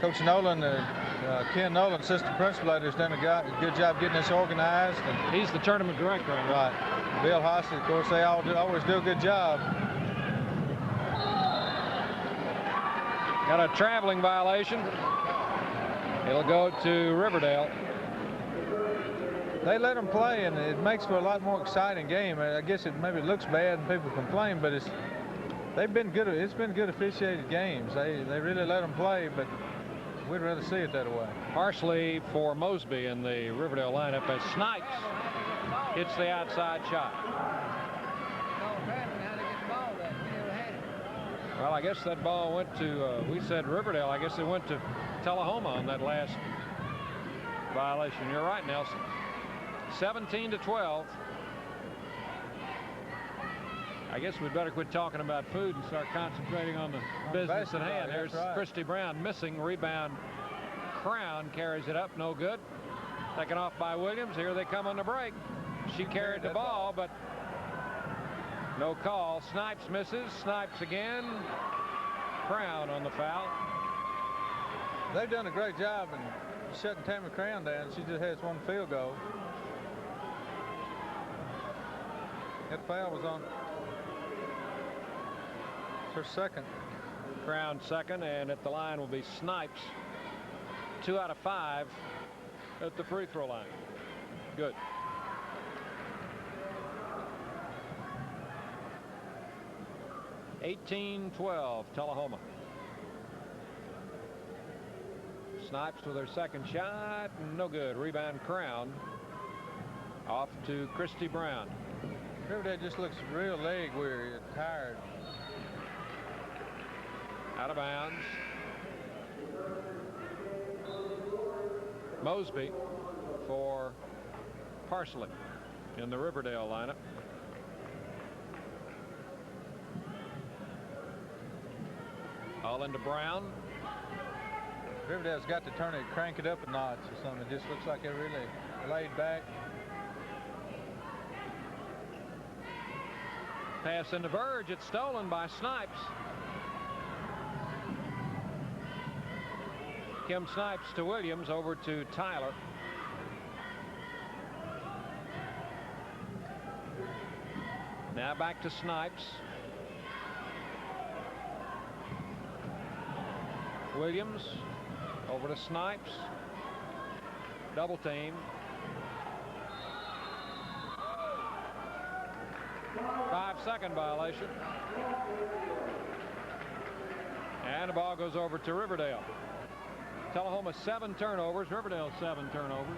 Coach Nolan, Ken Nolan, assistant principal, has done a good job getting this organized. And he's the tournament director. Right. Bill Hossey, of course, they always do a good job. Got a traveling violation. It'll go to Riverdale. They let them play, and it makes for a lot more exciting game. I guess maybe looks bad and people complain, but they've been good. It's been good officiated games. They really let them play, but we'd rather see it that way. Partially for Mosby in the Riverdale lineup as Snipes hits the outside shot. Well, I guess that ball went to, we said Riverdale. I guess it went to Tullahoma on that last violation. You're right, Nelson. 17-12. I guess we'd better quit talking about food and start concentrating on the business at hand. There's Christy Brown missing. Rebound. Crown carries it up. No good. Taken off by Williams. Here they come on the break. She carried the ball, but no call. Snipes misses. Snipes again. Crown on the foul. They've done a great job in shutting Tammy Crown down. She just has one field goal. That foul was on her second. Crown second, and at the line will be Snipes. 2 out of 5 at the free throw line. Good. (18-12) Tullahoma. Snipes with her second shot. No good. Rebound Crown. Off to Christy Brown. Riverdale just looks real leg weary and tired. Out of bounds. Mosby for Parsley in the Riverdale lineup. All into Brown. Riverdale's got to crank it up a notch or something. It just looks like they're really laid back. Pass into Verge. It's stolen by Snipes. Kim Snipes to Williams, over to Tyler. Now back to Snipes. Williams over to Snipes. Double team. 5-second violation. And the ball goes over to Riverdale. Tullahoma 7 turnovers. Riverdale 7 turnovers.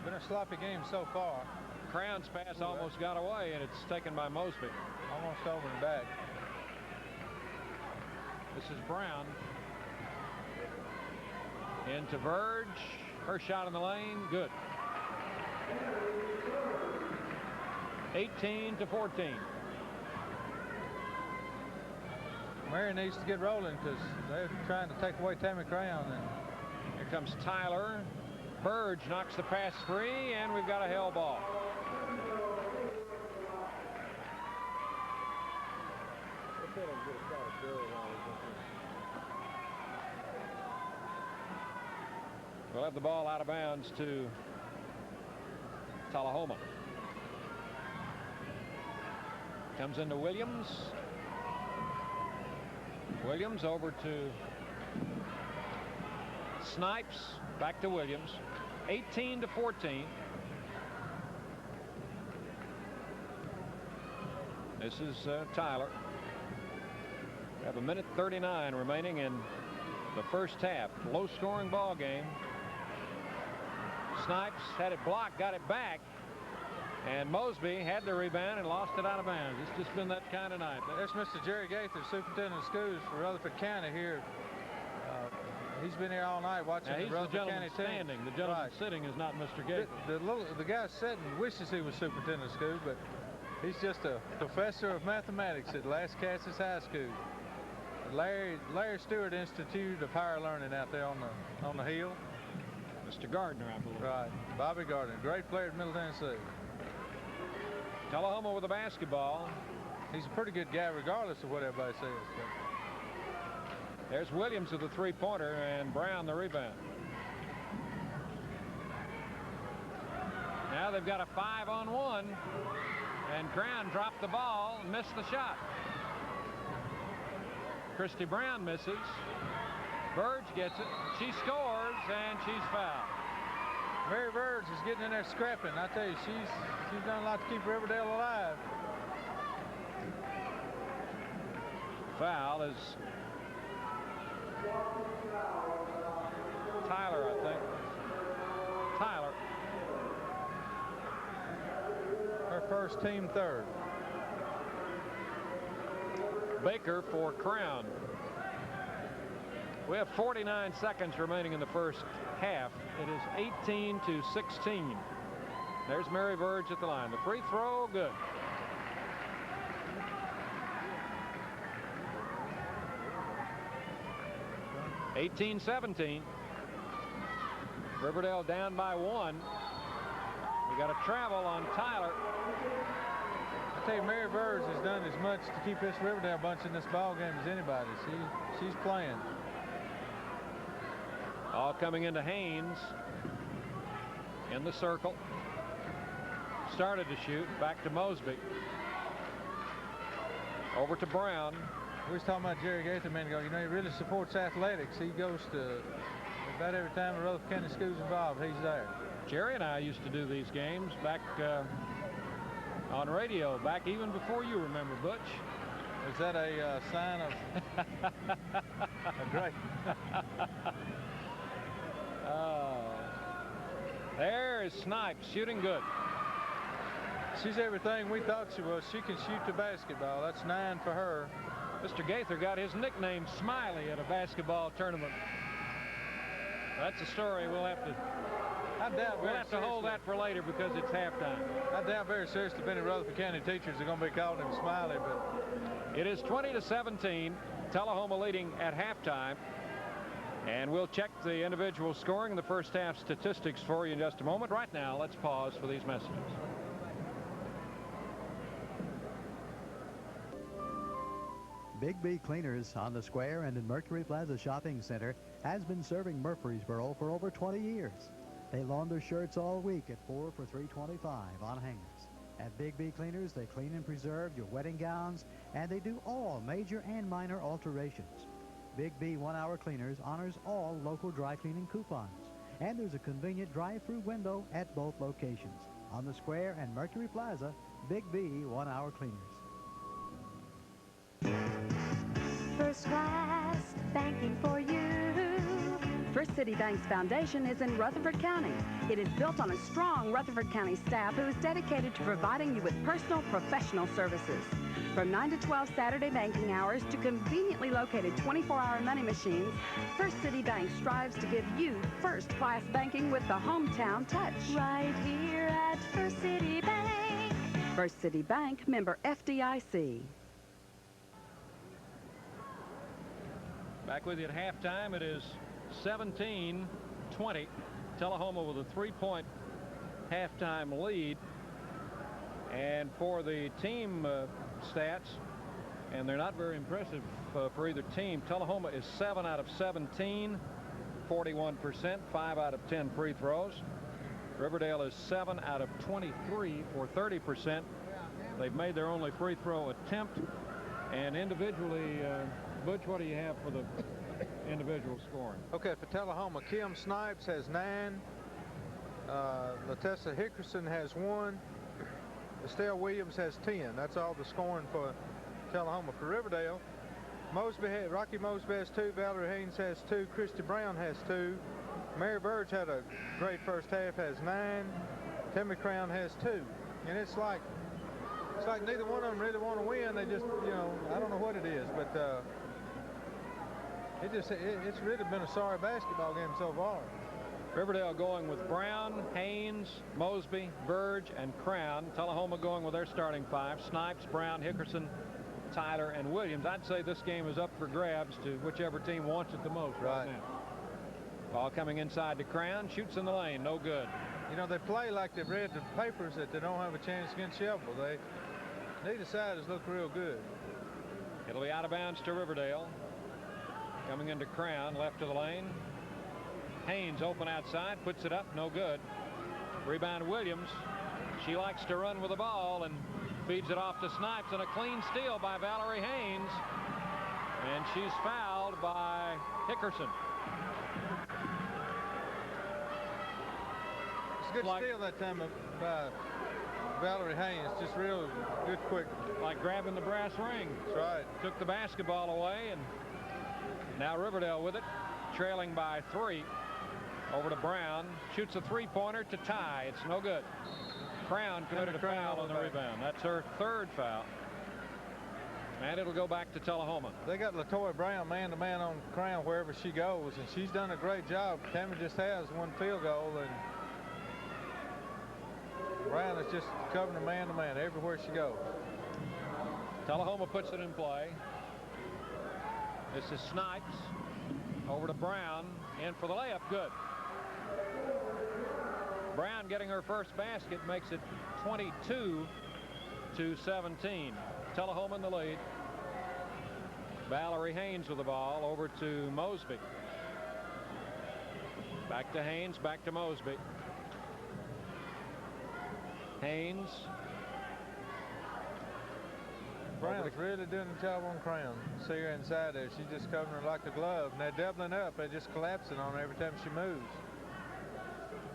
Been a sloppy game so far. Crown's pass almost got away, and it's taken by Mosby. Almost over and back. This is Brown. Into Verge. Her shot in the lane. Good. 18-14. Mary needs to get rolling because they're trying to take away Tammy Crown. And here comes Tyler. Verge knocks the pass free, and we've got a hell ball. We'll have the ball out of bounds to Tullahoma. Comes into Williams. Williams over to Snipes. Back to Williams. 18-14. This is Tyler. We have 1:39 remaining in the first half. Low-scoring ball game. Snipes had it blocked, got it back, and Mosby had the rebound and lost it out of bounds. It's just been that kind of night. There's Mr. Jerry Gaither, superintendent of schools for Rutherford County here. He's been here all night watching the Rutherford County standing. The gentleman sitting is not Mr. Gaither. The guy sitting wishes he was superintendent of schools, but he's just a professor of mathematics at Lascassas High School. Larry Stewart Institute of Higher Learning out there on the hill. Mr. Gardner, I believe. Right, Bobby Gardner, great player at Middle Tennessee. Tullahoma with the basketball. He's a pretty good guy regardless of what everybody says. There's Williams with the three-pointer and Brown the rebound. Now they've got a 5-on-1, and Crown dropped the ball and missed the shot. Christy Brown misses. Burge gets it. She scores, and she's fouled. Mary Burge is getting in there scrapping. I tell you, she's done a lot to keep Riverdale alive. Foul is Tyler, I think. Tyler. Her first, team third. Baker for Crown. We have 49 seconds remaining in the first half. It is 18-16. There's Mary Burge at the line. The free throw, good. (18-17). Riverdale down by 1. We got a travel on Tyler. I tell you, Mary Burge has done as much to keep this Riverdale bunch in this ball game as anybody. She's playing. All coming into Haynes in the circle. Started to shoot. Back to Mosby. Over to Brown. We was talking about Jerry Gaither a minute ago. You know, he really supports athletics. He goes to about every time the Rutherford County School's involved, he's there. Jerry and I used to do these games back on radio, back even before you remember, Butch. Is that a sign of a great? There is Snipes shooting good. She's everything we thought she was. She can shoot the basketball. That's 9 for her. Mr. Gaither got his nickname Smiley at a basketball tournament. That's a story we'll have to hold that for later because it's halftime. I doubt very seriously if any Rutherford County teachers are going to be calling him Smiley, but it is 20-17. Tullahoma leading at halftime. And we'll check the individual scoring in the first half statistics for you in just a moment. Right now, let's pause for these messages. Big B Cleaners on the Square and in Mercury Plaza Shopping Center has been serving Murfreesboro for over 20 years. They launder shirts all week at 4 for $3.25 on hangers. At Big B Cleaners, they clean and preserve your wedding gowns, and they do all major and minor alterations. Big B 1-hour Cleaners honors all local dry cleaning coupons. And there's a convenient drive-through window at both locations. On the Square and Mercury Plaza, Big B 1-hour Cleaners. First class banking for you. First City Bank's foundation is in Rutherford County. It is built on a strong Rutherford County staff who is dedicated to providing you with personal professional services. From 9 to 12 Saturday banking hours to conveniently located 24-hour money machines, First City Bank strives to give you first-class banking with the hometown touch. Right here at First City Bank. First City Bank, member FDIC. Back with you at halftime. It is 17-20. Tullahoma with a 3-point halftime lead. And for the team stats, and they're not very impressive for either team, Tullahoma is 7 out of 17, 41%, 5 out of 10 free throws. Riverdale is 7 out of 23 for 30%. They've made their only free throw attempt. And individually, Butch, what do you have for the individual scoring? Okay, for Tullahoma, Kim Snipes has 9. Latessa Hickerson has 1. Estelle Williams has 10. That's all the scoring for Tullahoma. For Riverdale, Rocky Mosby has 2. Valarie Haynes has 2. Christy Brown has 2. Mary Burge had a great first half, has 9. Timmy Crown has 2. And it's like neither one of them really want to win. They just, you know, I don't know what it is, but it's really been a sorry basketball game so far. Riverdale going with Brown, Haynes, Mosby, Burge, and Crown. Tullahoma going with their starting 5. Snipes, Brown, Hickerson, Tyler, and Williams. I'd say this game is up for grabs to whichever team wants it the most right now. Ball coming inside to Crown. Shoots in the lane. No good. You know, they play like they've read the papers that they don't have a chance against Shelbyville. Neither side has looked real good. It'll be out of bounds to Riverdale. Coming into Crown, left of the lane. Haynes open outside, puts it up, no good. Rebound Williams. She likes to run with the ball and feeds it off to Snipes, and a clean steal by Valarie Haynes. And she's fouled by Hickerson. It's a good steal that time by Valarie Haynes. Just real good, quick. Like grabbing the brass ring. That's right. Took the basketball away, and now Riverdale with it, trailing by 3. Over to Brown. Shoots a three-pointer to tie. It's no good. Crown committed a foul on the rebound. That's her 3rd foul. And it'll go back to Tullahoma. They got LaToya Brown man-to-man on Crown wherever she goes, and she's done a great job. Tammy just has one field goal, and Brown is just covering her man-to-man everywhere she goes. Tullahoma puts it in play. This is Snipes. Over to Brown. In for the layup. Good. Brown getting her first basket makes it 22-17. Tullahoma in the lead. Valarie Haynes with the ball. Over to Mosby. Back to Haynes. Back to Mosby. Haynes. Brown's really doing a job on Crown. See her inside there. She's just covering her like a glove. And they're doubling up. They're just collapsing on her every time she moves.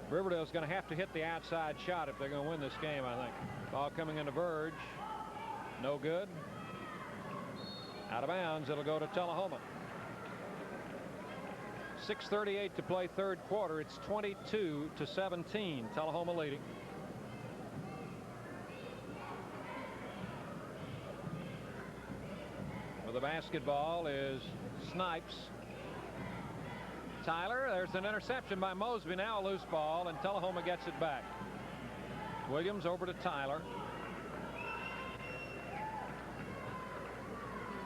Riverdale's going to have to hit the outside shot if they're going to win this game, I think. Ball coming into Verge. No good. Out of bounds. It'll go to Tullahoma. 6:38 to play 3rd quarter. It's 22-17. Tullahoma leading. The basketball is Snipes. Tyler, there's an interception by Mosby. Now a loose ball, and Tullahoma gets it back. Williams over to Tyler.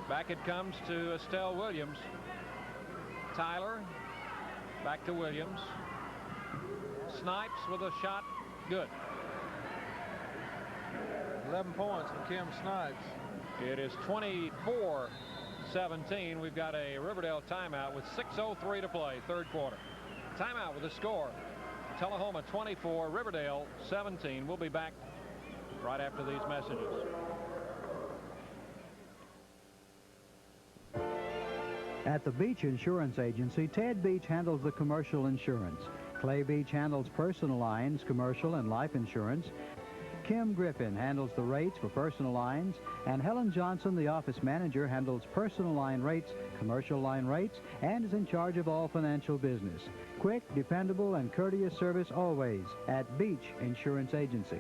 Back it comes to Estelle Williams. Tyler back to Williams. Snipes with a shot. Good. 11 points from Kim Snipes. It is 24-17. We've got a Riverdale timeout with 6:03 to play, 3rd quarter. Timeout with the score. Tullahoma 24, Riverdale 17. We'll be back right after these messages. At the Beach Insurance Agency, Ted Beach handles the commercial insurance. Clay Beach handles personal lines, commercial, and life insurance. Kim Griffin handles the rates for personal lines, and Helen Johnson, the office manager, handles personal line rates, commercial line rates, and is in charge of all financial business. Quick, dependable, and courteous service always at Beach Insurance Agency.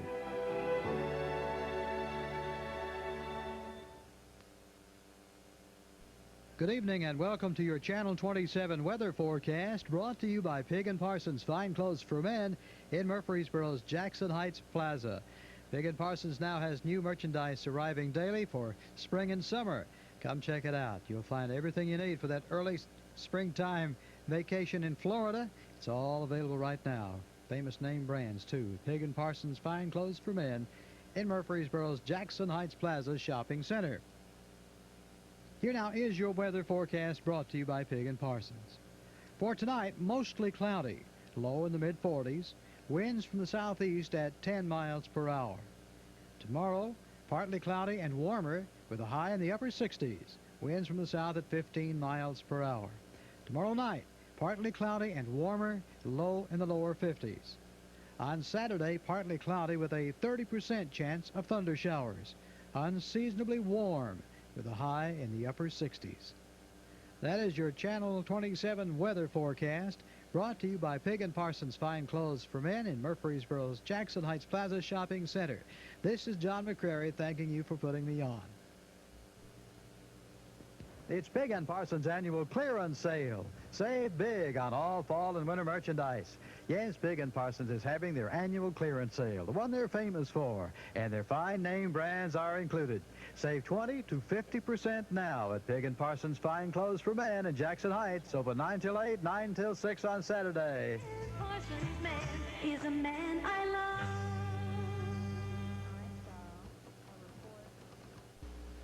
Good evening and welcome to your Channel 27 weather forecast, brought to you by Pig & Parsons Fine Clothes for Men in Murfreesboro's Jackson Heights Plaza. Pig & Parsons now has new merchandise arriving daily for spring and summer. Come check it out. You'll find everything you need for that early springtime vacation in Florida. It's all available right now. Famous name brands, too. Pig & Parsons Fine Clothes for Men in Murfreesboro's Jackson Heights Plaza Shopping Center. Here now is your weather forecast, brought to you by Pig & Parsons. For tonight, mostly cloudy, low in the mid-40s, winds from the southeast at 10 miles per hour. Tomorrow, partly cloudy and warmer with a high in the upper 60s, winds from the south at 15 miles per hour. Tomorrow night, partly cloudy and warmer, low in the lower 50s. On Saturday, partly cloudy with a 30% chance of thunder showers, unseasonably warm with a high in the upper 60s. That is your Channel 27 weather forecast, brought to you by Pig & Parsons Fine Clothes for Men in Murfreesboro's Jackson Heights Plaza Shopping Center. This is John McCrary thanking you for putting me on. It's Pig & Parsons' annual clearance sale. Save big on all fall and winter merchandise. Yes, Pig & Parsons is having their annual clearance sale, the one they're famous for, and their fine name brands are included. Save 20 to 50% now at Pig & Parsons Fine Clothes for Men in Jackson Heights, open 9 till 8, 9 till 6 on Saturday. Parsons man is a man I love.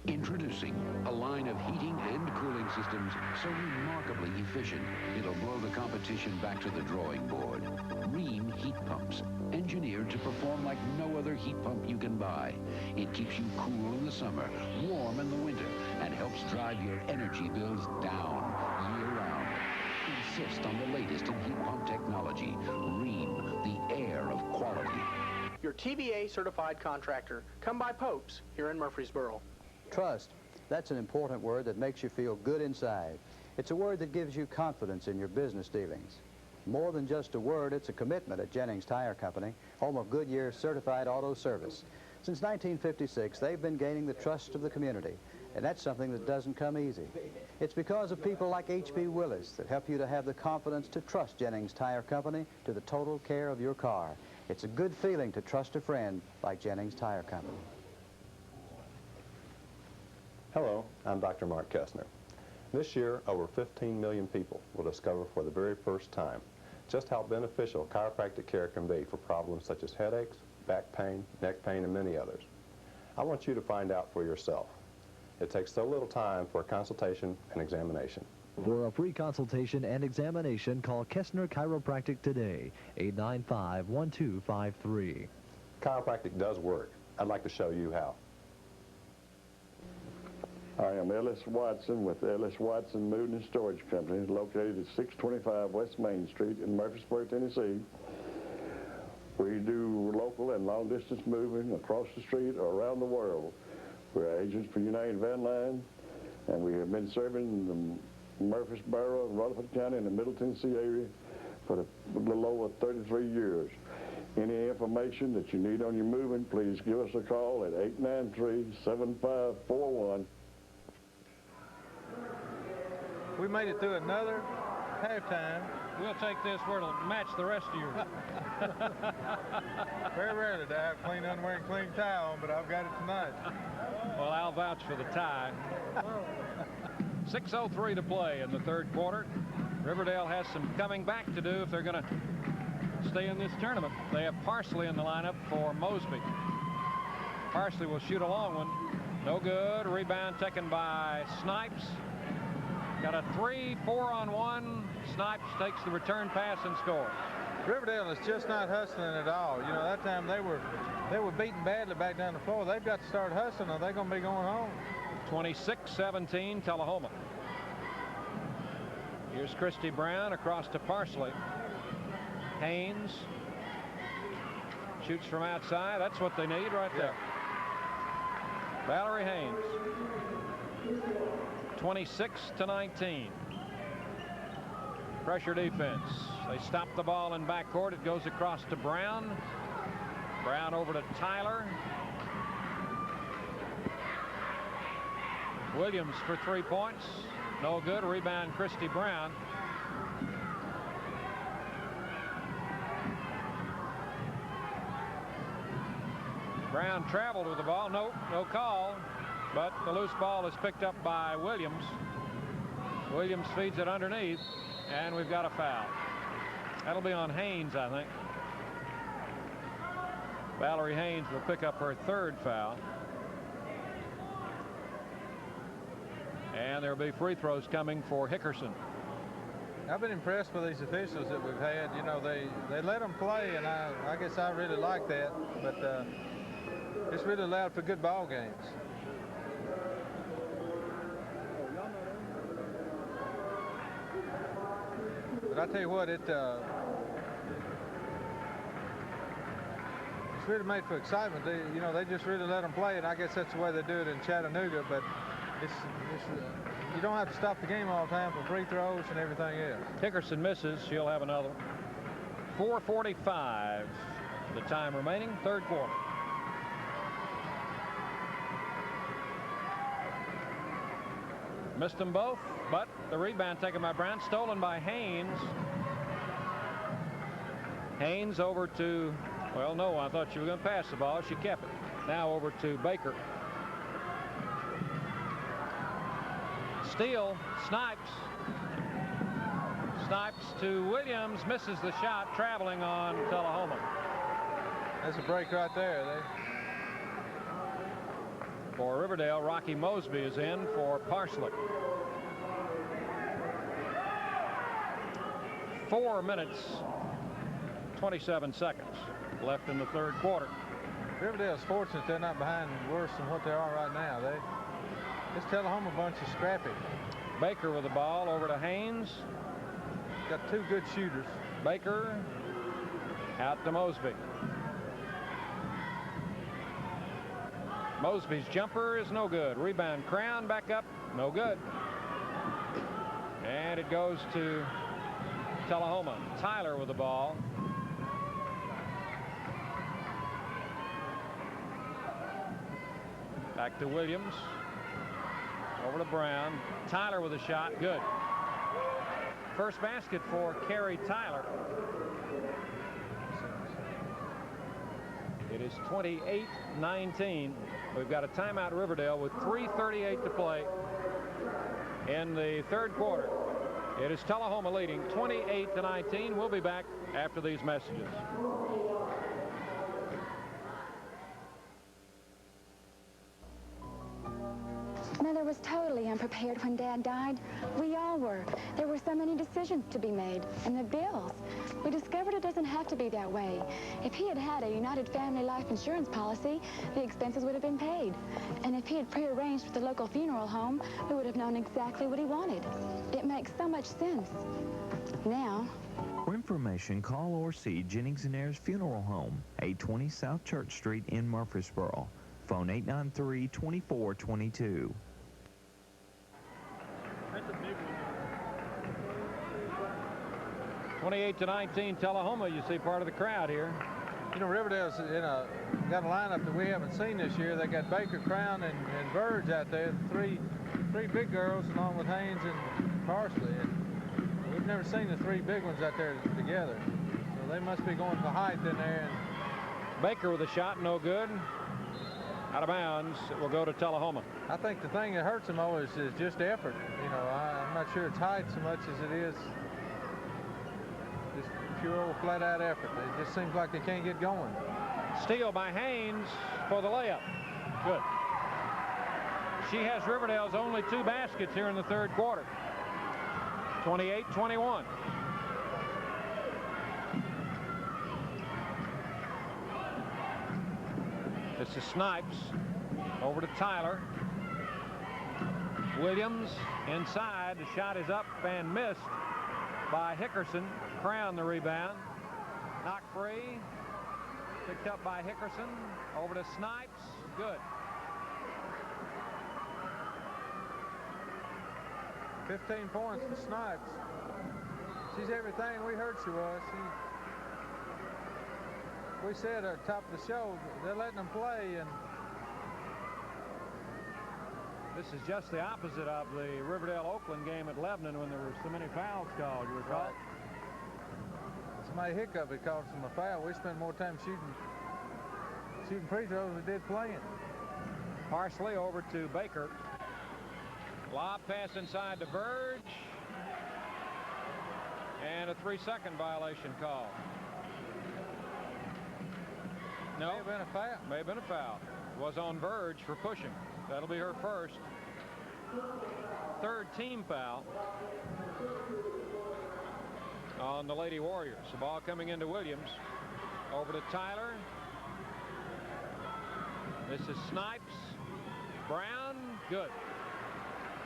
Introducing a line of heating and cooling systems so remarkably efficient, it'll blow the competition back to the drawing board. Rheem heat pumps, engineered to perform like no other heat pump you can buy. It keeps you cool in the summer, warm in the winter, and helps drive your energy bills down year-round. Insist on the latest in heat pump technology. Rheem, the air of quality. Your TBA certified contractor. Come by Pope's here in Murfreesboro. Trust. That's an important word that makes you feel good inside. It's a word that gives you confidence in your business dealings. More than just a word, it's a commitment at Jennings Tire Company, home of Goodyear's certified auto service. Since 1956, they've been gaining the trust of the community, and that's something that doesn't come easy. It's because of people like H.B. Willis that help you to have the confidence to trust Jennings Tire Company to the total care of your car. It's a good feeling to trust a friend like Jennings Tire Company. Hello, I'm Dr. Mark Kessner. This year, over 15 million people will discover for the very first time just how beneficial chiropractic care can be for problems such as headaches, back pain, neck pain, and many others. I want you to find out for yourself. It takes so little time for a consultation and examination. For a free consultation and examination, call Kessner Chiropractic today, 895-1253. Chiropractic does work. I'd like to show you how. I am Ellis Watson with Ellis Watson Moving and Storage Company, located at 625 West Main Street in Murfreesboro, Tennessee. We do local and long-distance moving across the street or around the world. We're agents for United Van Line, and we have been serving the Murfreesboro and Rutherford County in the Middle Tennessee area for a little over 33 years. Any information that you need on your moving, please give us a call at 893-7541. We made it through another halftime. We'll take this where it'll match the rest of yours. Very rarely do I have clean underwear and clean tie on, but I've got it tonight. Well, I'll vouch for the tie. 6:03 to play in the third quarter. Riverdale has some coming back to do if they're going to stay in this tournament. They have Parsley in the lineup for Mosby. Parsley will shoot a long one. No good. Rebound taken by Snipes. Got a 3-4-on-1. Snipes takes the return pass and scores. Riverdale is just not hustling at all. You know, that time they were beaten badly back down the floor. They've got to start hustling or they're going to be going home. 26-17 Tullahoma. Here's Christy Brown across to Parsley. Haynes shoots from outside. That's what they need right there. Valarie Haynes. 26-19. Pressure defense. They stop the ball in backcourt. It goes across to Brown. Brown over to Tyler. Williams for 3 points. No good. Rebound Christy Brown. Brown traveled with the ball. No call. But the loose ball is picked up by Williams. Williams feeds it underneath, and we've got a foul. That'll be on Haynes, I think. Valarie Haynes will pick up her third foul. And there'll be free throws coming for Hickerson. I've been impressed with these officials that we've had. You know, they let them play, and I guess I really like that. But it's really allowed for good ball games. But I tell you what, it's really made for excitement. They just really let them play, and I guess that's the way they do it in Chattanooga. But you don't have to stop the game all the time for free throws and everything else. Hickerson misses. She'll have another. 4:45 the time remaining, third quarter. Missed them both, but the rebound taken by Brown, stolen by Haynes. Haynes over to, well, no, I thought she was going to pass the ball. She kept it. Now over to Baker. Steal, Snipes. Snipes to Williams, misses the shot, traveling on Tullahoma. That's a break right there. For Riverdale, Rocky Mosby is in for Parsley. 4 minutes, 27 seconds left in the third quarter. Riverdale's fortunate they're not behind worse than what they are right now. This Tullahoma bunch is scrappy. Baker with the ball over to Haynes. Got two good shooters. Baker out to Mosby. Mosby's jumper is no good. Rebound Crown back up, no good. And it goes to Tullahoma. Tyler with the ball. Back to Williams. Over to Brown. Tyler with a shot. Good. First basket for Kerry Tyler. It is 28-19. We've got a timeout Riverdale with 3:38 to play in the third quarter. It is Tullahoma leading 28-19. We'll be back after these messages. Mother was totally unprepared when Dad died. We all were. There were so many decisions to be made, and the bills. We discovered it doesn't have to be that way. If he had had a United Family Life Insurance policy, the expenses would have been paid. And if he had prearranged with the local funeral home, we would have known exactly what he wanted. It makes so much sense. Now, for information, call or see Jennings & Ayers Funeral Home, 820 South Church Street in Murfreesboro. Phone 893-2422. 28-19 Tullahoma. You see part of the crowd here. You know, Riverdale's got a lineup that we haven't seen this year. They got Baker, Crown, and Verge out there. Three big girls along with Haynes and Parsley. And we've never seen the three big ones out there together. So they must be going for height in there. And Baker with a shot, no good. Out of bounds. It will go to Tullahoma. I think the thing that hurts them always is just effort. You know, I'm not sure it's height so much as it is just pure old flat-out effort. It just seems like they can't get going. Steal by Haynes for the layup. Good. She has Riverdale's only 2 baskets here in the third quarter. 28-21. This is Snipes. Over to Tyler. Williams inside. The shot is up and missed by Hickerson. Crown the rebound. Knocked free. Picked up by Hickerson. Over to Snipes. Good. 15 points for Snipes. She's everything we heard she was. We said at the top of the show, they're letting them play, and this is just the opposite of the Riverdale-Oakland game at Lebanon when there were so many fouls called. You recall? Right. Somebody hiccup, it caused them a foul. We spent more time shooting free throws than we did playing. Parsley over to Baker. Lob pass inside to Verge. And a 3-second violation call. No. May have been a foul. May have been a foul. It was on Verge for pushing. That'll be her first. Third team foul on the Lady Warriors. The ball coming into Williams. Over to Tyler. This is Snipes. Brown. Good.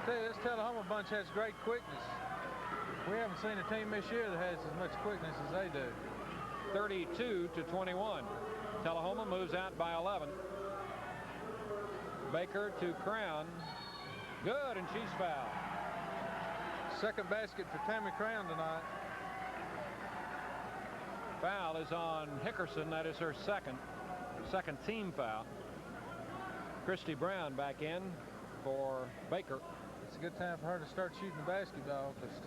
This Tullahoma bunch has great quickness. We haven't seen a team this year that has as much quickness as they do. 32-21. Tullahoma moves out by 11. Baker to Crown. Good, and she's fouled. Second basket for Tammy Crown tonight. Foul is on Hickerson. That is her second team foul. Christy Brown back in for Baker. It's a good time for her to start shooting the basketball because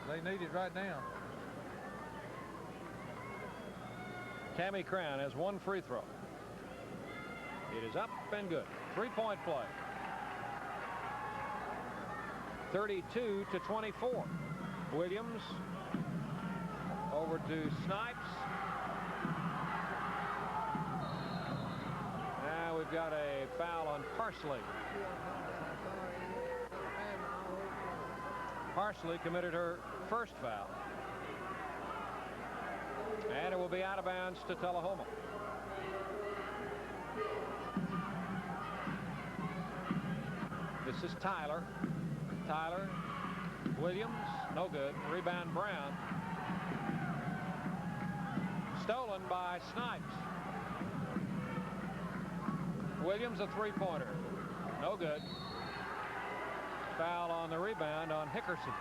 they need it right now. Tammy Crown has 1 free throw. It is up and good. 3-point play. 32-24. Williams over to Snipes. Now we've got a foul on Parsley. Parsley committed her first foul. And it will be out of bounds to Tullahoma. This is Tyler. Tyler. Williams. No good. Rebound Brown. Stolen by Snipes. Williams a three-pointer. No good. Foul on the rebound on Hickerson.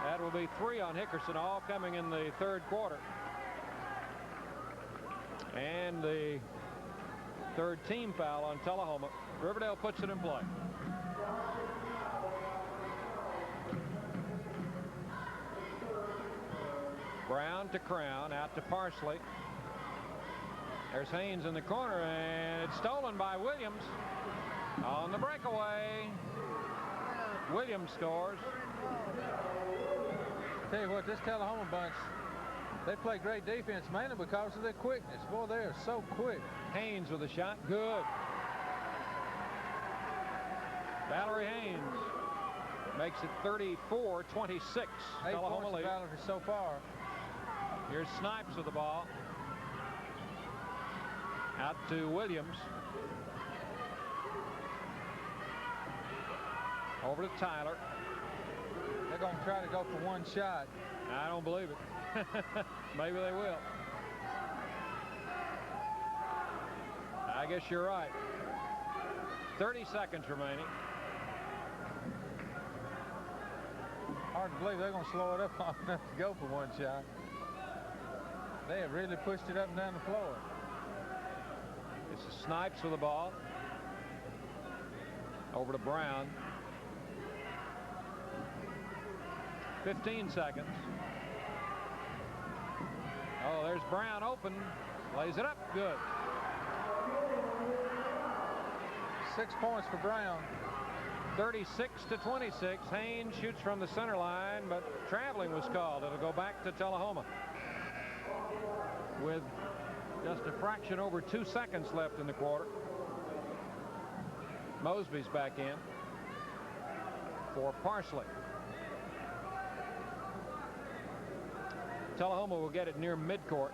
That will be 3 on Hickerson, all coming in the third quarter. And the third team foul on Tullahoma. Riverdale puts it in play. Brown to Crown, out to Parsley. There's Haynes in the corner, and it's stolen by Williams. On the breakaway, Williams scores. Tell you what, this Tullahoma bunch, they play great defense mainly because of their quickness. Boy, they are so quick. Haynes with a shot. Good. Valarie Haynes makes it 34-26. 8 Tullahoma points lead. for Valarie so far. Here's Snipes with the ball. Out to Williams. Over to Tyler. They're going to try to go for one shot. I don't believe it. Maybe they will. I guess you're right. 30 seconds remaining. Hard to believe they're going to slow it up long enough to go for one shot. They have really pushed it up and down the floor. This is Snipes with the ball. Over to Brown. 15 seconds. Oh, there's Brown open. Lays it up. Good. 6 points for Brown. 36-26. Haynes shoots from the center line, but traveling was called. It'll go back to Tullahoma. With just a fraction over 2 seconds left in the quarter. Mosby's back in for Parsley. Tullahoma will get it near midcourt.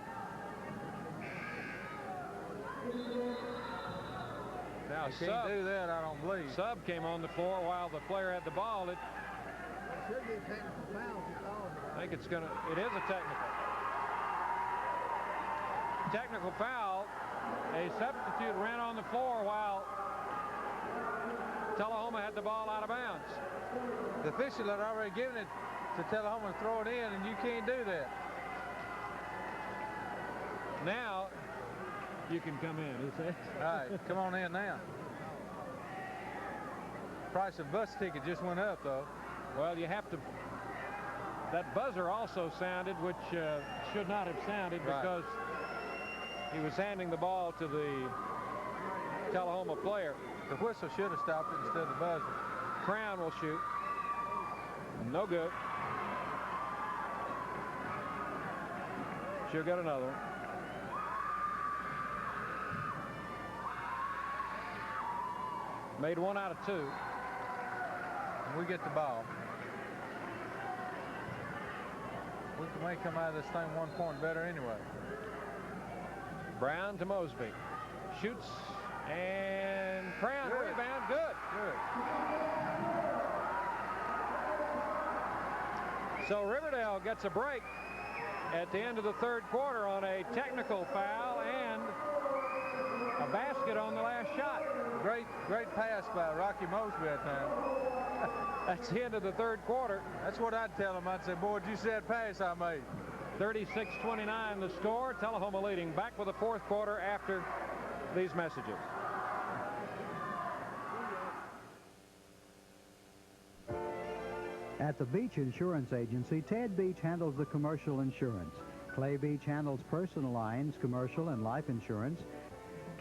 Now They can't do that, I don't believe. Sub came on the floor while the player had the ball. It should be technical foul. I think it's gonna. It is a technical. Technical foul. A substitute ran on the floor while Tullahoma had the ball out of bounds. The official had already given it to Tullahoma to throw it in, and you can't do that. Now you can come in, he says. All right, come on in now. Price of bus ticket just went up, though. Well, you have to. That buzzer also sounded, which should not have sounded, right, because he was handing the ball to the Tullahoma player. The whistle should have stopped it instead of the buzzer. Crown will shoot. No good. She'll get another one. Made 1 out of 2. And we get the ball. We may come out of this thing 1 point better anyway. Brown to Mosby. Shoots, and Crown rebound. Good. So Riverdale gets a break at the end of the third quarter on a technical foul and a basket on the last shot. Great pass by Rocky Mosby that time. That's the end of the third quarter. That's what I'd tell him. I'd say, boy, did you see that pass I made? 36-29 the score. Tullahoma leading. Back with the fourth quarter after these messages. At the Beach Insurance Agency, Ted Beach handles the commercial insurance. Clay Beach handles personal lines, commercial and life insurance.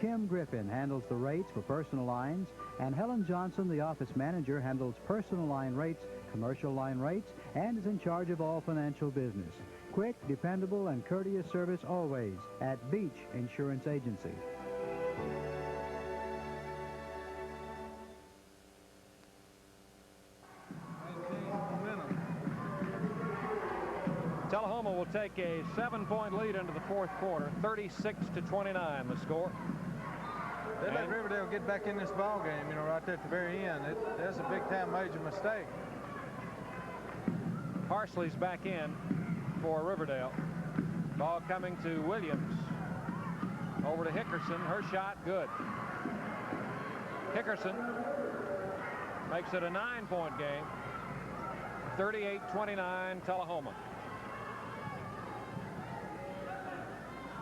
Kim Griffin handles the rates for personal lines, and Helen Johnson, the office manager, handles personal line rates, commercial line rates, and is in charge of all financial business. Quick, dependable, and courteous service always at Beach Insurance Agency. Tullahoma will take a 7-point lead into the fourth quarter, 36-29 the score. They let Riverdale get back in this ball game, you know, right there at the very end. That's a big-time major mistake. Parsley's back in for Riverdale. Ball coming to Williams. Over to Hickerson. Her shot, good. Hickerson makes it a 9-point game. 38-29 Tullahoma.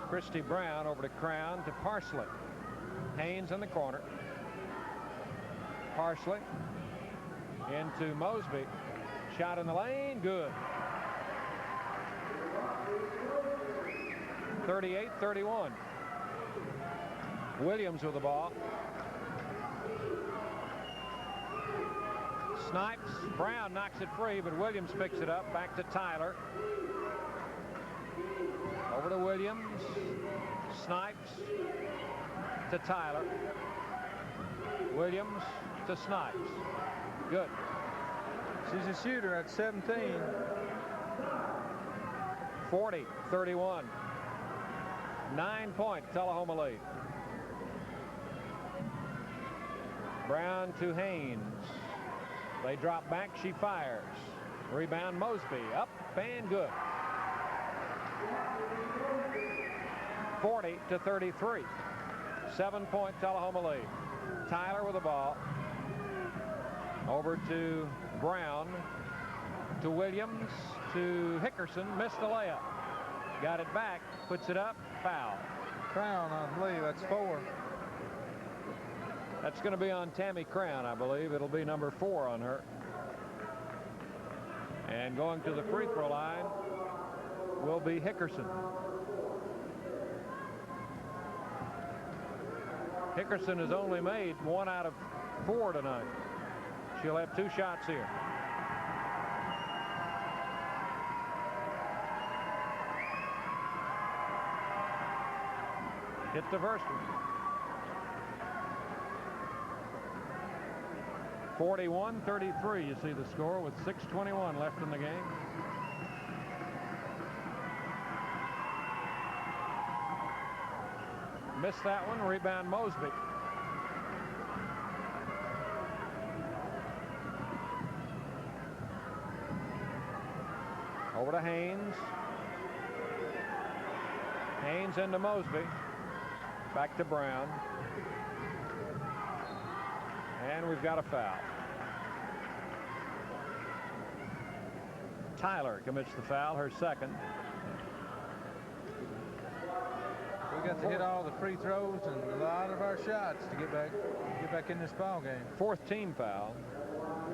Christy Brown over to Crown to Parsley. Haynes in the corner. Parsley into Mosby. Shot in the lane, good. 38-31. Williams with the ball. Snipes. Brown knocks it free, but Williams picks it up. Back to Tyler. Over to Williams. Snipes to Tyler. Williams to Snipes. Good. She's a shooter at 17. 40-31. 9-point Tullahoma lead. Brown to Haynes. They drop back. She fires. Rebound Mosby. Up and good. 40-33. 7-point Tullahoma lead. Tyler with the ball. Over to Brown. To Williams. To Hickerson. Missed the layup. Got it back. Puts it up. Foul. Crown, I believe. That's 4. That's going to be on Tammy Crown, I believe. It'll be number 4 on her. And going to the free throw line will be Hickerson. Hickerson has only made 1 out of 4 tonight. She'll have 2 shots here. Hit the first one. 41-33, you see the score with 6:21 left in the game. Missed that one. Rebound Mosby. Over to Haynes. Haynes into Mosby. Back to Brown. And we've got a foul. Tyler commits the foul, her second. We got to hit all the free throws and a lot of our shots to get back in this ball game. 4th team foul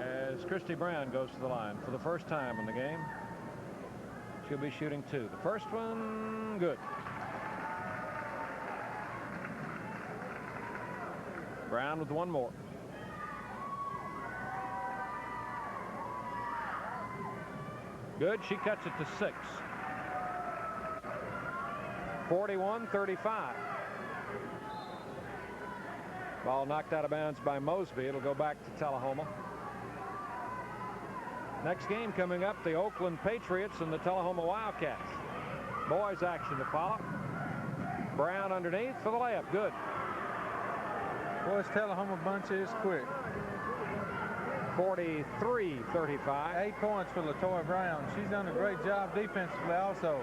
as Christy Brown goes to the line for the first time in the game. She'll be shooting 2. The first one, good. Brown with 1 more. Good. She cuts it to 6. 41-35. Ball knocked out of bounds by Mosby. It'll go back to Tullahoma. Next game coming up, the Oakland Patriots and the Tullahoma Wildcats. Boys action to follow. Brown underneath for the layup. Good. Boys, Tullahoma bunch is quick. 43-35. 8 points for Latoya Brown. She's done a great job defensively also.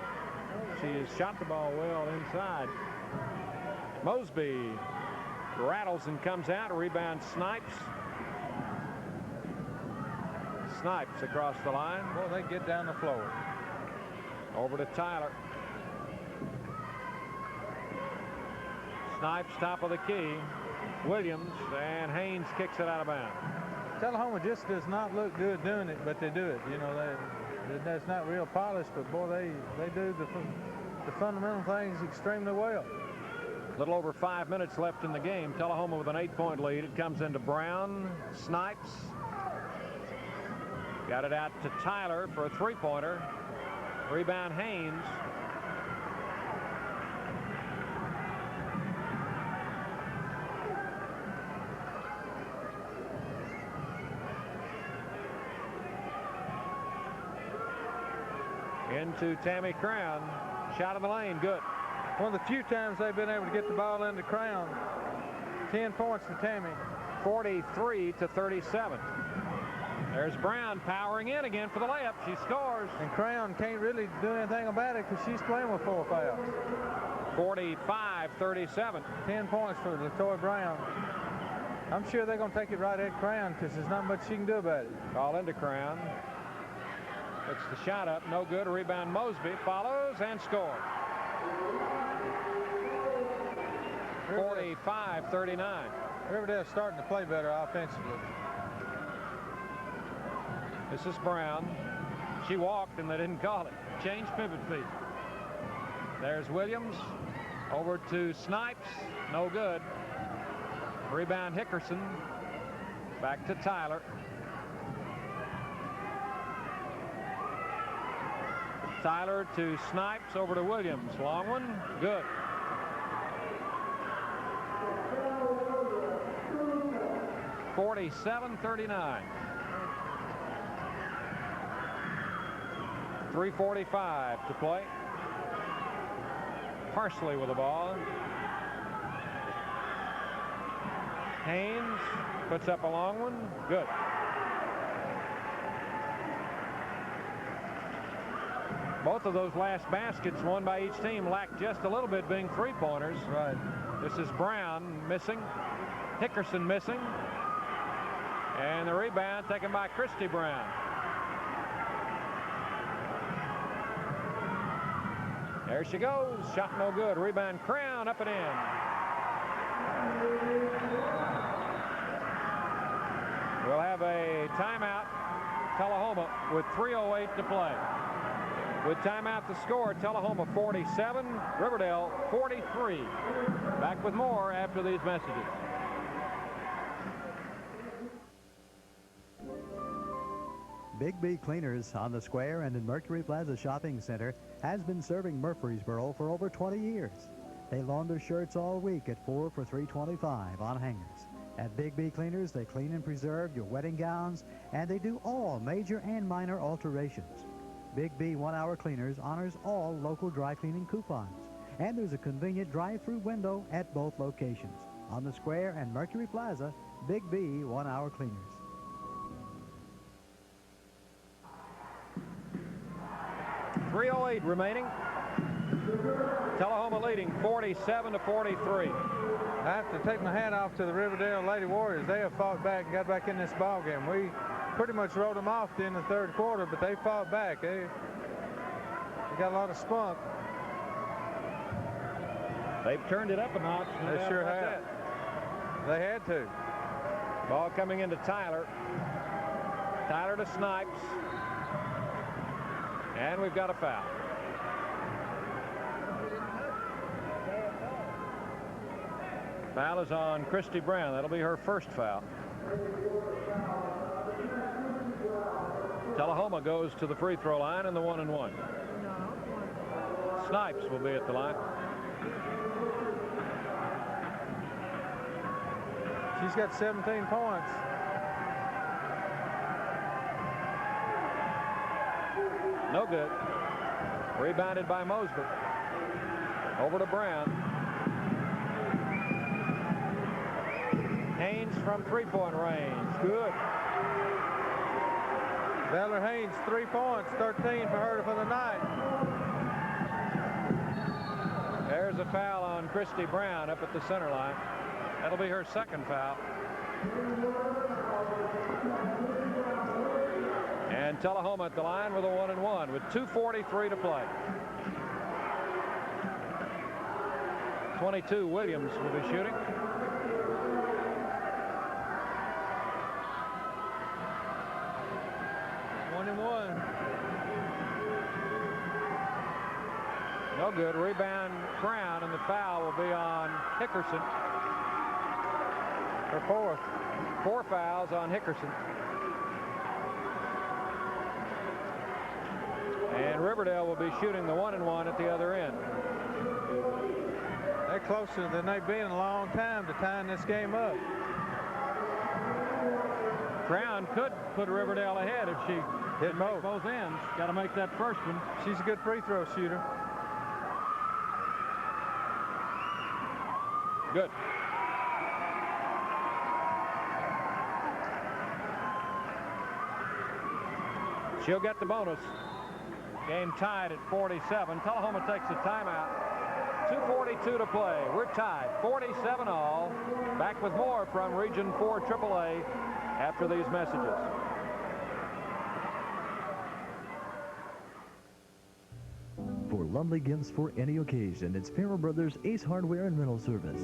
She has shot the ball well inside. Mosby rattles and comes out. Rebound Snipes. Snipes across the line. Well, they get down the floor. Over to Tyler. Snipes top of the key. Williams, and Haynes kicks it out of bounds. Tullahoma just does not look good doing it, but they do it. You know, that's not real polished, but boy, they do the fundamental things extremely well. A little over 5 minutes left in the game. Tullahoma with an 8-point lead. It comes into Brown. Snipes. Got it out to Tyler for a 3-pointer. Rebound Haynes. to Tammy Crown. Shot in the lane, good. One of the few times they've been able to get the ball into Crown. 10 points to Tammy. 43-37. There's Brown powering in again for the layup. She scores. And Crown can't really do anything about it because she's playing with 4 fouls. 45-37. 10 points for LaToya Brown. I'm sure they're going to take it right at Crown because there's not much she can do about it. Ball into Crown. Puts the shot up, no good. Rebound Mosby, follows and scores. 45-39. Riverdale's starting to play better offensively. This is Brown. She walked and they didn't call it. Change pivot feet. There's Williams. Over to Snipes. No good. Rebound Hickerson. Back to Tyler. Tyler to Snipes. Over to Williams. Long one. Good. (47-39). 3:45 to play. Parsley with the ball. Haynes puts up a long one. Good. Both of those last baskets won by each team lacked just a little bit being three-pointers. Right. This is Brown missing. Hickerson missing. And the rebound taken by Christy Brown. There she goes. Shot no good. Rebound Crown up and in. We'll have a timeout. Tullahoma with 3:08 to play. With timeout to score, Tullahoma 47, Riverdale 43. Back with more after these messages. Big B Cleaners on the Square and in Mercury Plaza Shopping Center has been serving Murfreesboro for over 20 years. They launder shirts all week at 4 for $3.25 on hangers. At Big B Cleaners, they clean and preserve your wedding gowns, and they do all major and minor alterations. Big B 1-hour Cleaners honors all local dry cleaning coupons, and there's a convenient drive-through window at both locations. On the Square and Mercury Plaza, Big B 1-hour Cleaners. .308 remaining. Tullahoma leading 47-43. I have to take my hat off to the Riverdale Lady Warriors. They have fought back and got back in this ball game. We pretty much wrote them off in the third quarter, but they fought back. They got a lot of spunk. They've turned it up a notch. They sure have. They had to. Ball coming into Tyler. Tyler to Snipes. And we've got a foul. Foul is on Christy Brown. That'll be her first foul. Tullahoma goes to the free throw line and the 1-and-1. Snipes will be at the line. She's got 17 points. No good. Rebounded by Mosby. Over to Brown. Haynes from three-point range. Good. Valarie Haynes, 3 points, 13 for her for the night. There's a foul on Christy Brown up at the center line. That'll be her second foul. And Tullahoma at the line with a 1-and-1 with 2:43 to play. 22 Williams will be shooting. No good. Rebound Crown, and the foul will be on Hickerson. Her fourth. 4 fouls on Hickerson. And Riverdale will be shooting the 1-and-1 at the other end. They're closer than they've been in a long time to tying this game up. Crown could put Riverdale ahead if she hit both ends. Got to make that first one. She's a good free throw shooter. Good. She'll get the bonus. Game tied at 47. Tullahoma takes a timeout. 2:42 to play. We're tied 47 all. Back with more from Region 4 AAA after these messages. For lovely gifts for any occasion, it's Farrah Brothers Ace Hardware and Rental Service.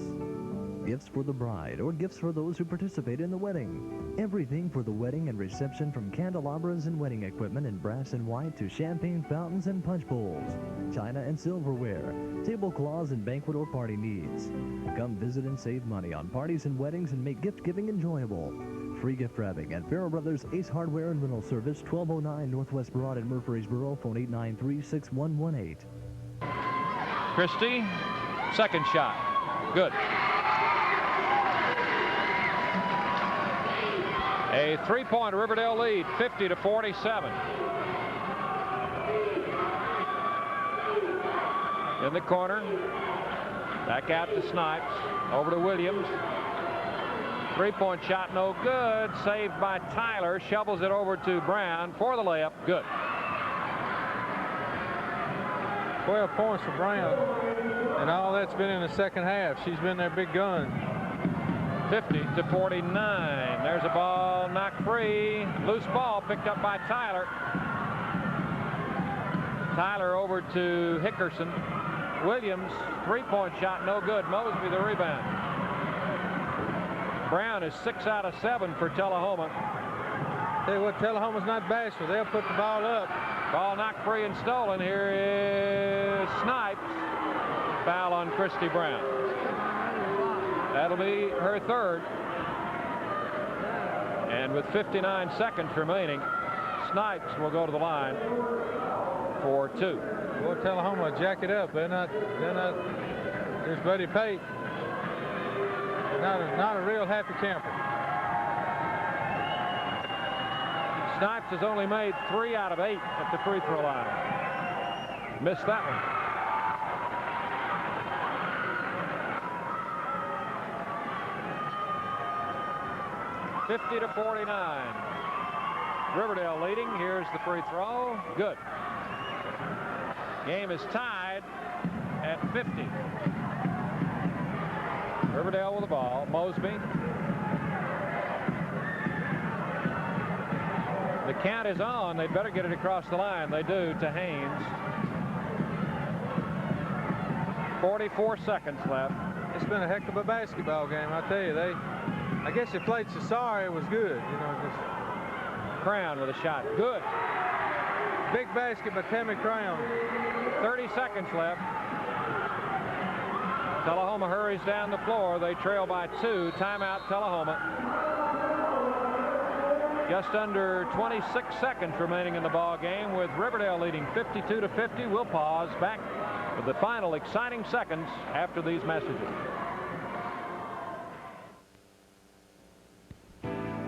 Gifts for the bride or gifts for those who participate in the wedding. Everything for the wedding and reception, from candelabras and wedding equipment in brass and white to champagne fountains and punch bowls, china and silverware, tablecloths and banquet or party needs. Come visit and save money on parties and weddings and make gift giving enjoyable. Free gift wrapping at Farrah Brothers Ace Hardware and Rental Service, 1209 Northwest Broad in Murfreesboro. Phone 893-6118. Christie, second shot. Good. A three-point Riverdale lead, 50-47. In the corner. Back out to Snipes. Over to Williams. Three-point shot, no good. Saved by Tyler. Shovels it over to Brown for the layup. Good. 12 points for Brown. And all that's been in the second half. She's been their big gun. 50-49. There's a ball knocked free. Loose ball picked up by Tyler. Tyler over to Hickerson. Williams, three-point shot, no good. Mosby the rebound. Brown is 6 out of 7 for Tullahoma. Tell you what, Tullahoma's not bashful. They'll put the ball up. Ball knocked free and stolen. Here is Snipes. Foul on Christy Brown. That'll be her third. And with 59 seconds remaining, Snipes will go to the line for 2. Well, Tullahoma jack it up. They're not. There's Buddy Pate. Not a real happy camper. Snipes has only made 3 out of 8 at the free throw line. Missed that one. (50-49). Riverdale leading. Here's the free throw. Good. Game is tied at 50. Riverdale with the ball. Mosby. The count is on. They'd better get it across the line. They do to Haynes. 44 seconds left. It's been a heck of a basketball game, I tell you. I guess they played so sorry it was good. You know, just Crown with a shot. Good. Big basket by Tammy Crown. 30 seconds left. Tullahoma hurries down the floor. They trail by 2. Timeout, Tullahoma. Just under 26 seconds remaining in the ball game, with Riverdale leading 52-50. We'll pause. Back with the final exciting seconds after these messages.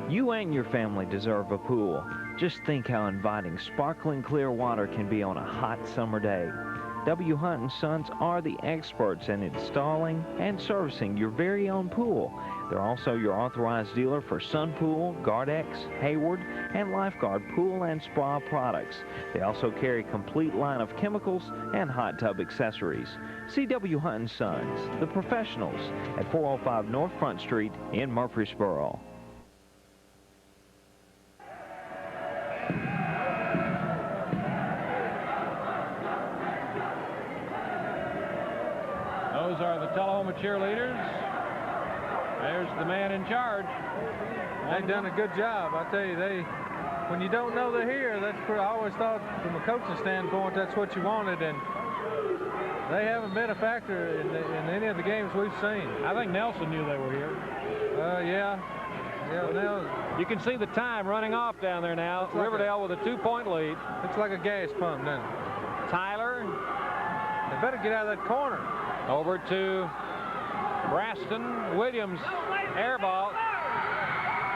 You and your family deserve a pool. Just think how inviting sparkling clear water can be on a hot summer day. W. Hunt & Sons are the experts in installing and servicing your very own pool. They're also your authorized dealer for Sunpool, Gardex, Hayward, and Lifeguard pool and spa products. They also carry a complete line of chemicals and hot tub accessories. See W. Hunt & Sons, the professionals, at 405 North Front Street in Murfreesboro. Those are the Tullahoma cheerleaders. There's the man in charge. They've done a good job. I tell you, when you don't know they're here, I always thought from a coaching standpoint that's what you wanted, and they haven't been a factor in any of the games we've seen. I think Nelson knew they were here. Yeah, you can see the time running off down there now. Like Riverdale with a 2-point lead. Looks like a gas pump, doesn't it? Tyler. They better get out of that corner. Over to Braston. Williams, air ball.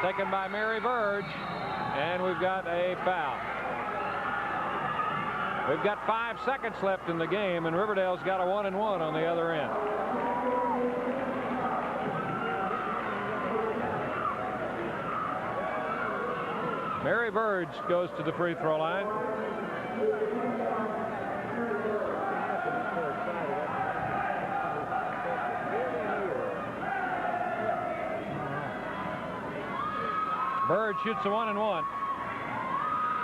taken by Mary Burge, and we've got a foul. We've got 5 seconds left in the game, and Riverdale's got a 1-and-1 on the other end. Mary Burge goes to the free throw line. Burge shoots a 1-and-1.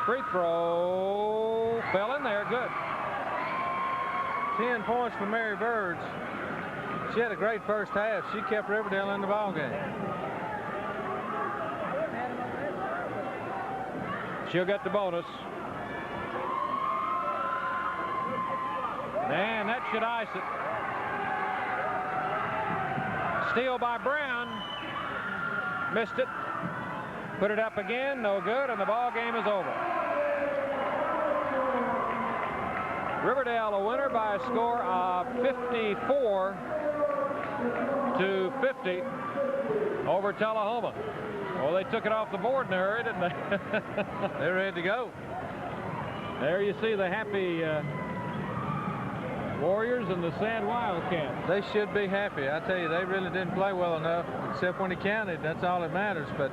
Free throw fell in there. Good. 10 points for Mary Burge. She had a great first half. She kept Riverdale in the ball game. She'll get the bonus. And that should ice it. Steal by Brown. Missed it. Put it up again. No good. And the ball game is over. Riverdale a winner by a score of 54-50 over Tullahoma. Well, they took it off the board in a hurry, didn't they? They're ready to go. There you see the happy Warriors and the sad Wildcats. They should be happy. I tell you, they really didn't play well enough, except when he counted. That's all that matters. But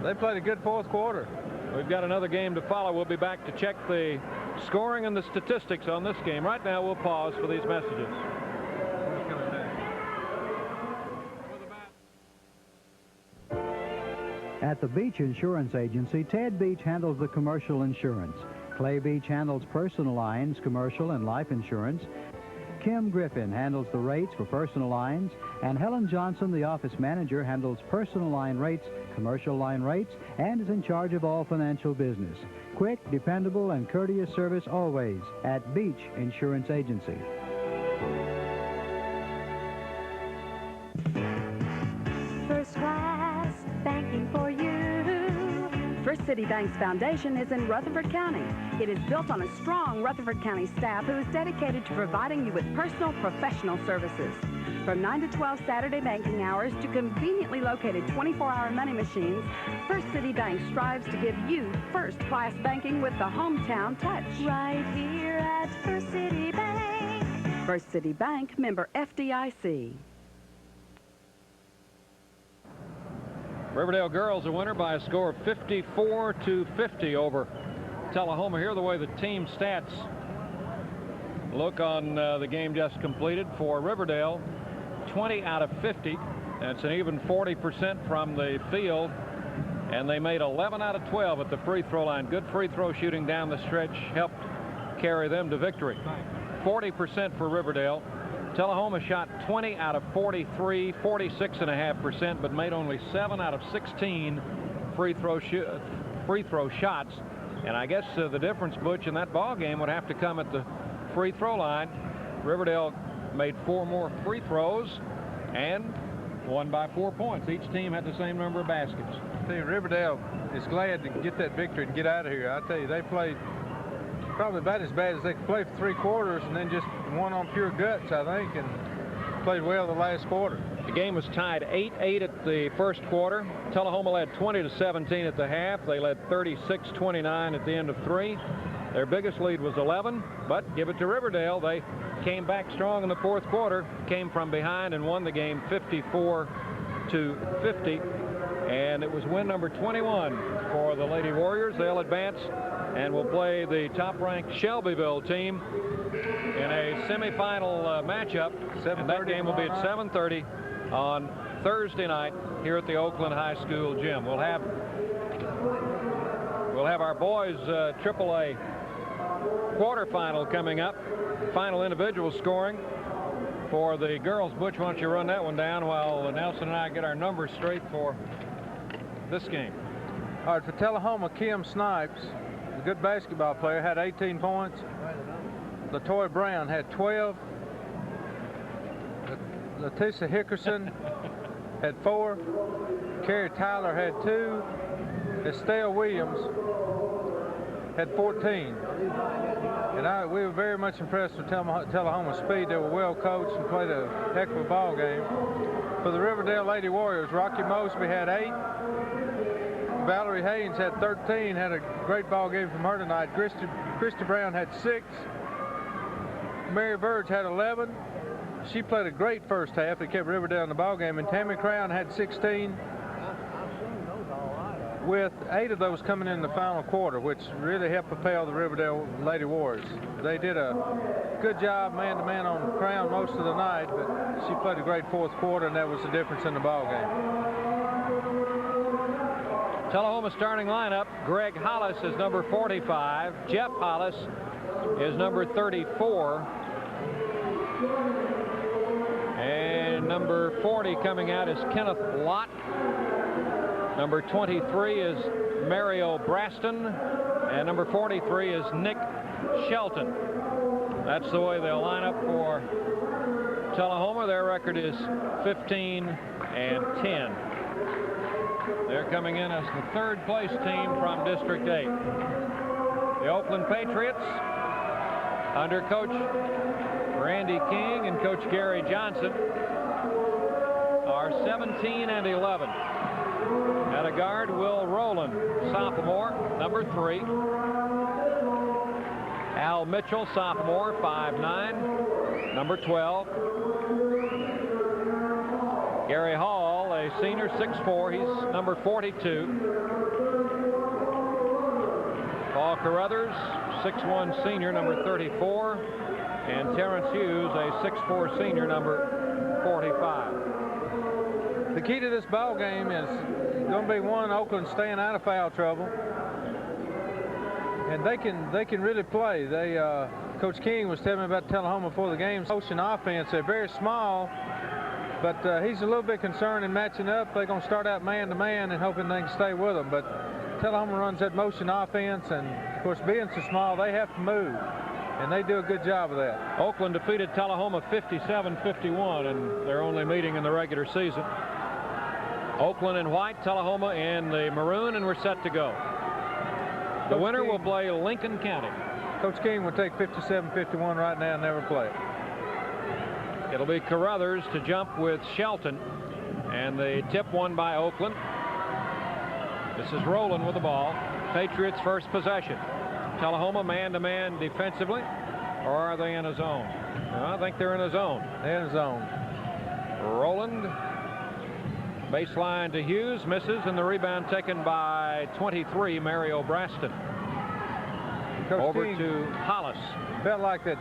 they played a good fourth quarter. We've got another game to follow. We'll be back to check the scoring and the statistics on this game. Right now, we'll pause for these messages. At the Beach Insurance Agency, Ted Beach handles the commercial insurance. Clay Beach handles personal lines, commercial and life insurance. Kim Griffin handles the rates for personal lines, and Helen Johnson, the office manager, handles personal line rates, commercial line rates, and is in charge of all financial business. Quick, dependable, and courteous service always at Beach Insurance Agency. First class banking for you. First City Bank's foundation is in Rutherford County. It is built on a strong Rutherford County staff who is dedicated to providing you with personal, professional services. From 9 to 12 Saturday banking hours to conveniently located 24-hour money machines, First City Bank strives to give you first-class banking with the hometown touch. Right here at First City Bank. First City Bank, member FDIC. Riverdale girls a winner by a score of 54-50 over Tullahoma. Here the way the team stats look on the game just completed for Riverdale. 20 out of 50. That's an even 40% from the field. And they made 11 out of 12 at the free throw line. Good free throw shooting down the stretch helped carry them to victory. 40% for Riverdale. Tullahoma shot 20 out of 43, 46.5%, but made only 7 out of 16 free throw shots. And I guess the difference, Butch, in that ball game would have to come at the free throw line. Riverdale made 4 more free throws and won by 4 points. Each team had the same number of baskets. I tell you, Riverdale is glad to get that victory and get out of here. I tell you, they played probably about as bad as they could play for 3 quarters and then just won on pure guts, I think, and played well the last quarter. The game was tied 8-8 at the first quarter. Tullahoma led 20-17 at the half. They led 36-29 at the end of 3. Their biggest lead was 11, but give it to Riverdale. They came back strong in the fourth quarter, came from behind and won the game 54-50. And it was win number 21 for the Lady Warriors. They'll advance and will play the top-ranked Shelbyville team in a semifinal matchup. And that game will be at 7:30 on Thursday night here at the Oakland High School gym. We'll have our boys AAA quarterfinal coming up. Final individual scoring for the girls. Butch, why don't you run that one down while Nelson and I get our numbers straight for this game. All right, for Tullahoma, Kim Snipes, a good basketball player, had 18 points. LaToya Brown had 12. Leticia Hickerson had 4. Carrie Tyler had 2. Estelle Williams had 14. And we were very much impressed with Tullahoma's speed. They were well coached and played a heck of a ball game. For the Riverdale Lady Warriors, Rocky Mosby had 8. Valarie Haynes had 13, had a great ball game from her tonight. Christy Brown had 6. Mary Burge had 11. She played a great first half. It kept Riverdale in the ball game. And Tammy Crown had 16, with 8 of those coming in the final quarter, which really helped propel the Riverdale Lady Warriors. They did a good job man-to-man on Crown most of the night, but she played a great fourth quarter, and that was the difference in the ball game. Tullahoma starting lineup: Greg Hollis is number 45. Jeff Hollis is number 34. And number 40 coming out is Kenneth Lott. Number 23 is Mario Braston. And number 43 is Nick Shelton. That's the way they'll line up for Tullahoma. Their record is 15-10. They're coming in as the third place team from District 8. The Oakland Patriots, under Coach Randy King and Coach Gary Johnson, are 17-11. At a guard, Will Rowland, sophomore, number 3. Al Mitchell, sophomore, 5'9", number 12. Gary Hall, a senior, 6'4", he's number 42. Paul Carruthers, 6'1", senior, number 34. And Terrence Hughes, a 6'4" senior, number 45. The key to this ball game is going to be, one, Oakland staying out of foul trouble, and they can really play. Coach King was telling me about Tullahoma before the game. Motion offense, they're very small, but he's a little bit concerned in matching up. They're going to start out man-to-man and hoping they can stay with them. But Tullahoma runs that motion offense, and of course, being so small, they have to move, and they do a good job of that. Oakland defeated Tullahoma 57-51 in their only meeting in the regular season. Oakland in white, Tullahoma in the maroon, and we're set to go. The winner will play Lincoln County. Coach King will take 57-51 right now and never play it. It'll be Carruthers to jump with Shelton, and the tip won by Oakland. This is Rowland with the ball. Patriots first possession. Tullahoma man-to-man defensively, or are they in a zone? I think they're in a zone. They're in a zone. Rowland, baseline to Hughes, misses, and the rebound taken by 23, Mario Braston. Coach over King to Hollis. Felt like that.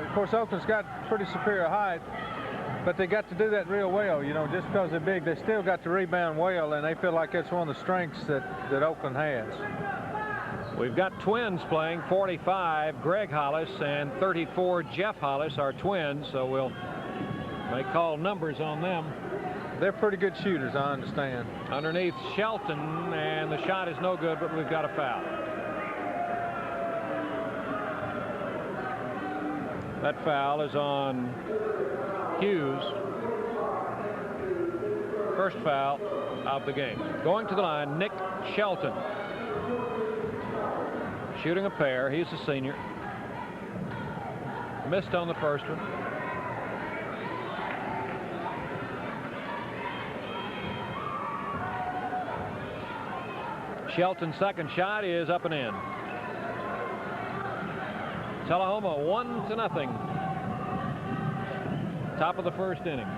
Of course, Oakland's got pretty superior height, but they got to do that real well. You know, just because they're big, they still got to rebound well, and they feel like that's one of the strengths that Oakland has. We've got twins playing. 45, Greg Hollis, and 34, Jeff Hollis, are twins, so we'll may call numbers on them. They're pretty good shooters, I understand. Underneath Shelton, and the shot is no good, but we've got a foul. That foul is on Hughes. First foul of the game. Going to the line, Nick Shelton. Shooting a pair. He's a senior. Missed on the first one. Shelton's second shot is up and in. Tullahoma 1-0. Top of the first inning.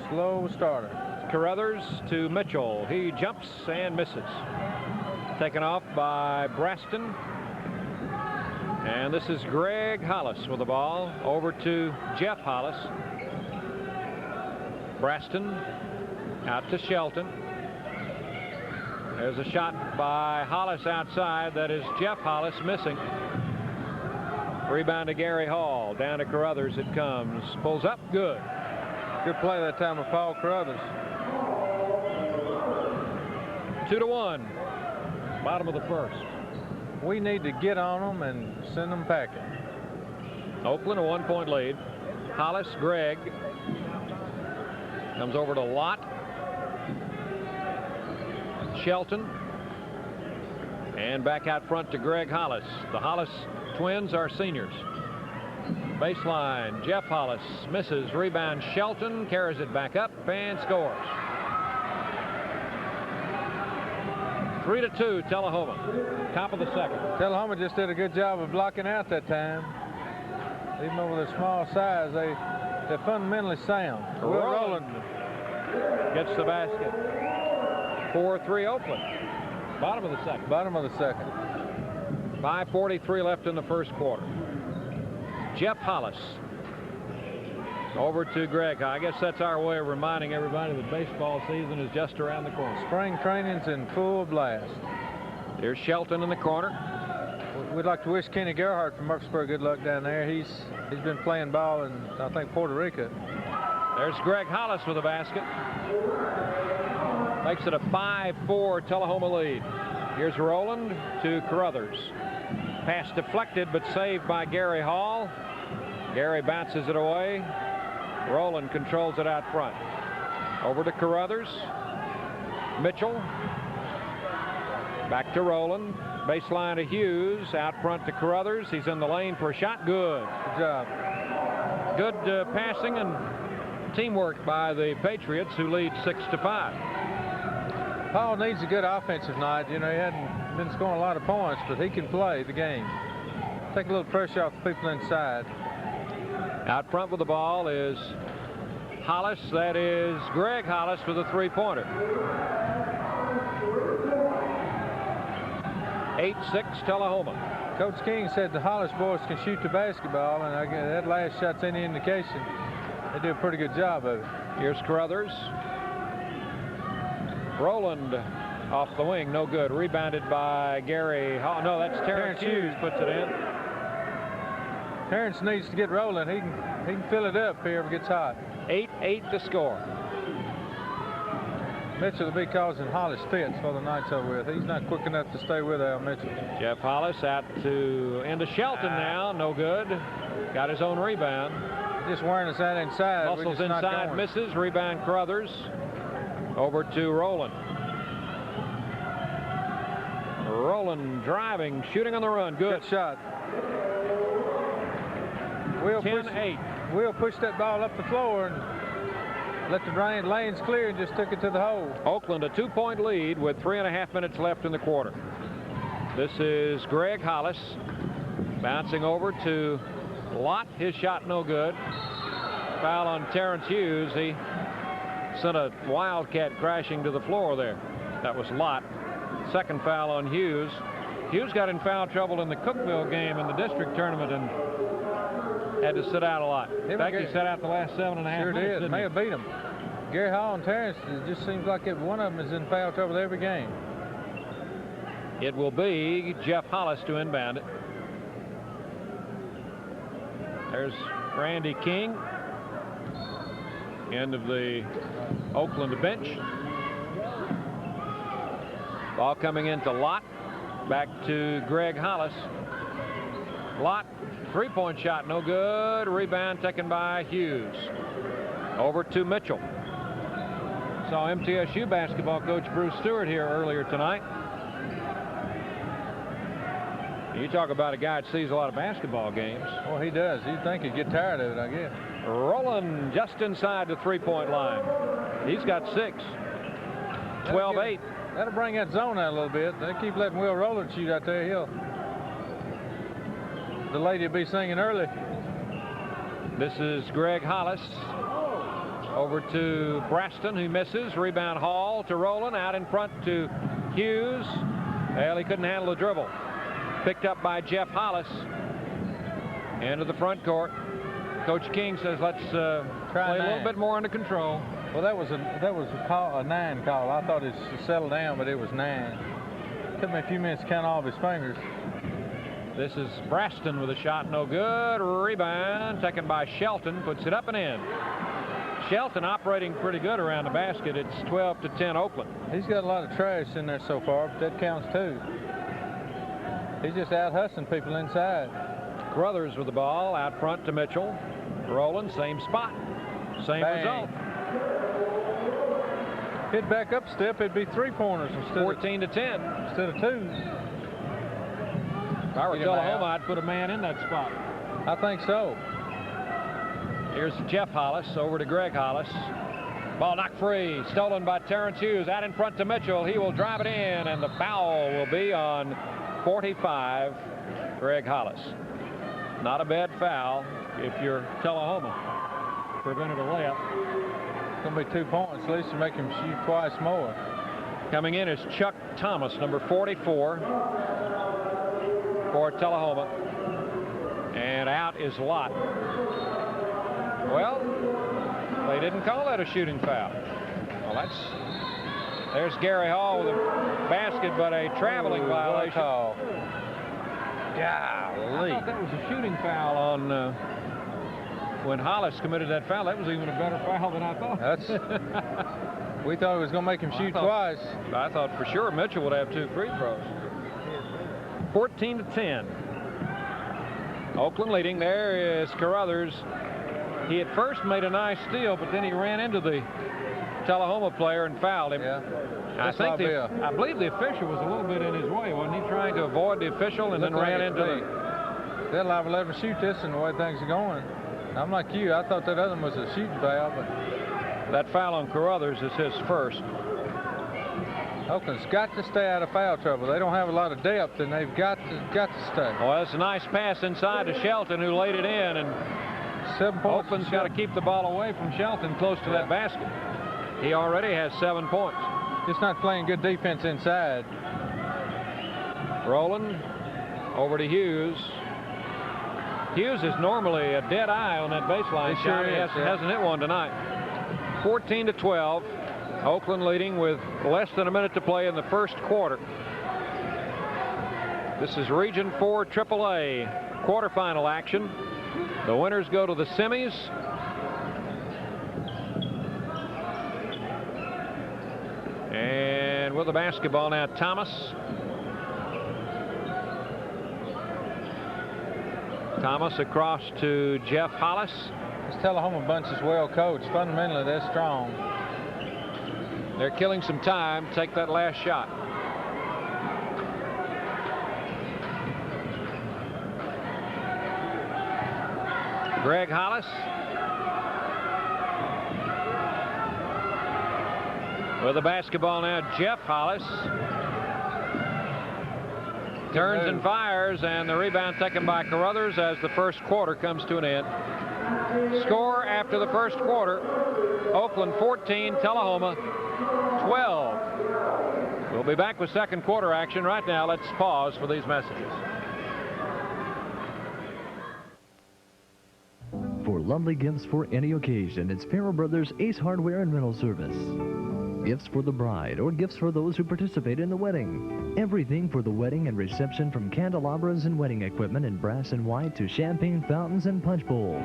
Slow starter. Carruthers to Mitchell. He jumps and misses. Taken off by Braston. And this is Greg Hollis with the ball. Over to Jeff Hollis. Braston out to Shelton. There's a shot by Hollis outside. That is Jeff Hollis missing. Rebound to Gary Hall. Down to Carruthers it comes. Pulls up. Good. Good play that time of Paul Carruthers. 2-1. Bottom of the first. We need to get on them and send them packing. Oakland a 1-point lead. Hollis, Greg. Comes over to Lott. Shelton. And back out front to Greg Hollis. The Hollis twins are seniors. Baseline, Jeff Hollis misses. Rebound, Shelton carries it back up and scores. 3-2, Tullahoma. Top of the second. Tullahoma just did a good job of blocking out that time. Even though with their small size, they're fundamentally sound. Rowland gets the basket. 4-3 Oakland. Bottom of the second. Bottom of the second. 5:43 left in the first quarter. Jeff Hollis over to Greg. I guess that's our way of reminding everybody that baseball season is just around the corner. Spring training's in full blast. There's Shelton in the corner. We'd like to wish Kenny Gerhardt from Murfreesboro good luck down there. He's been playing ball in, I think, Puerto Rico. There's Greg Hollis with a basket. Makes it a 5-4 Tullahoma lead. Here's Rowland to Carruthers. Pass deflected but saved by Gary Hall. Gary bounces it away. Rowland controls it out front. Over to Carruthers. Mitchell. Back to Rowland. Baseline to Hughes. Out front to Carruthers. He's in the lane for a shot. Good. Good job. Good passing and teamwork by the Patriots, who lead 6-5. Paul needs a good offensive night. You know, he hadn't been scoring a lot of points, but he can play the game. Take a little pressure off the people inside. Out front with the ball is Hollis. That is Greg Hollis with a three-pointer. 8-6 Tullahoma. Coach King said the Hollis boys can shoot the basketball, and that last shot's any indication. They do a pretty good job of it. Here's Carruthers. Rowland off the wing, no good. Rebounded by Gary Hall. No, that's Terrence Hughes puts it in. Terrence needs to get rolling. He can fill it up if he ever gets hot. 8-8 to score. Mitchell will be causing Hollis fits for the night's over with. He's not quick enough to stay with Al Mitchell. Jeff Hollis out into Shelton now. No good. Got his own rebound. Just wearing us out inside. Muscles inside, misses. Rebound Carruthers. Over to Rowland. Rowland driving, shooting on the run. Good shot. 10-8. Will pushed that ball up the floor and let the lanes clear and just took it to the hole. Oakland a 2-point lead with 3.5 minutes left in the quarter. This is Greg Hollis bouncing over to Lott. His shot no good. Foul on Terrence Hughes. He sent a Wildcat crashing to the floor there. That was Lott. Second foul on Hughes. Hughes got in foul trouble in the Cookville game in the district tournament and had to sit out a lot. In fact, he sat out the last 7.5 minutes. Sure did. May have beat him. Gary Hall and Terrence, it just seems like one of them is in foul trouble every game. It will be Jeff Hollis to inbound it. There's Randy King. End of the Oakland bench. Ball coming into Lott. Back to Greg Hollis. Lott, three-point shot, no good. Rebound taken by Hughes. Over to Mitchell. Saw MTSU basketball coach Bruce Stewart here earlier tonight. You talk about a guy that sees a lot of basketball games. Well, he does. You'd think he'd get tired of it, I guess. Rowland just inside the three-point line. He's got 6. 12-8. That'll bring that zone out a little bit. They keep letting Will Rowland shoot out there. The lady will be singing early. This is Greg Hollis. Over to Braston, who misses. Rebound Hall to Rowland. Out in front to Hughes. Well, he couldn't handle the dribble. Picked up by Jeff Hollis. Into the front court. Coach King says, let's play a little bit more under control. Well, that was a 9 call. I thought it settled down, but it was 9. Took me a few minutes to count all of his fingers. This is Braston with a shot, no good. Rebound taken by Shelton, puts it up and in. Shelton operating pretty good around the basket. It's 12-10 Oakland. He's got a lot of trash in there so far, but that counts too. He's just out hustling people inside. Carruthers with the ball out front to Mitchell. Rowland, same spot, same result. Hit back up step, it'd be 3-pointers instead 14-10 instead of 2. If I were Tullahoma, I'd put a man in that spot. I think so. Here's Jeff Hollis over to Greg Hollis. Ball knocked free, stolen by Terrence Hughes. Out in front to Mitchell. He will drive it in, and the foul will be on 45, Greg Hollis. Not a bad foul if you're Tullahoma. Prevented a layup. It's going to be 2 points. At least to make him shoot twice more. Coming in is Chuck Thomas, number 44 for Tullahoma. And out is Lott. Well, they didn't call that a shooting foul. Well, there's Gary Hall with a basket, but a traveling violation. Golly. I thought that was a shooting foul on when Hollis committed that foul. That was even a better foul than I thought. We thought it was going to make him shoot twice. I thought for sure Mitchell would have 2 free throws. 14-10. Oakland leading. There is Carruthers. He at first made a nice steal, but then he ran into the Tullahoma player and fouled him. Yeah. I believe the official was a little bit in his way. Wasn't he trying to avoid the official and then ran into the... They'll have to let him shoot this in the way things are going. I'm like you. I thought that other one was a shooting foul, but... That foul on Carruthers is his first. Oakland's got to stay out of foul trouble. They don't have a lot of depth, and they've got to stay. Well, it's a nice pass inside to Shelton, who laid it in, and 7 points. Oakland's got to keep the ball away from Shelton close to that basket. He already has 7 points. Just not playing good defense inside. Rowland over to Hughes. Hughes is normally a dead eye on that baseline shot. He hasn't hit one tonight. 14-12. Oakland leading with less than a minute to play in the first quarter. This is Region 4 AAA quarterfinal action. The winners go to the semis. And with the basketball now, Thomas. Thomas across to Jeff Hollis. This Tullahoma bunch is well coached. Fundamentally, they're strong. They're killing some time. Take that last shot. Greg Hollis. With the basketball now, Jeff Hollis. Turns and fires, and the rebound taken by Carruthers as the first quarter comes to an end. Score after the first quarter, Oakland 14, Tullahoma 12. We'll be back with second quarter action. Right now, let's pause for these messages. For lovely gifts for any occasion, it's Farrell Brothers Ace Hardware and Rental Service. Gifts for the bride or gifts for those who participate in the wedding. Everything for the wedding and reception, from candelabras and wedding equipment in brass and white to champagne fountains and punch bowls,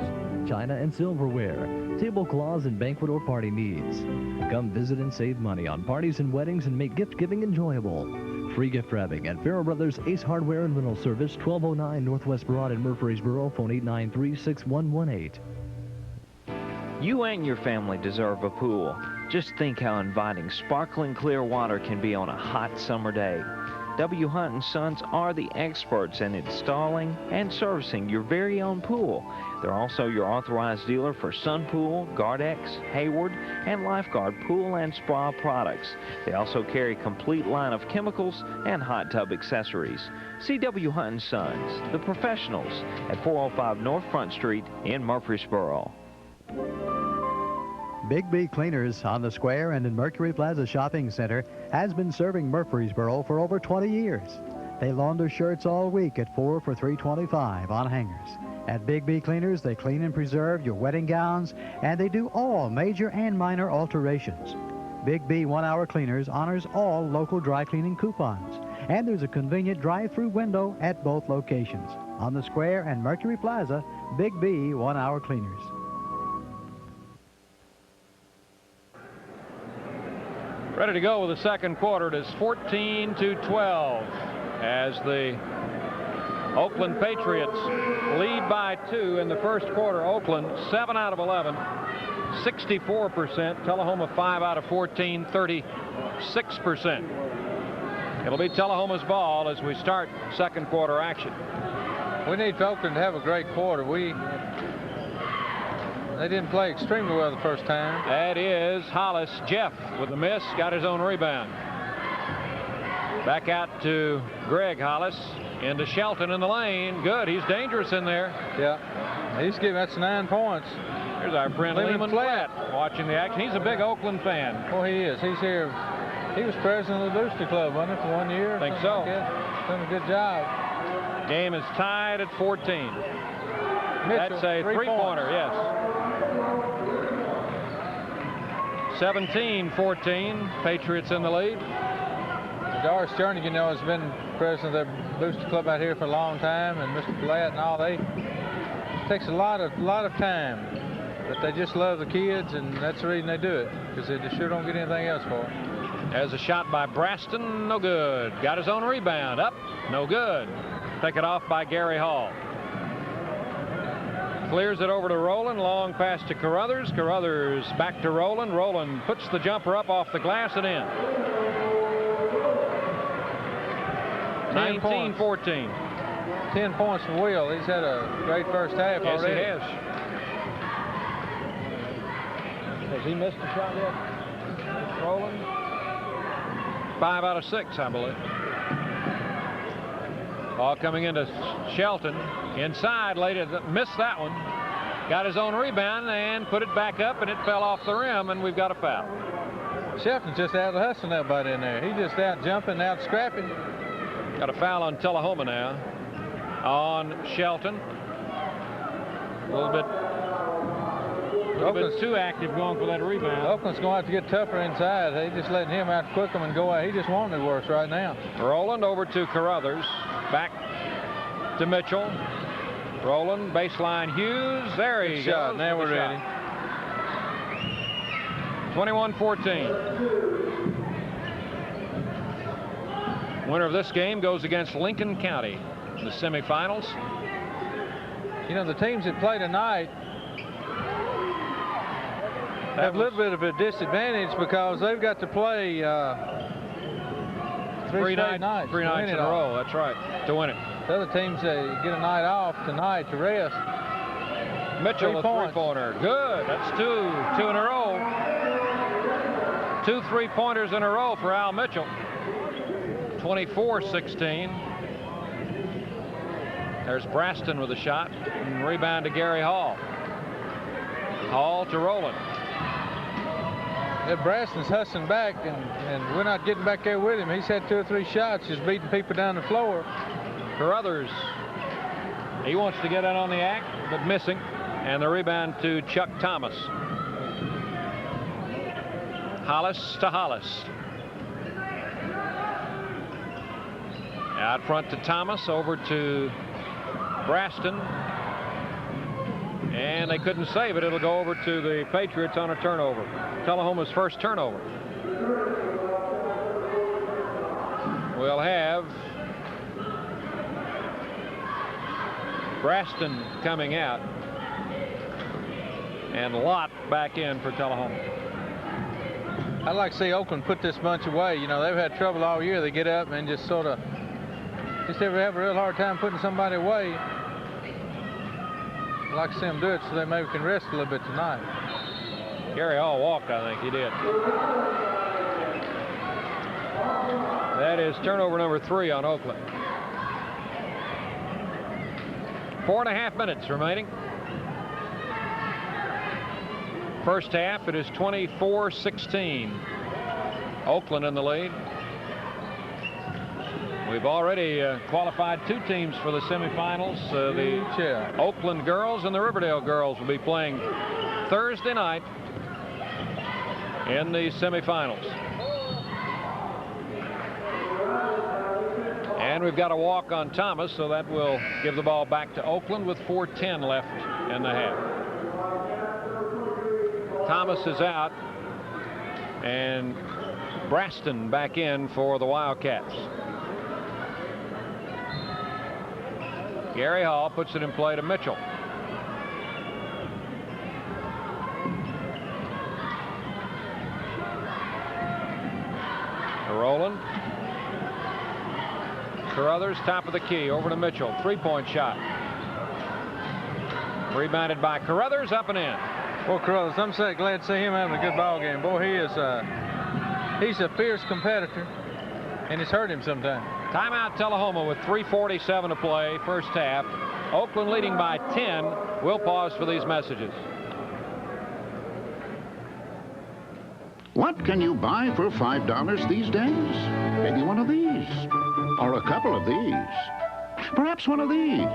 china and silverware, tablecloths and banquet or party needs. Come visit and save money on parties and weddings and make gift giving enjoyable. Free gift wrapping at Farrell Brothers Ace Hardware and Rental Service, 1209 Northwest Broad in Murfreesboro, phone 893-6118. You and your family deserve a pool. Just think how inviting sparkling clear water can be on a hot summer day. W. Hunt & Sons are the experts in installing and servicing your very own pool. They're also your authorized dealer for Sunpool, Gardex, Hayward, and Lifeguard pool and spa products. They also carry a complete line of chemicals and hot tub accessories. See W. Hunt & Sons, the professionals, at 405 North Front Street in Murfreesboro. Big B Cleaners on the Square and in Mercury Plaza Shopping Center has been serving Murfreesboro for over 20 years. They launder shirts all week at 4 for $3.25 on hangers. At Big B Cleaners, they clean and preserve your wedding gowns, and they do all major and minor alterations. Big B 1-hour Cleaners honors all local dry cleaning coupons, and there's a convenient drive-through window at both locations. On the Square and Mercury Plaza, Big B 1-hour Cleaners. Ready to go with the second quarter. It is 14-12 as the Oakland Patriots lead by 2 in the first quarter. Oakland 7 out of 11, 64%. Tullahoma 5 out of 14, 36%. It'll be Tullahoma's ball as we start second quarter action. We need Oakland to have a great quarter. They didn't play extremely well the first time. That is Hollis. Jeff with the miss, got his own rebound. Back out to Greg Hollis. Into Shelton in the lane. Good. He's dangerous in there. Yeah. That's 9 points. Here's our friend Lehman Flatt watching the action. He's a big Oakland fan. Oh, he is. He's here. He was president of the Booster Club, wasn't he, for 1 year? I think so. Like done a good job. Game is tied at 14. Mitchell, that's a three-pointer, yes. 17-14. Patriots in the lead. Doris Jernigan, has been president of the Booster Club out here for a long time, and Mr. Platt and all. It takes a lot of time, but they just love the kids, and that's the reason they do it, because they just sure don't get anything else for it. There's a shot by Braston, no good. Got his own rebound, up, no good. Taken off by Gary Hall. Clears it over to Rowland, long pass to Carruthers. Carruthers back to Rowland. Rowland puts the jumper up off the glass and in. 19-14. 10 points for Will. He's had a great first half already. Yes, he has. Has he missed a shot yet? Rowland? 5 out of 6, I believe. Ball coming into Shelton. Inside, later, missed that one. Got his own rebound and put it back up, and it fell off the rim, and we've got a foul. Shelton's just out hustling everybody in there. He's just out jumping, out scrapping. Got a foul on Tullahoma now. On Shelton. A little bit too active going for that rebound. Oakland's going to have to get tougher inside. They just letting him out quick him and go out. He just wanted it worse right now. Rowland over to Carruthers. Back to Mitchell. Rowland, baseline Hughes. There he goes. Now we're ready. 21-14. Winner of this game goes against Lincoln County in the semifinals. The teams that play tonight have a little bit of a disadvantage because they've got to play three nights in a row. That's right, to win it. The other teams get a night off tonight to rest. Mitchell, a three-pointer. Good. That's two in a row. 2 3-pointers in a row for Al Mitchell. 24-16. There's Braston with a shot. And rebound to Gary Hall. Hall to Rowland. Yeah, Braston's hustling back, and we're not getting back there with him. He's had 2 or 3 shots, just beating people down the floor. Carruthers, he wants to get out on the act, but missing. And the rebound to Chuck Thomas. Hollis to Hollis. Out front to Thomas, over to Braston. And they couldn't save it. It'll go over to the Patriots on a turnover. Tullahoma's first turnover. We'll have Braston coming out and Lott back in for Tullahoma. I'd like to see Oakland put this bunch away. They've had trouble all year. They get up and just sort of ever have a real hard time putting somebody away. I'd like to see them do it so they maybe can rest a little bit tonight. Gary Hall walked, I think he did. That is turnover number 3 on Oakland. 4.5 minutes remaining. First half, it is 24-16. Oakland in the lead. We've already qualified 2 teams for the semifinals. The Oakland girls and the Riverdale girls will be playing Thursday night in the semifinals. And we've got a walk on Thomas, so that will give the ball back to Oakland with 4:10 left in the half. Thomas is out, and Braston back in for the Wildcats. Gary Hall puts it in play to Mitchell. Rowland. Carruthers, top of the key, over to Mitchell. 3-point shot. Rebounded by Carruthers, up and in. Well, Carruthers, I'm so glad to see him having a good ball game. Boy, he's a fierce competitor, and it's hurt him sometimes. Timeout Tullahoma with 3:47 to play, first half. Oakland leading by 10. We'll pause for these messages. What can you buy for $5 these days? Maybe one of these, or a couple of these, perhaps one of these.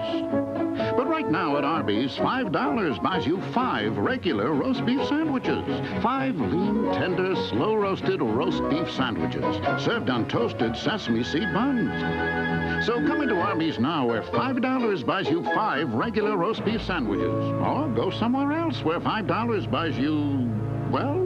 But right now at Arby's, $5 buys you 5 regular roast beef sandwiches. 5 lean, tender, slow-roasted roast beef sandwiches served on toasted sesame seed buns. So come into Arby's now, where $5 buys you 5 regular roast beef sandwiches. Or go somewhere else where $5 buys you, well,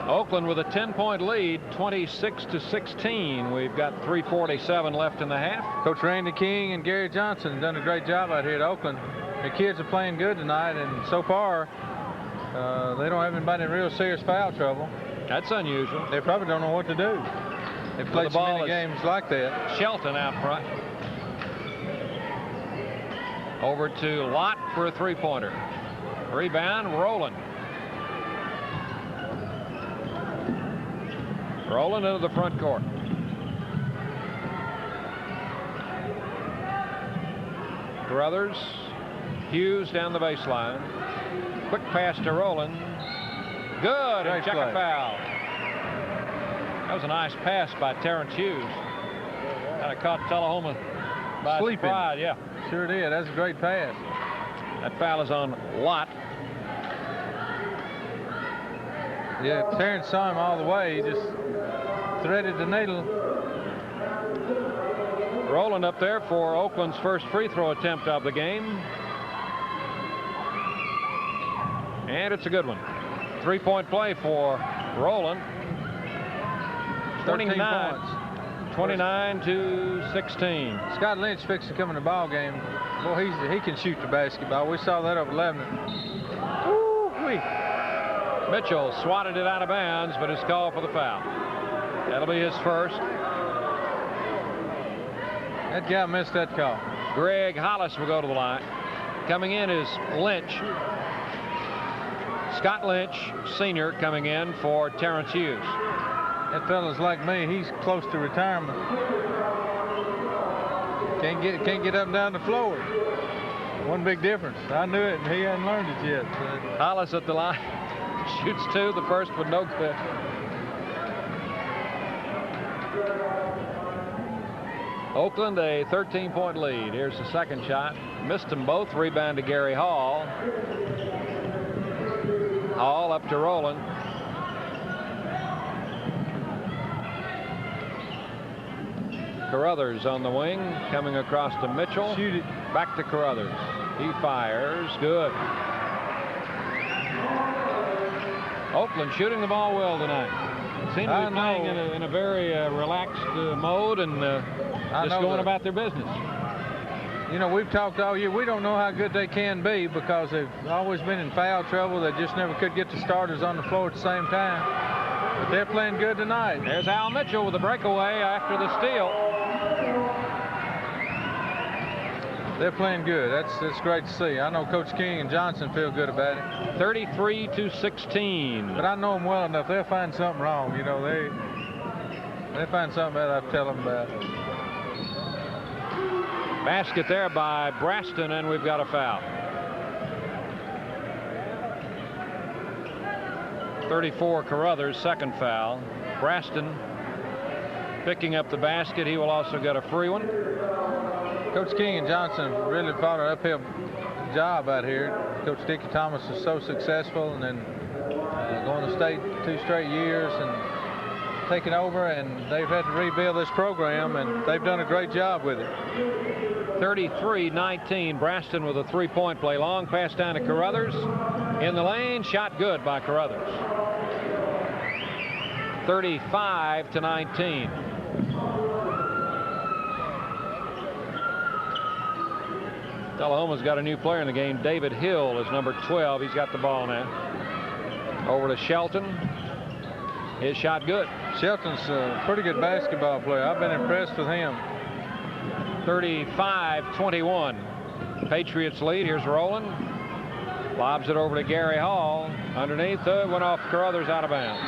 Oakland with a 10-point lead, 26-16. We've got 3:47 left in the half. Coach Randy King and Gary Johnson have done a great job out here at Oakland. The kids are playing good tonight, and so far, they don't have anybody in real serious foul trouble. That's unusual. They probably don't know what to do. They've played so many games like that. Shelton out front. Over to Lott for a 3-pointer. Rebound, Rowland. Rowland into the front court. Carruthers, Hughes down the baseline. Quick pass to Rowland. Good, and check a foul. That was a nice pass by Terrence Hughes. Kind of caught Tullahoma by surprise, yeah. Sure did. That's a great pass. That foul is on Lott. Yeah, Terrence saw him all the way. He just threaded the needle. Rowland up there for Oakland's first free throw attempt of the game. And it's a good one. 3-point play for Rowland. 29-16. Scott Lynch fixed to come in the ball game. Boy, he can shoot the basketball. We saw that over 11. Woo-wee. Mitchell swatted it out of bounds, but is called for the foul. That'll be his first. That guy missed that call. Greg Hollis will go to the line. Coming in is Lynch. Scott Lynch, senior, coming in for Terrence Hughes. That fella's like me. He's close to retirement. Can't get up and down the floor. One big difference. I knew it, and he hadn't learned it yet. Hollis at the line. Shoots 2, the first with no good. Oakland a 13-point lead. Here's the second shot. Missed them both. Rebound to Gary Hall. Hall up to Rowland. Carruthers on the wing, coming across to Mitchell. Shoot it. Back to Carruthers. He fires. Good. Oakland shooting the ball well tonight. Seem to be playing in a very relaxed mode and just going about their business. You know, we've talked all year. We don't know how good they can be because they've always been in foul trouble. They just never could get the starters on the floor at the same time. But they're playing good tonight. There's Al Mitchell with a breakaway after the steal. They're playing good. That's great to see. I know Coach King and Johnson feel good about it. 33-16. But I know them well enough. They'll find something wrong. You know, they find something that I tell them about. Basket there by Braston, and we've got a foul. 34 Carruthers, second foul. Braston picking up the basket. He will also get a free one. Coach King and Johnson really fought an uphill job out here. Coach Dickie Thomas is so successful, and then going to state 2 straight years and taking over, and they've had to rebuild this program, and they've done a great job with it. 33-19. Braston with a 3-point play. Long pass down to Carruthers. In the lane, shot good by Carruthers. 35-19. Tullahoma's got a new player in the game. David Hill is number 12. He's got the ball now. Over to Shelton. His shot good. Shelton's a pretty good basketball player. I've been impressed with him. 35-21. Patriots lead. Here's Rowland. Lobs it over to Gary Hall. Underneath, went off Carruthers out of bounds.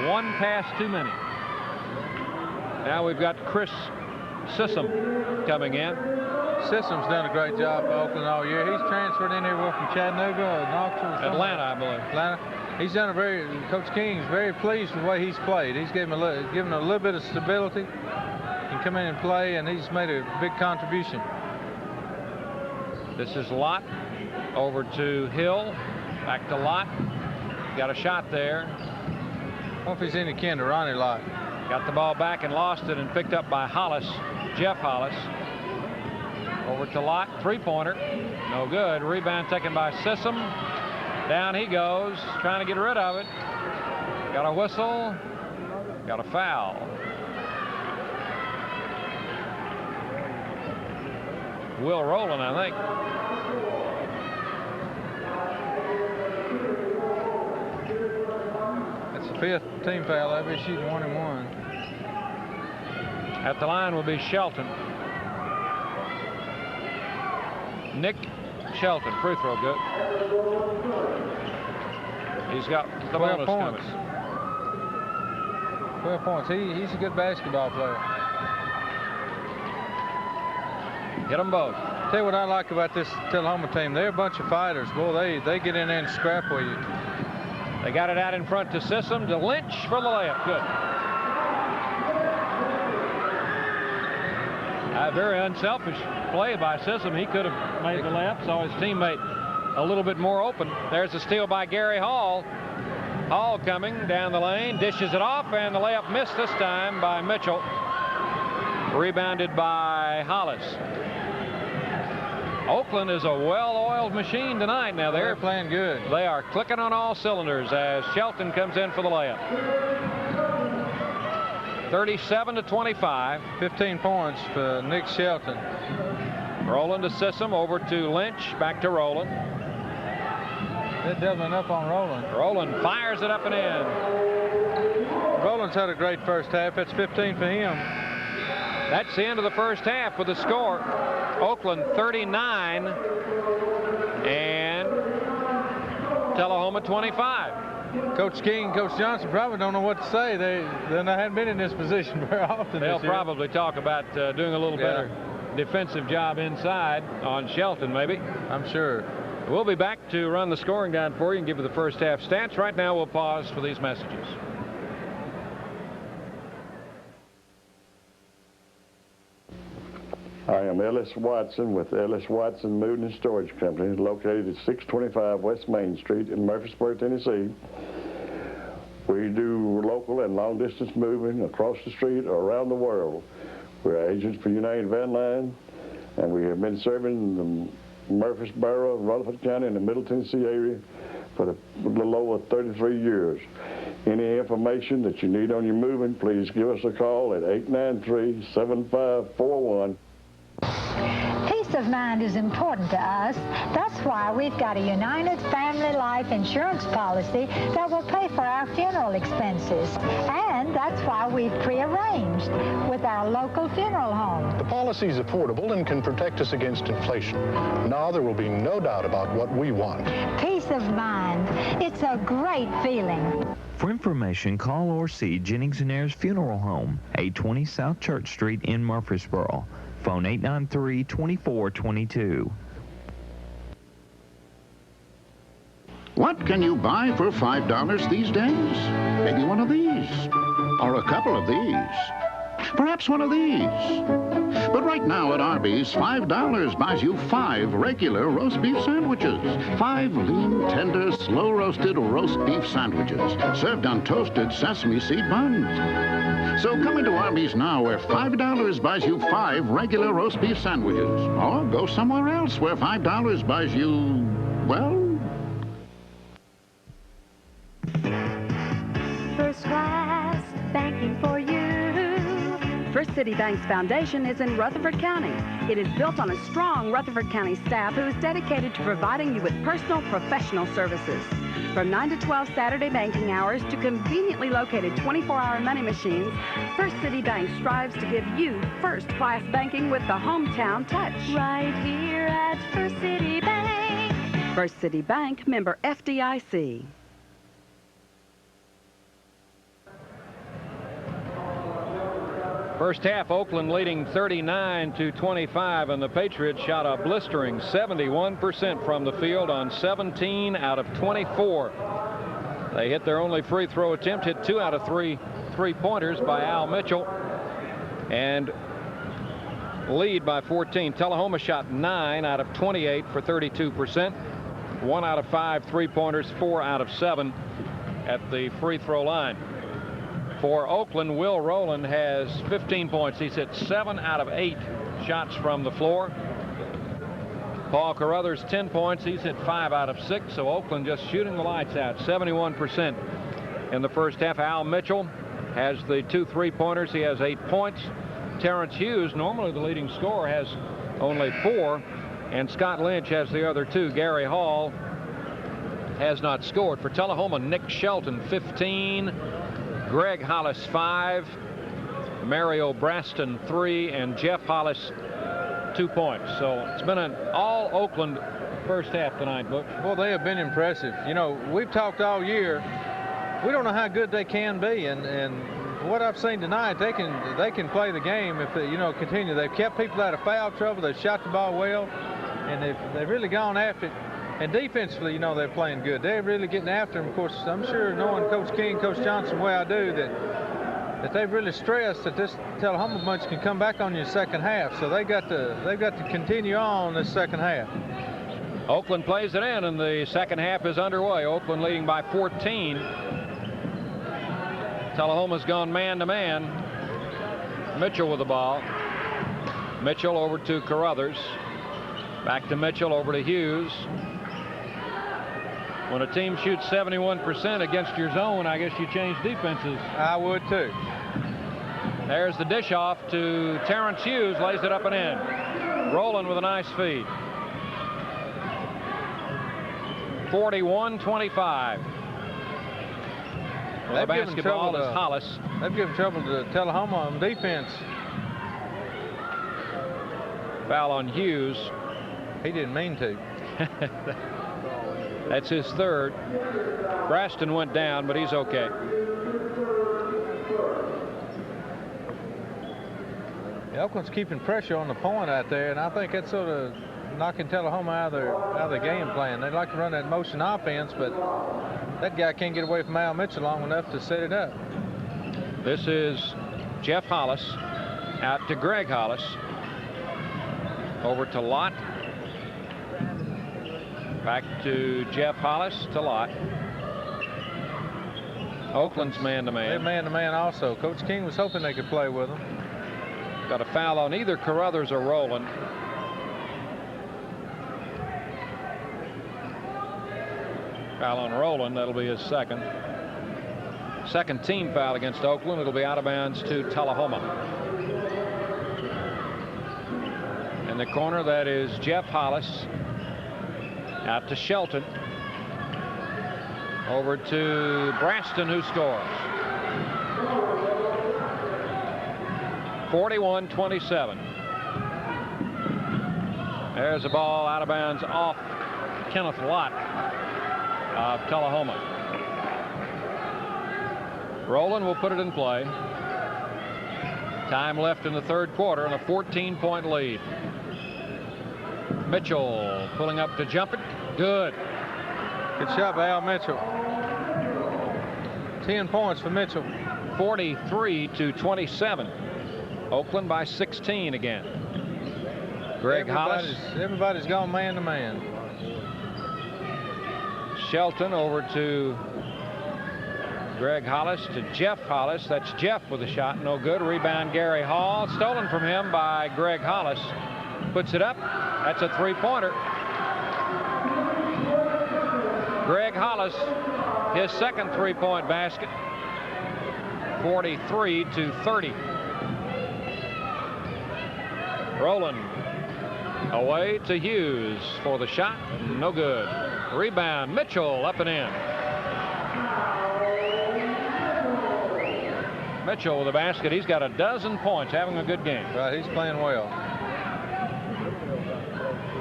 One pass too many. Now we've got Chris Sissom coming in. Sissom's done a great job for Oakland all year. He's transferred in here from Chattanooga or Knoxville. Atlanta, I believe. Atlanta. He's done Coach King's very pleased with the way he's played. He's given him a little bit of stability. He can come in and play, and he's made a big contribution. This is Lott over to Hill. Back to Lott. Got a shot there. I wonder if he's any kin to Ronnie Lott. Got the ball back and lost it, and picked up by Hollis, Jeff Hollis. Over to Lott, three-pointer. No good. Rebound taken by Sissom. Down he goes, trying to get rid of it. Got a whistle. Got a foul. Will Rowland, I think. That's the 5th team foul. They'll be shooting 1 and 1. At the line will be Shelton. Nick Shelton, free throw good. He's got the 12 bonus points. coming. 12 points. He's a good basketball player. Hit them both. Tell you what I like about this Tullahoma team. They're a bunch of fighters. Boy, they get in there and scrap with you. They got it out in front to Sissom, to Lynch for the layup. Good. A very unselfish play by Sissom. He could have made the layup, saw his teammate a little bit more open. There's a steal by Gary Hall. Hall coming down the lane, dishes it off, and the layup missed this time by Mitchell. Rebounded by Hollis. Oakland is a well-oiled machine tonight. Now they're playing good. They are clicking on all cylinders as Shelton comes in for the layup. 37-25. 15 points for Nick Shelton. Rowland to Sissom, over to Lynch, back to Rowland. They're doubling up on Rowland. Rowland fires it up and in. Rowland's had a great first half. That's 15 for him. That's the end of the first half with the score. Oakland 39 and Tullahoma 25. Coach King, Coach Johnson probably don't know what to say. They haven't been in this position very often. They'll probably talk about doing a little better defensive job inside on Shelton, maybe. I'm sure. We'll be back to run the scoring down for you and give you the first half stats. Right now, we'll pause for these messages. I am Ellis Watson with Ellis Watson Moving and Storage Company, located at 625 West Main Street in Murfreesboro, Tennessee. We do local and long-distance moving across the street or around the world. We're agents for United Van Line, and we have been serving the Murfreesboro, Rutherford County, and the Middle Tennessee area for a little over 33 years. Any information that you need on your moving, please give us a call at 893-7541. Peace of mind is important to us. That's why we've got a United Family Life Insurance policy that will pay for our funeral expenses. And that's why we've pre-arranged with our local funeral home. The policy is affordable and can protect us against inflation. Now there will be no doubt about what we want. Peace of mind. It's a great feeling. For information, call or see Jennings & Ayers Funeral Home, 820 South Church Street in Murfreesboro. Phone 893-2422. What can you buy for $5 these days? Maybe one of these, or a couple of these, perhaps one of these. But right now at Arby's, $5 buys you 5 regular roast beef sandwiches. 5 lean, tender, slow-roasted roast beef sandwiches served on toasted sesame seed buns. So come into Arby's now, where $5 buys you 5 regular roast beef sandwiches. Or go somewhere else where $5 buys you, well... First class banking for you. First City Bank's foundation is in Rutherford County. It is built on a strong Rutherford County staff who is dedicated to providing you with personal, professional services. From 9 to 12 Saturday banking hours to conveniently located 24-hour money machines, First City Bank strives to give you first-class banking with the hometown touch. Right here at First City Bank. First City Bank, member FDIC. First half, Oakland leading 39-25, and the Patriots shot a blistering 71% from the field on 17 out of 24. They hit their only free throw attempt, hit 2 out of 3 three-pointers by Al Mitchell, and lead by 14. Tullahoma shot 9 out of 28 for 32%. 1 out of 5 three-pointers, 4 out of 7 at the free throw line. For Oakland, Will Rowland has 15 points. He's hit 7 out of 8 shots from the floor. Paul Carruthers, 10 points. He's hit 5 out of 6. So Oakland just shooting the lights out, 71% in the first half. Al Mitchell has the 2 three-pointers. He has 8 points. Terrence Hughes, normally the leading scorer, has only 4. And Scott Lynch has the other 2. Gary Hall has not scored. For Tullahoma, Nick Shelton, 15. Greg Hollis, 5. Mario Braston, 3. And Jeff Hollis, 2 points. So it's been an all Oakland first half tonight, Butch. Well, they have been impressive. You know, we've talked all year. We don't know how good they can be, and what I've seen tonight, they can play the game if they, you know, continue. They've kept people out of foul trouble. They've shot the ball well, and they've really gone after it. And defensively, you know, they're playing good. They're really getting after them. Of course, I'm sure knowing Coach King, Coach Johnson the way I do, that they've really stressed that this Tullahoma bunch can come back on you in the second half. So they've got to continue on this second half. Oakland plays it in, and the second half is underway. Oakland leading by 14. Tullahoma's gone man-to-man. Mitchell with the ball. Mitchell over to Carruthers. Back to Mitchell, over to Hughes. When a team shoots 71% against your zone, I guess you change defenses. I would too. There's the dish off to Terrence Hughes, lays it up and in. Rowland with a nice feed. 41-25. Well, the basketball is Hollis. They've given trouble to Tullahoma on defense. Foul on Hughes. He didn't mean to. That's his third. Braston went down, but he's okay. Oakland's keeping pressure on the point out there, and I think that's sort of knocking Tullahoma out of their game plan. They'd like to run that motion offense, but that guy can't get away from Al Mitchell long enough to set it up. This is Jeff Hollis out to Greg Hollis. Over to Lott. Back to Jeff Hollis to Lott. Oakland's man-to-man. They're man-to-man also. Coach King was hoping they could play with them. Got a foul on either Carruthers or Rowland. Foul on Rowland. That'll be his second. Second team foul against Oakland. It'll be out of bounds to Tullahoma. In the corner, that is Jeff Hollis. Out to Shelton. Over to Braston, who scores. 41-27. There's a ball out of bounds off Kenneth Lott of Tullahoma. Rowland will put it in play. Time left in the third quarter and a 14-point lead. Mitchell pulling up to jump it. Good. Good shot by Al Mitchell. 10 points for Mitchell. 43-27. Oakland by 16 again. Greg Hollis. Everybody's gone man-to-man. Shelton over to Greg Hollis to Jeff Hollis. That's Jeff with a shot. No good. Rebound Gary Hall. Stolen from him by Greg Hollis. Puts it up. That's a three-pointer. Greg Hollis, his second three-point basket. 43-30. Rowland away to Hughes for the shot. No good. Rebound. Mitchell up and in. Mitchell with the basket. He's got a dozen points, having a good game. Right, he's playing well.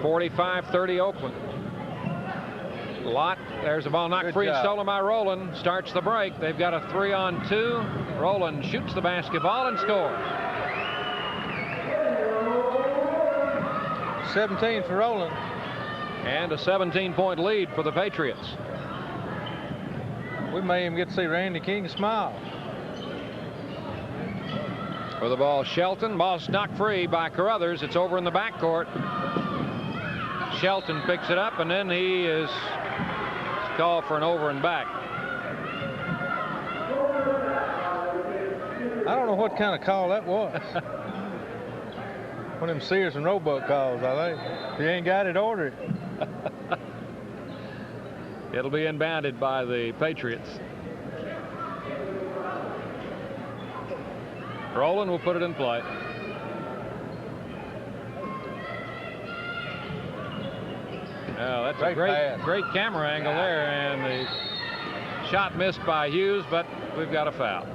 45-30 Oakland. Lott, there's a ball knocked free and stolen by Rowland. Starts the break. They've got a 3-on-2. Rowland shoots the basketball and scores. 17 for Rowland. And a 17-point lead for the Patriots. We may even get to see Randy King smile. For the ball, Shelton. Ball's knocked free by Carruthers. It's over in the backcourt. Shelton picks it up, and then he is called for an over and back. I don't know what kind of call that was. One of them Sears and Roebuck calls, I think. If you ain't got it, order it. It'll be inbounded by the Patriots. Rowland will put it in play. Oh, that's a great camera angle there, and the shot missed by Hughes, but we've got a foul.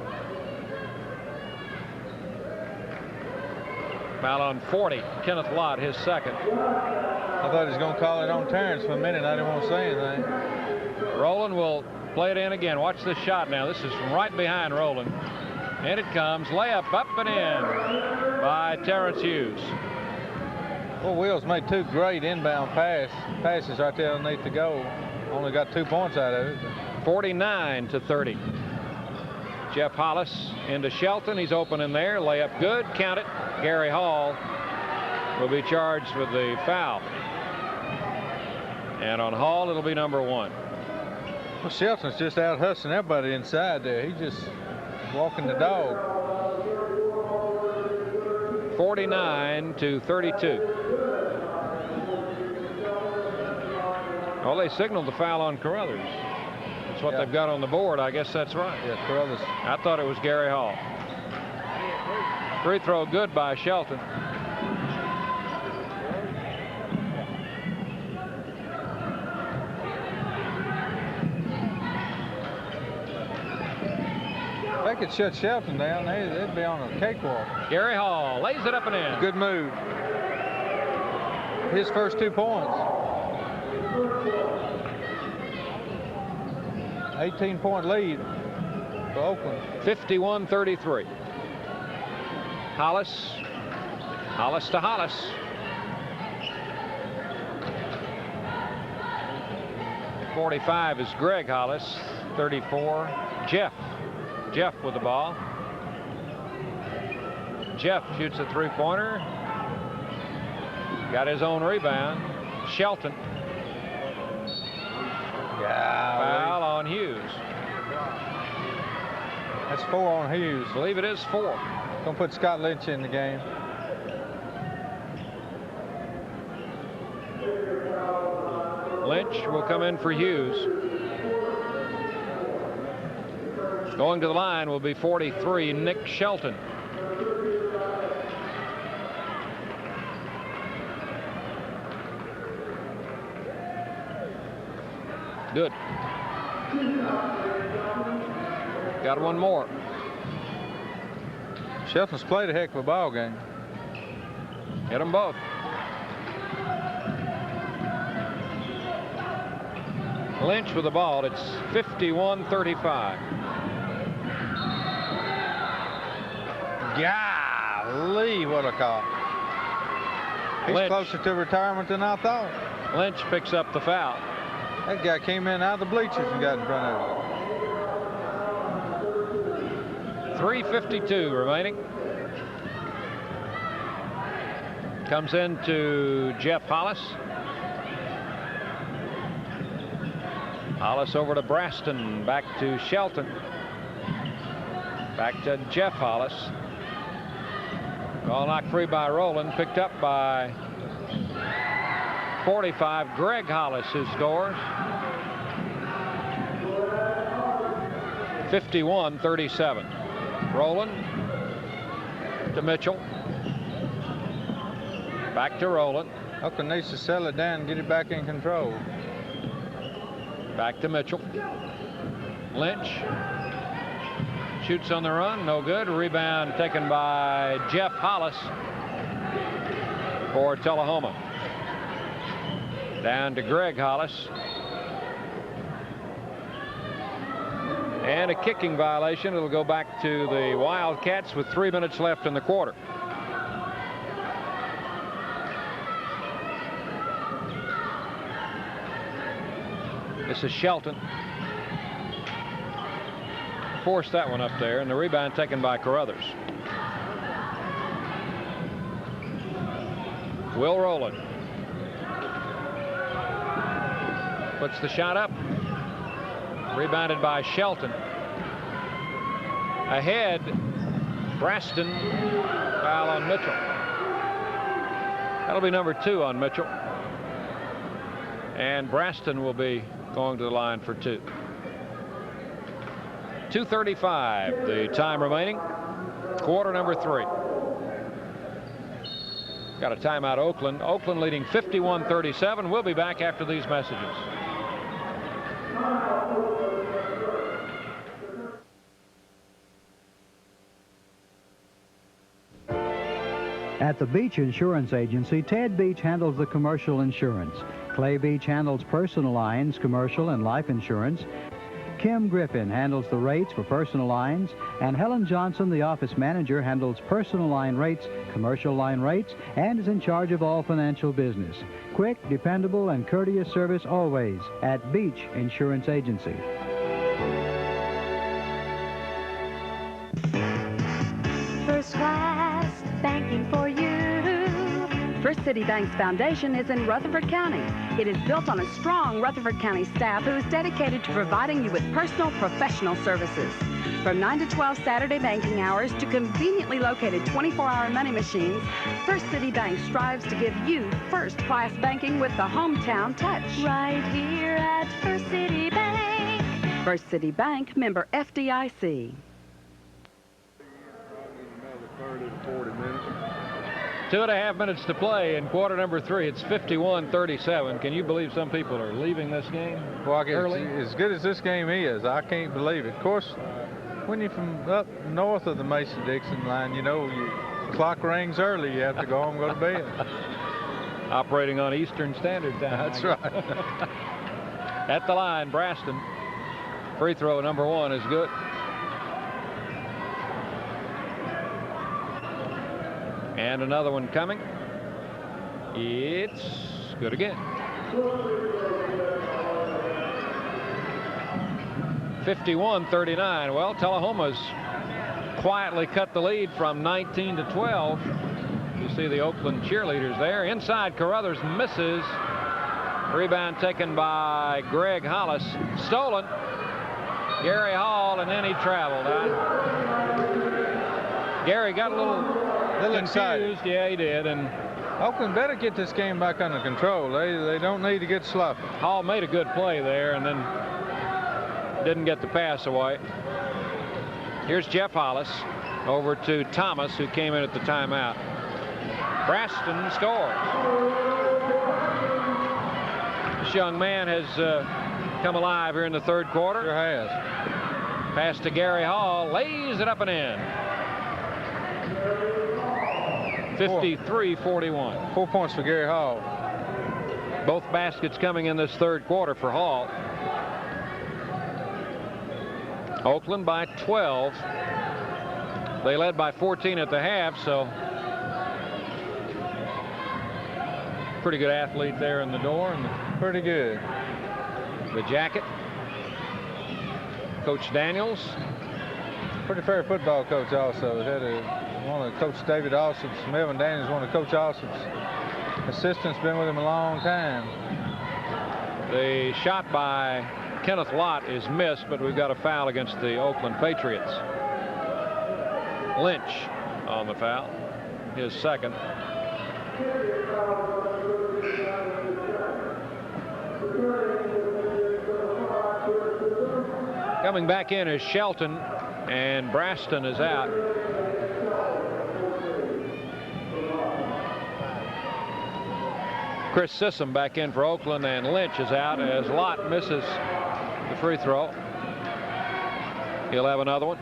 Foul on 40. Kenneth Lott, his second. I thought he was going to call it on Terrence for a minute. I didn't want to say anything. Rowland will play it in again. Watch this shot now. This is from right behind Rowland. And it comes. Layup up and in by Terrence Hughes. Well, Wills made two great inbound passes right there underneath the goal. Only got 2 points out of it. 49-30. Jeff Hollis into Shelton. He's open in there. Layup good. Count it. Gary Hall will be charged with the foul. And on Hall, it'll be number 1. Well, Shelton's just out hustling everybody inside there. He's just walking the dog. 49-32. Well, they signaled the foul on Carruthers. That's what they've got on the board. I guess that's right. Yeah, Carruthers. I thought it was Gary Hall. Free throw good by Shelton. They could shut Shelton down. They'd be on a cakewalk. Gary Hall lays it up and in. Good move. His first 2 points. 18-point lead for Oakland. 51-33. Hollis. Hollis to Hollis. .45 is Greg Hollis. 34, Jeff. Jeff with the ball. Jeff shoots a three-pointer. Got his own rebound. Shelton. Foul on Hughes. That's 4 on Hughes. I believe it is 4. Gonna put Scott Lynch in the game. Lynch will come in for Hughes. Going to the line will be 43, Nick Shelton. Good. Got one more. Shelton's played a heck of a ball game. Hit them both. Lynch with the ball. It's 51-35. Golly, what a call. He's Lynch. Closer to retirement than I thought. Lynch picks up the foul. That guy came in out of the bleachers and got in front of him. 3:52 remaining. Comes into Jeff Hollis. Hollis over to Braston. Back to Shelton. Back to Jeff Hollis. Ball knocked free by Rowland. Picked up by 45, Greg Hollis, who scores. 51-37. Rowland to Mitchell. Back to Rowland. Oakland needs to settle it down and get it back in control. Back to Mitchell. Lynch shoots on the run, no good. Rebound taken by Jeff Hollis for Tullahoma. Down to Greg Hollis. And a kicking violation. It'll go back to the Wildcats with 3 minutes left in the quarter. This is Shelton. Forced that one up there, and the rebound taken by Carruthers. Will Rowland puts the shot up. Rebounded by Shelton. Ahead, Braston. Foul on Mitchell. That'll be number 2 on Mitchell. And Braston will be going to the line for 2. 2:35, the time remaining. Quarter number 3. Got a timeout, Oakland. Oakland leading 51-37. We'll be back after these messages. At the Beach Insurance Agency, Ted Beach handles the commercial insurance. Clay Beach handles personal lines, commercial, and life insurance. Kim Griffin handles the rates for personal lines, and Helen Johnson, the office manager, handles personal line rates, commercial line rates, and is in charge of all financial business. Quick, dependable, and courteous service always at Beach Insurance Agency. First class banking for you. First City Bank's foundation is in Rutherford County. It is built on a strong Rutherford County staff who is dedicated to providing you with personal, professional services. From 9 to 12 Saturday banking hours to conveniently located 24-hour money machines, First City Bank strives to give you first-class banking with the hometown touch. Right here at First City Bank. First City Bank, member FDIC. 2.5 minutes to play in quarter number 3. It's 51-37. Can you believe some people are leaving this game early? As good as this game is, I can't believe it. Of course, when you're from up north of the Mason-Dixon line, you know, your clock rings early. You have to go home and go to bed. Operating on Eastern Standard Time. That's right. At the line, Braston. Free throw number 1 is good. And another one coming. It's good again. 51-39. Well, Tullahoma's quietly cut the lead from 19 to 12. You see the Oakland cheerleaders there. Inside, Carruthers misses. Rebound taken by Greg Hollis. Stolen. Gary Hall, and then he traveled. Gary got a little excited. Yeah, he did. And Oakland better get this game back under control. They don't need to get sloppy. Hall made a good play there and then didn't get the pass away. Here's Jeff Hollis over to Thomas, who came in at the timeout. Braston scores. This young man has come alive here in the third quarter. Sure has. Pass to Gary Hall, lays it up and in. 53-41. 4 points for Gary Hall. Both baskets coming in this third quarter for Hall. Oakland by 12. They led by 14 at the half, so pretty good athlete there in the door. And pretty good. The jacket. Coach Daniels. Pretty fair football coach also. Had one of Coach David Alsop's, Melvin Daniels, one of Coach Alsop's assistants, been with him a long time. The shot by Kenneth Lott is missed, but we've got a foul against the Oakland Patriots. Lynch on the foul, his second. Coming back in is Shelton, and Braston is out. Chris Sissom back in for Oakland, and Lynch is out as Lott misses the free throw. He'll have another one.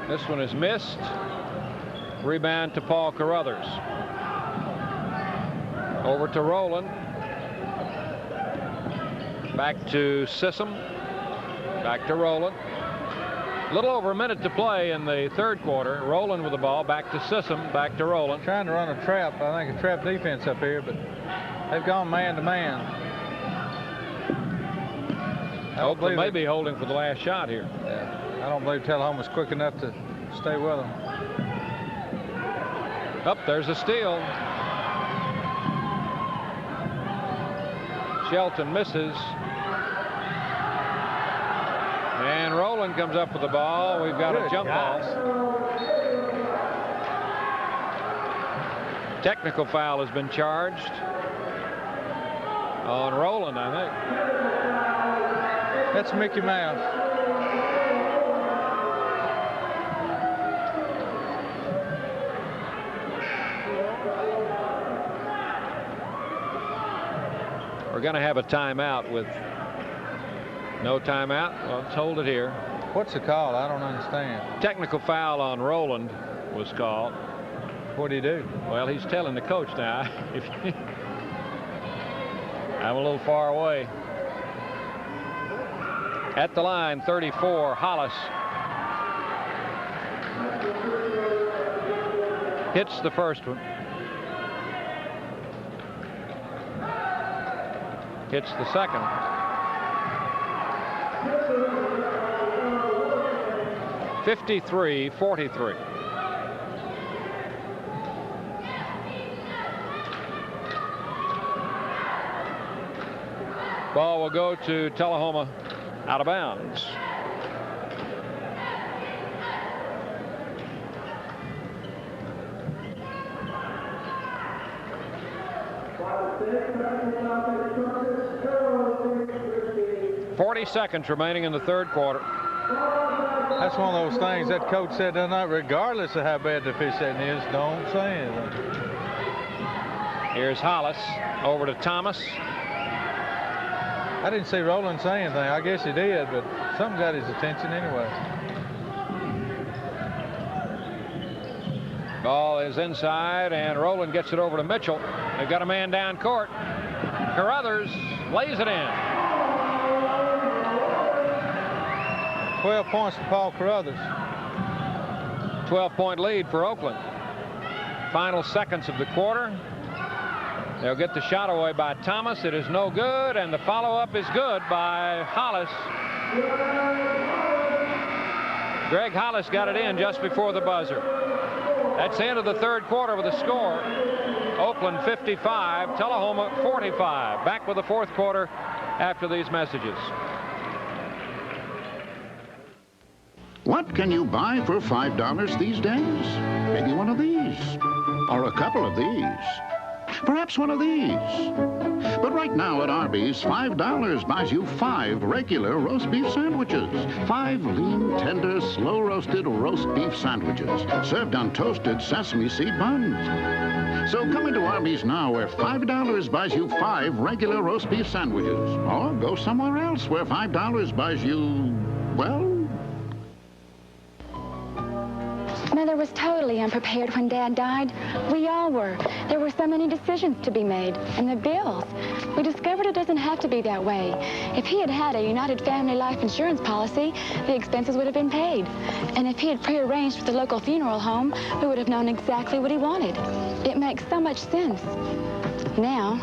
This one is missed. Rebound to Paul Carruthers. Over to Rowland. Back to Sissom. Back to Rowland. A little over a minute to play in the third quarter. Rowland with the ball. Back to Sissom. Back to Rowland. Trying to run a trap. I think a trap defense up here, but they've gone man to man. Oakland may be holding for the last shot here. Yeah. I don't believe Tullahoma's quick enough to stay with them. Up there's a steal. Shelton misses. And Rowland comes up with the ball. We've got a jump ball. Technical foul has been charged on Rowland, I think. That's Mickey Mouse. We're going to have a timeout with no timeout. Well, let's hold it here. What's the call? I don't understand. Technical foul on Rowland was called. What did he do? Well, he's telling the coach now. I'm a little far away. At the line, 34, Hollis. Hits the first one. Hits the second. (53-43). Ball will go to Tullahoma out of bounds. .40 remaining in the third quarter. That's one of those things that coach said tonight, regardless of how bad the officiating is, don't say anything. Here's Hollis over to Thomas. I didn't see Rowland say anything. I guess he did, but something got his attention anyway. Ball is inside, and Rowland gets it over to Mitchell. They've got a man down court. Carruthers lays it in. 12 points for Paul Carruthers. 12-point lead for Oakland. Final seconds of the quarter. They'll get the shot away by Thomas. It is no good, and the follow-up is good by Hollis. Greg Hollis got it in just before the buzzer. That's the end of the third quarter with a score. Oakland 55, Tullahoma 45. Back with the fourth quarter after these messages. What can you buy for $5 these days? Maybe one of these, or a couple of these. Perhaps one of these. But right now at Arby's, $5 buys you 5 regular roast beef sandwiches. 5 lean, tender, slow-roasted roast beef sandwiches served on toasted sesame seed buns. So come into Arby's now where $5 buys you 5 regular roast beef sandwiches. Or go somewhere else where $5 buys you, well... Mother was totally unprepared when Dad died. We all were. There were so many decisions to be made. And the bills. We discovered it doesn't have to be that way. If he had had a United Family Life Insurance policy, the expenses would have been paid. And if he had prearranged with the local funeral home, we would have known exactly what he wanted. It makes so much sense. Now...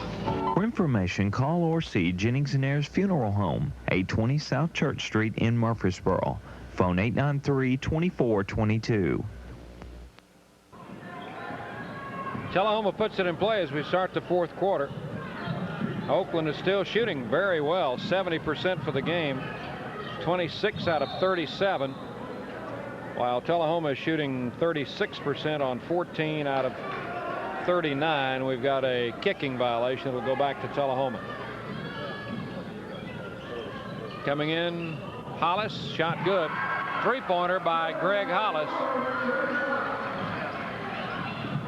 For information, call or see Jennings & Ayers Funeral Home, 820 South Church Street in Murfreesboro. Phone 893-2422. Tullahoma puts it in play as we start the fourth quarter. Oakland is still shooting very well, 70% for the game, 26 out of 37, while Tullahoma is shooting 36% on 14 out of 39. We've got a kicking violation. It'll go back to Tullahoma. Coming in, Hollis, shot good. Three-pointer by Greg Hollis.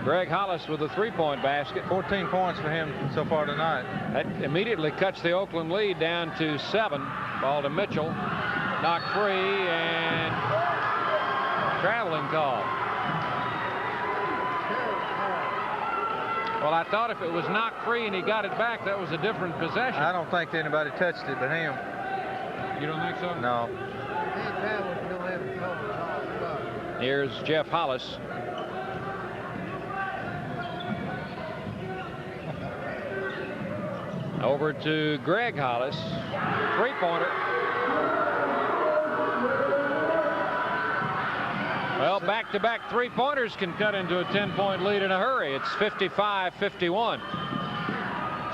Greg Hollis with a three-point basket. 14 points for him so far tonight. That immediately cuts the Oakland lead down to 7. Ball to Mitchell. Knocked free and traveling call. Well, I thought if it was knocked free and he got it back, that was a different possession. I don't think anybody touched it but him. You don't think so? No. Here's Jeff Hollis. Over to Greg Hollis. Three-pointer. Well, back-to-back three-pointers can cut into a 10-point lead in a hurry. It's 55-51.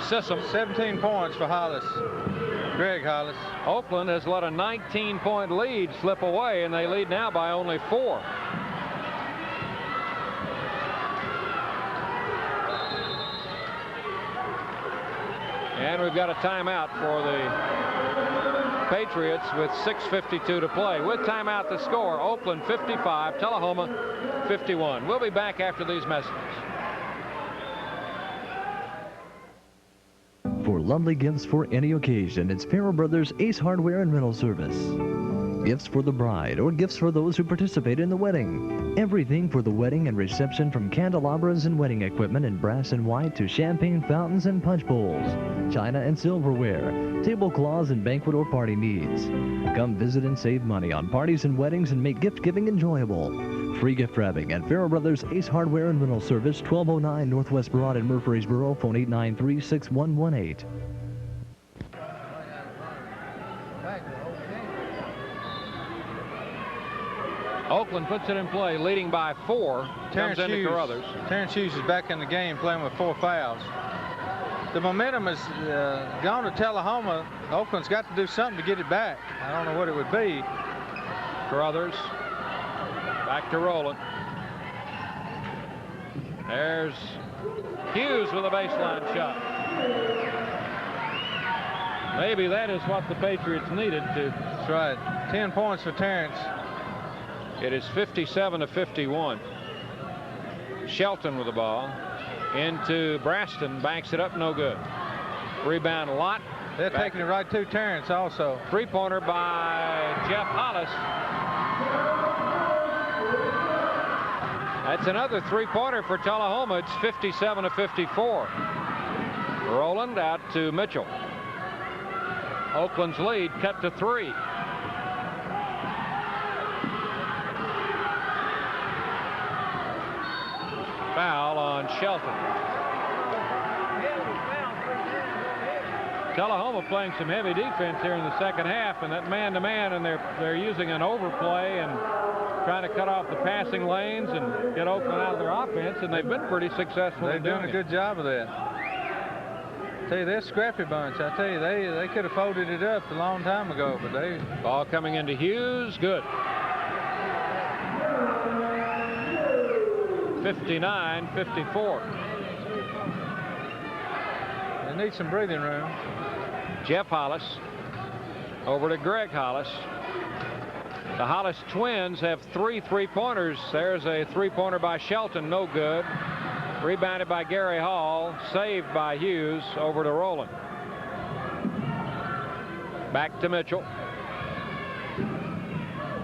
Sissom. 17 points for Hollis. Greg Hollis. Oakland has let a 19-point lead slip away, and they lead now by only 4. And we've got a timeout for the Patriots with 6:52 to play. With timeout the score, Oakland 55, Tullahoma 51. We'll be back after these messages. For lovely gifts for any occasion, it's Farrell Brothers Ace Hardware and Rental Service. Gifts for the bride or gifts for those who participate in the wedding. Everything for the wedding and reception, from candelabras and wedding equipment in brass and white to champagne fountains and punch bowls, china and silverware, tablecloths and banquet or party needs. Come visit and save money on parties and weddings and make gift giving enjoyable. Free gift wrapping at Farrell Brothers Ace Hardware and Rental Service, 1209 Northwest Broad in Murfreesboro, phone 893-6118. Oakland puts it in play, leading by 4. Terrence Comes into Hughes. Carruthers. Terrence Hughes is back in the game playing with 4 fouls. The momentum has gone to Tullahoma. Oakland's got to do something to get it back. I don't know what it would be. Carruthers. Back to Rowland. There's Hughes with a baseline shot. Maybe that is what the Patriots needed to. That's right. 10 points for Terrence. It is 57-51. Shelton with the ball. Into Braston. Banks it up. No good. Rebound Lott. They're taking it right to Terrence also. Three-pointer by Jeff Hollis. That's another three-pointer for Tullahoma. It's 57-54. Rowland out to Mitchell. Oakland's lead cut to 3. Foul on Shelton. Tullahoma playing some heavy defense here in the second half, and that man-to-man, and they're using an overplay and trying to cut off the passing lanes and get Oakland out of their offense, and they've been pretty successful. They're doing a good job of that. I tell you, they're a scrappy bunch. I tell you, they could have folded it up a long time ago, but they... Ball coming into Hughes. Good. 59-54. They need some breathing room. Jeff Hollis over to Greg Hollis. The Hollis twins have 3 three-pointers. There's a three-pointer by Shelton, no good. Rebounded by Gary Hall, saved by Hughes. Over to Rowland. Back to Mitchell.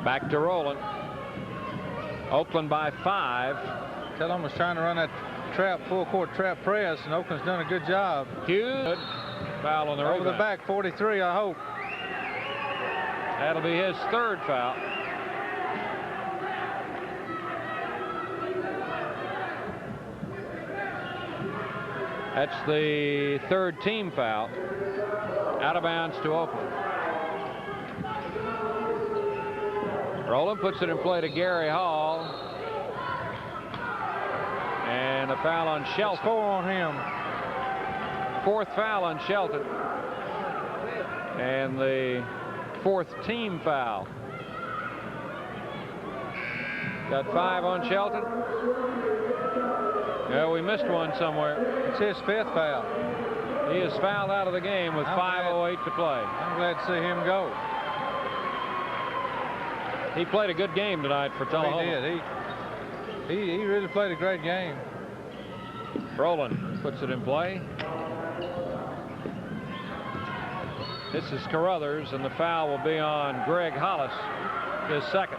Back to Rowland. Oakland by 5. Tullahoma was trying to run that full-court trap press, and Oakland's done a good job. Hughes. Foul on the over rebound. the back, 43, I hope. That'll be his 3rd foul. That's the 3rd team foul. Out of bounds to Oakland. Rowland puts it in play to Gary Hall. And a foul on Shelton. 4 on him. 4th foul on Shelton. And the 4th team foul. Got 5 on Shelton. Yeah, we missed one somewhere. It's his 5th foul. He is fouled out of the game with 5:08 to play. I'm glad to see him go. He played a good game tonight for Tullahoma. He did. He really played a great game. Rowland puts it in play. This is Carruthers, and the foul will be on Greg Hollis, his second.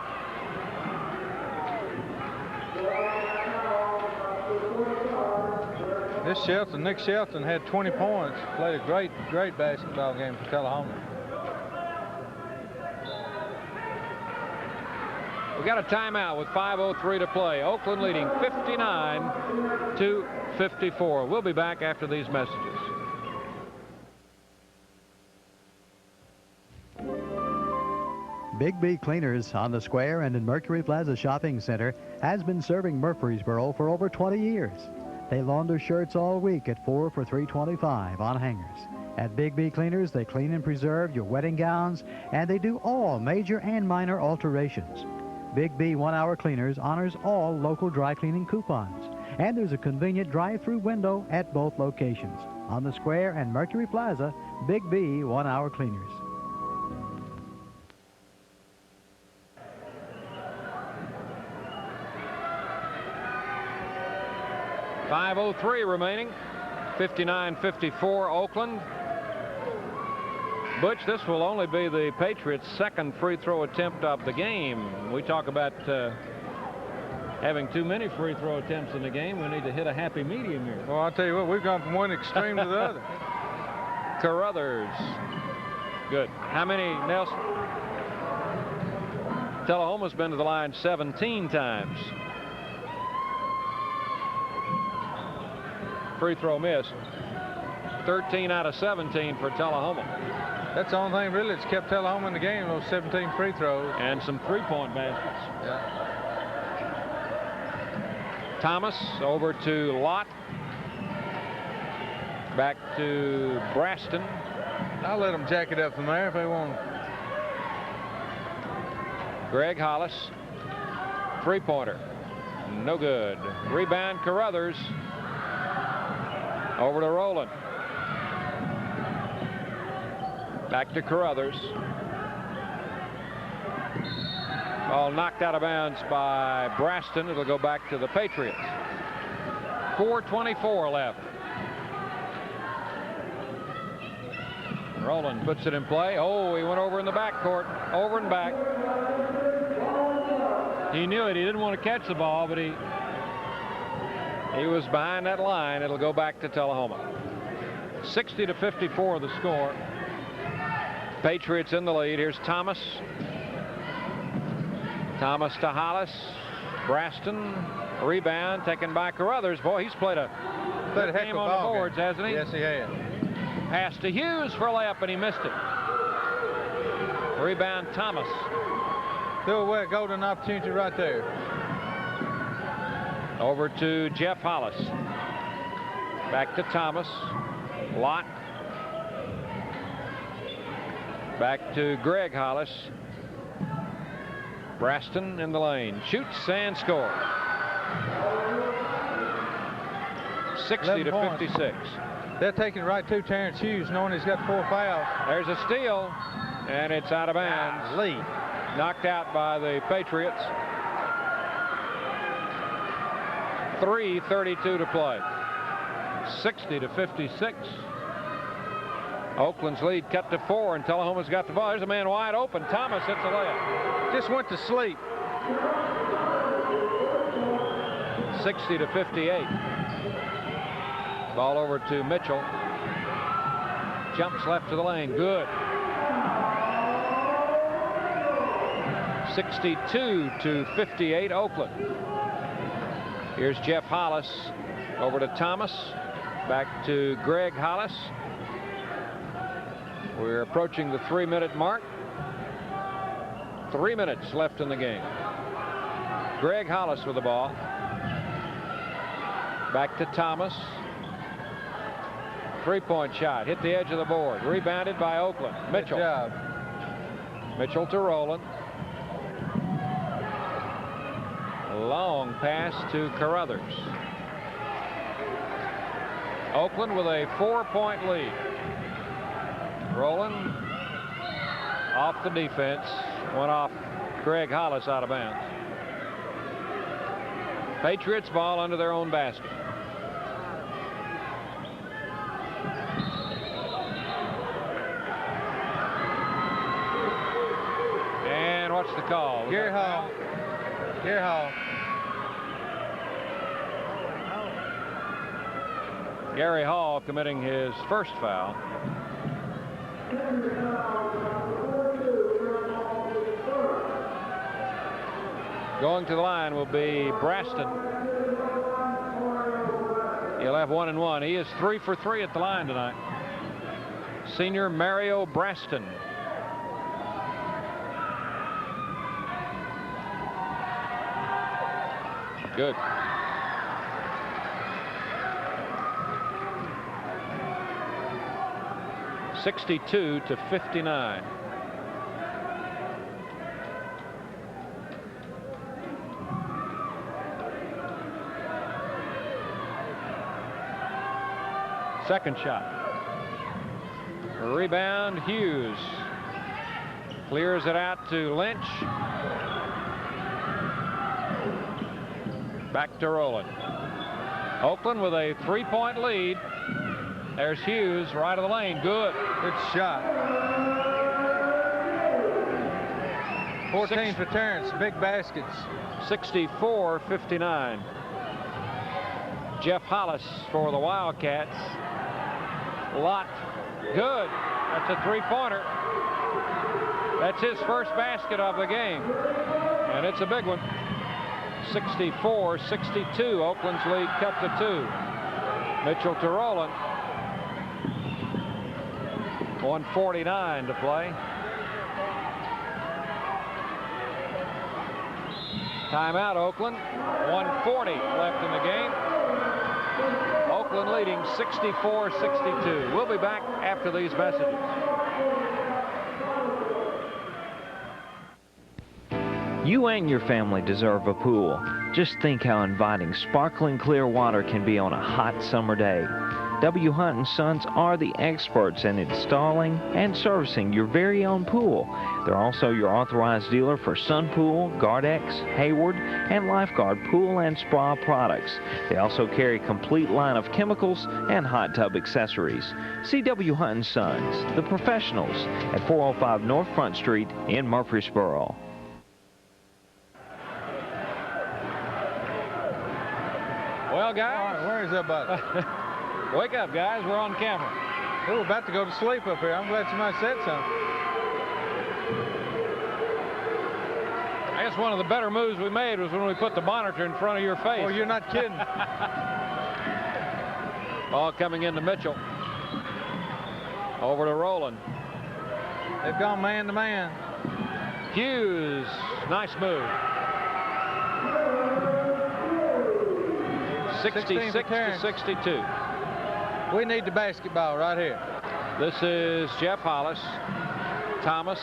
Nick Shelton had 20 points, played a great basketball game for Tullahoma. We got a timeout with 5:03 to play. Oakland leading 59-54. We'll be back after these messages. Big B Cleaners on the Square and in Mercury Plaza Shopping Center has been serving Murfreesboro for over 20 years. They launder shirts all week at 4 for $3.25 on hangers. At Big B Cleaners, they clean and preserve your wedding gowns, and they do all major and minor alterations. Big B 1-hour cleaners honors all local dry cleaning coupons. And there's a convenient drive-through window at both locations. On the Square and Mercury Plaza, Big B 1-hour cleaners. .503 remaining. 59-54 Oakland. Butch, this will only be the Patriots' second free throw attempt of the game. We talk about having too many free throw attempts in the game. We need to hit a happy medium here. Well, I'll tell you what, we've gone from one extreme to the other. Carruthers. Good. How many, Nelson? Tullahoma's been to the line 17 times. Free throw missed. 13 out of 17 for Tullahoma. That's the only thing really that's kept Tullahoma in the game, those 17 free throws. And some three-point baskets. Yeah. Thomas over to Lott. Back to Braston. I'll let them jack it up from there if they want. Greg Hollis. Three-pointer. No good. Rebound Carruthers. Over to Rowland. Back to Carruthers. Ball knocked out of bounds by Braston. It'll go back to the Patriots. 4:24 left. Rowland puts it in play. Oh, he went over in the backcourt. Over and back. He knew it. He didn't want to catch the ball, but he was behind that line. It'll go back to Tullahoma. 60-54 the score. Patriots in the lead. Here's Thomas. Thomas to Hollis. Braston. Rebound taken by Carruthers. Boy, he's played a game on the boards, hasn't he? Yes, he has. Pass to Hughes for a layup, and he missed it. Rebound Thomas. Do away a golden opportunity right there. Over to Jeff Hollis. Back to Thomas. Lott. Back to Greg Hollis. Braston in the lane. Shoots and scores. 60-56. They're taking it right to Terrence Hughes, knowing he's got 4 fouls. There's a steal, and it's out of bounds. Lee. Knocked out by the Patriots. 3:32 to play. 60-56. Oakland's lead cut to 4, and Tullahoma's got the ball. There's a man wide open. Thomas hits a layup. Just went to sleep. 60-58. Ball over to Mitchell. Jumps left to the lane. Good. 62-58 Oakland. Here's Jeff Hollis. Over to Thomas. Back to Greg Hollis. We're approaching the 3-minute mark. 3 minutes left in the game. Greg Hollis with the ball. Back to Thomas. Three-point shot. Hit the edge of the board. Rebounded by Oakland. Mitchell. Good job. Mitchell to Rowland. Long pass to Carruthers. Oakland with a 4-point lead. Rowland off the defense. Went off Greg Hollis out of bounds. Patriots ball under their own basket. call? Gary Hall. Gary Hall. Gary Hall committing his first foul. Going to the line will be Braston. He'll have 1 and 1. He is 3 for 3 at the line tonight. Senior Mario Braston. Good. (62 to 59). Second shot. Rebound, Hughes. Clears it out to Lynch. Back to Rowland. Oakland with a 3-point lead. There's Hughes, right of the lane. Good. Good shot. 14 for Terrence. Big baskets. 64-59. Jeff Hollis for the Wildcats. Lot. Good. That's a 3-pointer. That's his first basket of the game. And it's a big one. 64-62. Oakland's lead cut to 2. Mitchell to Rowland. 1:49 to play. Timeout, Oakland. 1:40 left in the game. Oakland leading 64-62. We'll be back after these messages. You and your family deserve a pool. Just think how inviting sparkling clear water can be on a hot summer day. W. Hunt & Sons are the experts in installing and servicing your very own pool. They're also your authorized dealer for Sun Pool, Gardex, Hayward, and Lifeguard pool and spa products. They also carry a complete line of chemicals and hot tub accessories. See W. Hunt & Sons, the professionals, at 405 North Front Street in Murfreesboro. Well, guys. All right, where is everybody? Wake up, guys. We're on camera. We're about to go to sleep up here. I'm glad somebody said something. I guess one of the better moves we made was when we put the monitor in front of your face. Oh, you're not kidding. Ball coming into Mitchell. Over to Rowland. They've gone man to man. Hughes. Nice move. 66-62. We need the basketball right here. This is Jeff Hollis. Thomas.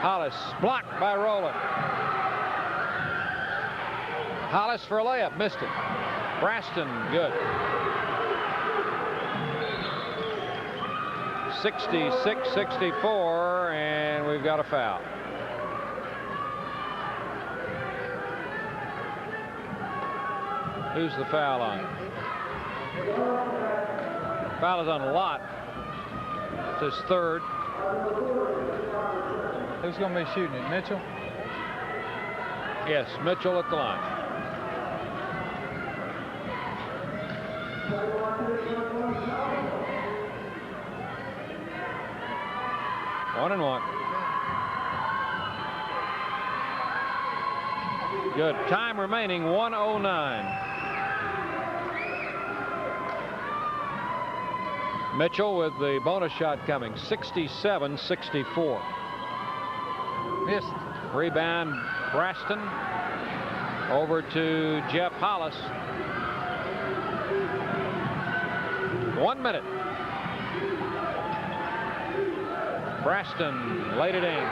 Hollis blocked by Rowland. Hollis for a layup. Missed it. Braston. Good. 66-64, and we've got a foul. Who's the foul on? Foul is on Lott. It's his third. Who's going to be shooting it? Mitchell? Yes, Mitchell at the line. One and one. Good. Time remaining, 1:09. Mitchell with the bonus shot coming, 67-64. Missed. Rebound, Braston. Over to Jeff Hollis. 1 minute. Braston laid it in.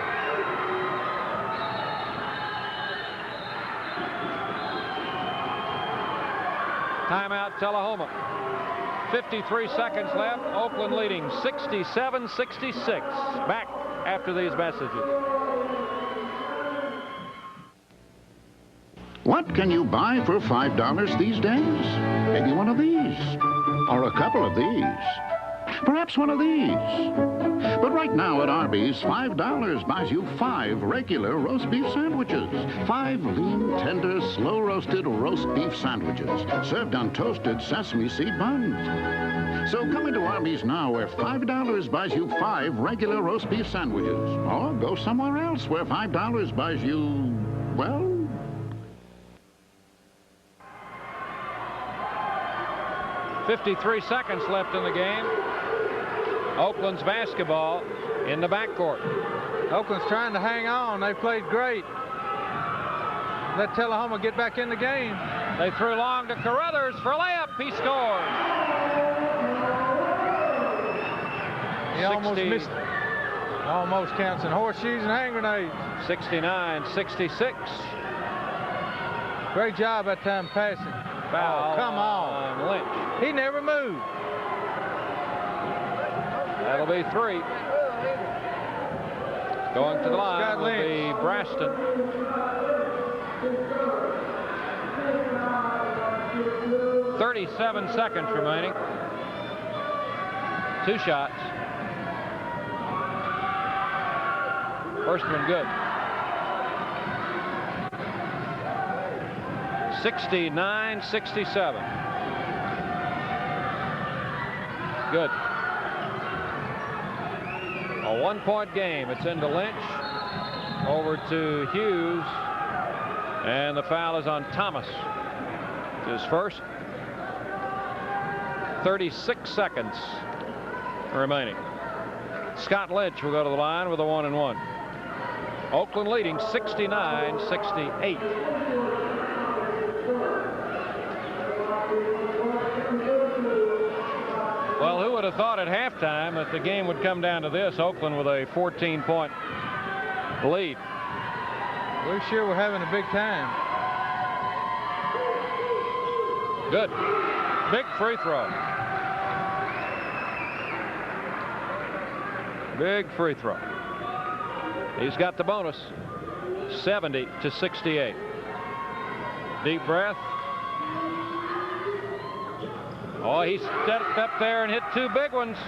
Timeout, Tullahoma. 53 seconds left. Oakland leading 67-66. Back after these messages. What can you buy for $5 these days? Maybe one of these. Or a couple of these. Perhaps one of these. But right now at Arby's, $5 buys you 5 regular roast beef sandwiches. 5 lean, tender, slow-roasted roast beef sandwiches served on toasted sesame seed buns. So come into Arby's now where $5 buys you 5 regular roast beef sandwiches. Or go somewhere else where $5 buys you, well... .53 seconds left in the game. Oakland's basketball in the backcourt. Oakland's trying to hang on. They played great. Let Tullahoma get back in the game. They threw long to Carruthers for a layup. He scores. He almost missed. Almost counts in horseshoes and hand grenades. 69-66. Great job that time passing. Foul. Oh, come on. Lynch. He never moved. That'll be 3. Going to the line will be Braston. .37 seconds remaining. 2 shots. First one good. 69-67. Good. A 1-point game. It's into Lynch. Over to Hughes. And the foul is on Thomas. His first. 36 seconds remaining. Scott Lynch will go to the line with a 1-and-1. Oakland leading 69-68. Well, who would have thought at halftime that the game would come down to this? Oakland with a 14-point lead. We sure were having a big time. Good. Big free throw. Big free throw. He's got the bonus. 70-68. Deep breath. Oh, he stepped up there and hit 2 big ones.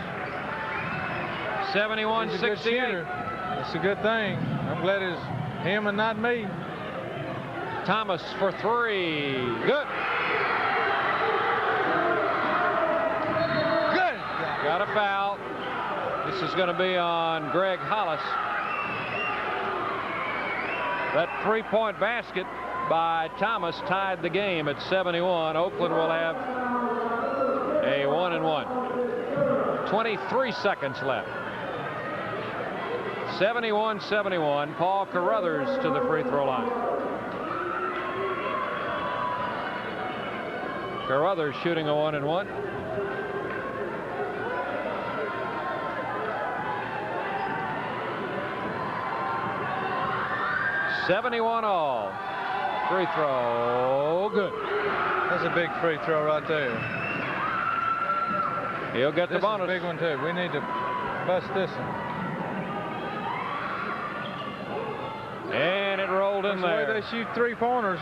71-68. That's a good thing. I'm glad it's him and not me. Thomas for 3. Good. Good. Got a foul. This is going to be on Greg Hollis. That 3-point basket by Thomas tied the game at 71. Oakland will have a 1-and-1. 23 seconds left. 71-71. Paul Carruthers to the free throw line. Carruthers shooting a 1-and-1. .71 all. Free throw, good. That's a big free throw right there. He'll get the bonus. This is a big one too. We need to bust this one. And it rolled in there. The way they shoot 3-pointers.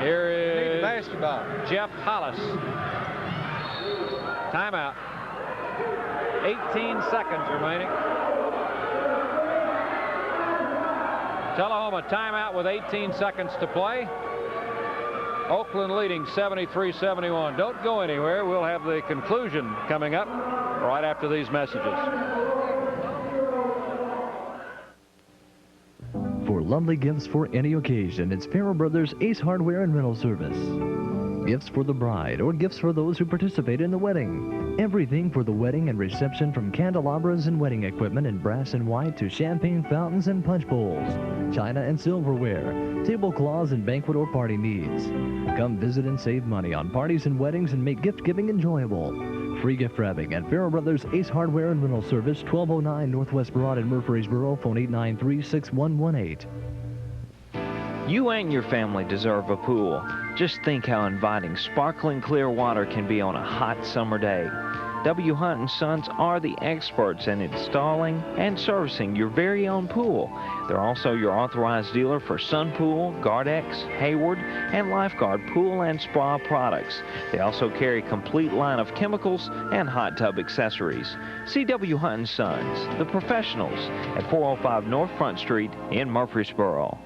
Here is basketball. Jeff Hollis. Timeout. 18 seconds remaining. Tullahoma timeout with 18 seconds to play. Oakland leading 73-71. Don't go anywhere. We'll have the conclusion coming up right after these messages. For lovely gifts for any occasion, it's Farrell Brothers Ace Hardware and Rental Service. Gifts for the bride or gifts for those who participate in the wedding. Everything for the wedding and reception, from candelabras and wedding equipment in brass and white to champagne fountains and punch bowls, china and silverware, tablecloths and banquet or party needs. Come visit and save money on parties and weddings and make gift giving enjoyable. Free gift wrapping at Farrell Brothers Ace Hardware and Rental Service, 1209 Northwest Broad in Murfreesboro, phone 893-6118. You and your family deserve a pool. Just think how inviting sparkling clear water can be on a hot summer day. W. Hunt & Sons are the experts in installing and servicing your very own pool. They're also your authorized dealer for Sun Pool, Gardex, Hayward, and Lifeguard pool and spa products. They also carry a complete line of chemicals and hot tub accessories. See W. Hunt & Sons, the professionals, at 405 North Front Street in Murfreesboro.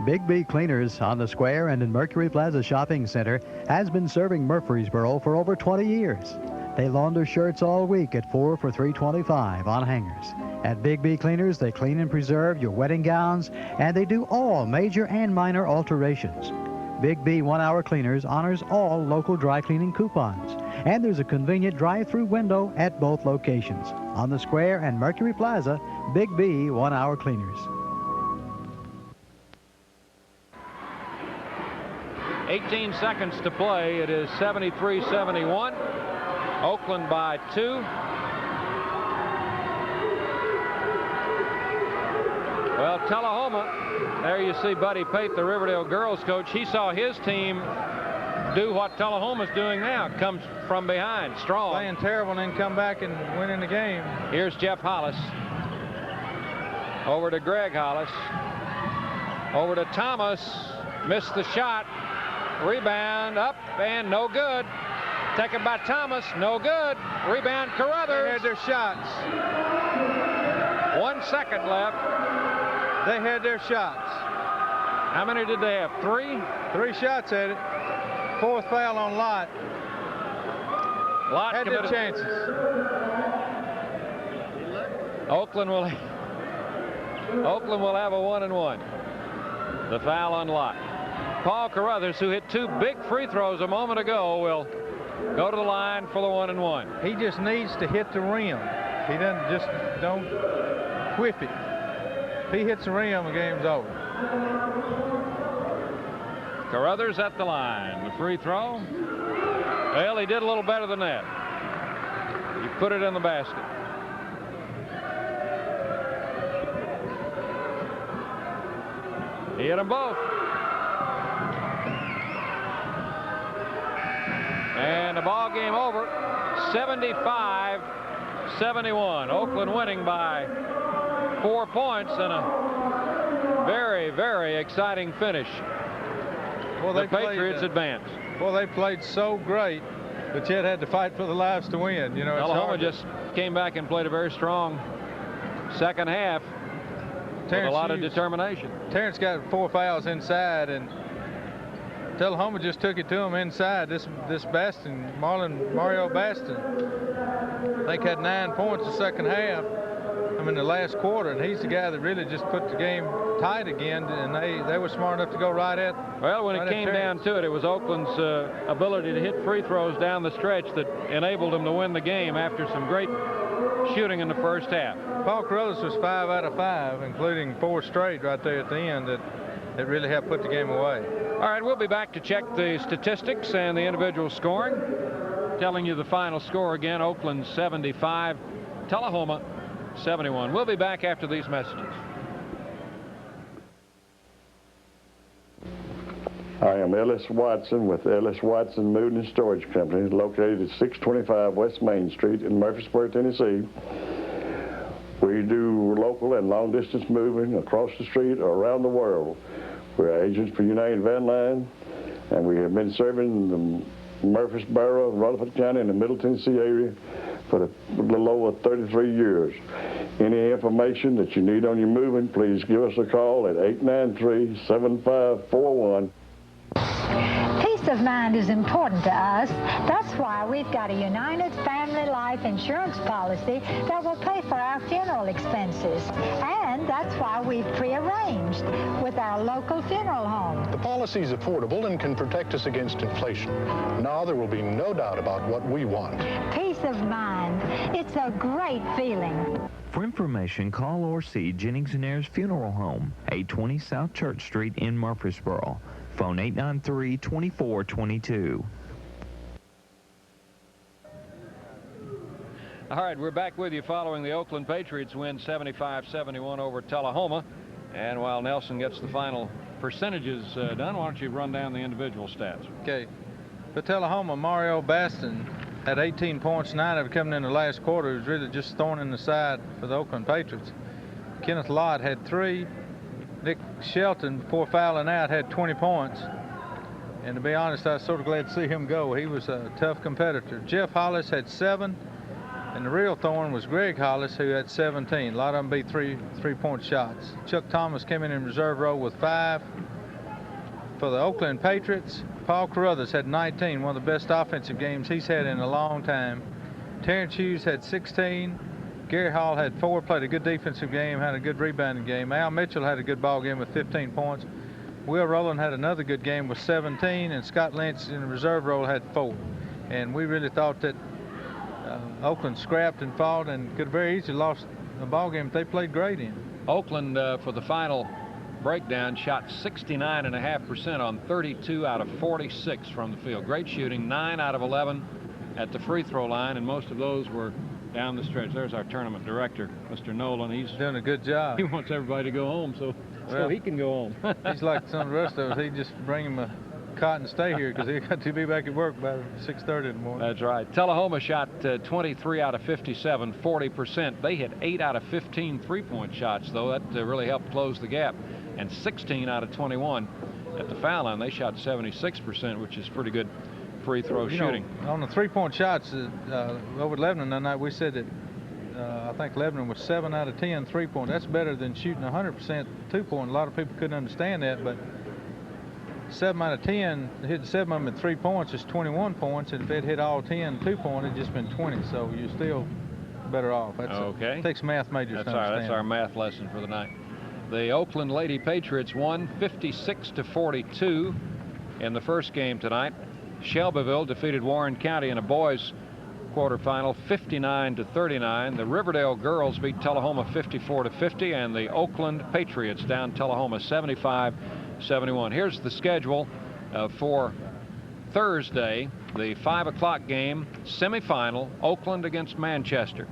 Big B Cleaners on the Square and in Mercury Plaza Shopping Center has been serving Murfreesboro for over 20 years. They launder shirts all week at 4 for $3.25 on hangers. At Big B Cleaners, they clean and preserve your wedding gowns, and they do all major and minor alterations. Big B 1-hour cleaners honors all local dry cleaning coupons, and there's a convenient drive-through window at both locations. On the Square and Mercury Plaza, Big B 1-hour cleaners. 18 seconds to play. It is 73-71. Oakland by 2. Well, Tullahoma, there you see Buddy Pate, the Riverdale girls coach. He saw his team do what Tullahoma's doing now. Comes from behind, strong. Playing terrible and then come back and winning the game. Here's Jeff Hollis. Over to Greg Hollis. Over to Thomas. Missed the shot. Rebound up and no good. Taken by Thomas, no good. Rebound Carruthers. They had their shots. 1 second left. They had their shots. How many did they have? 3? 3 shots at it. 4th foul on Lott. Lott had their chances. Oakland will have a 1-and-1. The foul on Lott. Paul Carruthers, who hit 2 big free throws a moment ago, will go to the line for the 1-and-1. He just needs to hit the rim. He don't whiff it. If he hits the rim, the game's over. Carruthers at the line. The free throw. Well, he did a little better than that. He put it in the basket. He hit them both. And the ball game over, 75-71. Oakland winning by 4 points and a very, very exciting finish. Well, the Patriots advance. Well, they played so great, but yet had to fight for the lives to win. You know, Tullahoma just came back and played a very strong second half with a lot of determination. Terrence got 4 fouls inside, and Tullahoma just took it to him inside. This Baston, Mario Baston, I think had 9 points the second half. I mean, the last quarter, and he's the guy that really just put the game tight again, and they were smart enough to go right at. Well, when it came down to it, it was Oakland's ability to hit free throws down the stretch that enabled them to win the game after some great shooting in the first half. Paul Carruthers was 5 out of 5, including 4 straight right there at the end that really helped put the game away. All right, we'll be back to check the statistics and the individual scoring. Telling you the final score again, Oakland 75, Tullahoma 71. We'll be back after these messages. I am Ellis Watson with Ellis Watson Moving and Storage Company, located at 625 West Main Street in Murfreesboro, Tennessee. We do local and long-distance moving across the street or around the world. We're agents for United Van Line, and we have been serving the Murfreesboro, Rutherford County, and the Middle Tennessee area for a little over 33 years. Any information that you need on your moving, please give us a call at 893-7541. Peace of mind is important to us. That's why we've got a United Family Life Insurance policy that will pay for our funeral expenses. And that's why we've prearranged with our local funeral home. The policy is affordable and can protect us against inflation. Now there will be no doubt about what we want. Peace of mind. It's a great feeling. For information, call or see Jennings & Ayers Funeral Home, 820 South Church Street in Murfreesboro. Phone 893-2422. All right, we're back with you following the Oakland Patriots win 75-71 over Tullahoma. And while Nelson gets the final percentages done, why don't you run down the individual stats? Okay. For Tullahoma, Mario Baston had 18 points, 9 of it coming in the last quarter. It was really just thorn in the side for the Oakland Patriots. Kenneth Lott had 3. Nick Shelton, before fouling out, had 20 points. And to be honest, I was sort of glad to see him go. He was a tough competitor. Jeff Hollis had 7. And the real thorn was Greg Hollis, who had 17. A lot of them beat three-point shots. Chuck Thomas came in reserve role with 5. For the Oakland Patriots, Paul Carruthers had 19, one of the best offensive games he's had in a long time. Terrence Hughes had 16. Gary Hall had 4, played a good defensive game, had a good rebounding game. Al Mitchell had a good ball game with 15 points. Will Rowland had another good game with 17, and Scott Lynch in the reserve role had 4. And we really thought that Oakland scrapped and fought and could have very easily lost a ball game if they played great in. Oakland, for the final breakdown, shot 69.5% on 32 out of 46 from the field. Great shooting, 9 out of 11 at the free throw line, and most of those were down the stretch. There's our tournament director, Mr. Nolan. He's doing a good job. He wants everybody to go home so he can go home. He's like some of the rest of us. He just bring him a cot and stay here because he got to be back at work by 6:30 in the morning. That's right. Tullahoma shot 23 out of 57, 40%. They hit 8 out of 15 three-point shots, though. That really helped close the gap. And 16 out of 21 at the foul line. They shot 76%, which is pretty good free throw shooting. On the three-point shots over at Lebanon that night, we said that I think Lebanon was 7 out of 10 three-point. That's better than shooting 100% two-point. A lot of people couldn't understand that, but 7 out of 10, hitting 7 of them at 3 points is 21 points, and if it hit all 10 2-point, it'd just been 20. So you're still better off. That's okay. It takes math majors to understand. That's our math lesson for the night. The Oakland Lady Patriots won 56-42 in the first game tonight. Shelbyville defeated Warren County in a boys quarterfinal 59-39. The Riverdale girls beat Tullahoma 54-50, and the Oakland Patriots down Tullahoma 75-71. Here's the schedule for Thursday. The 5 o'clock game, semifinal, Oakland against Manchester.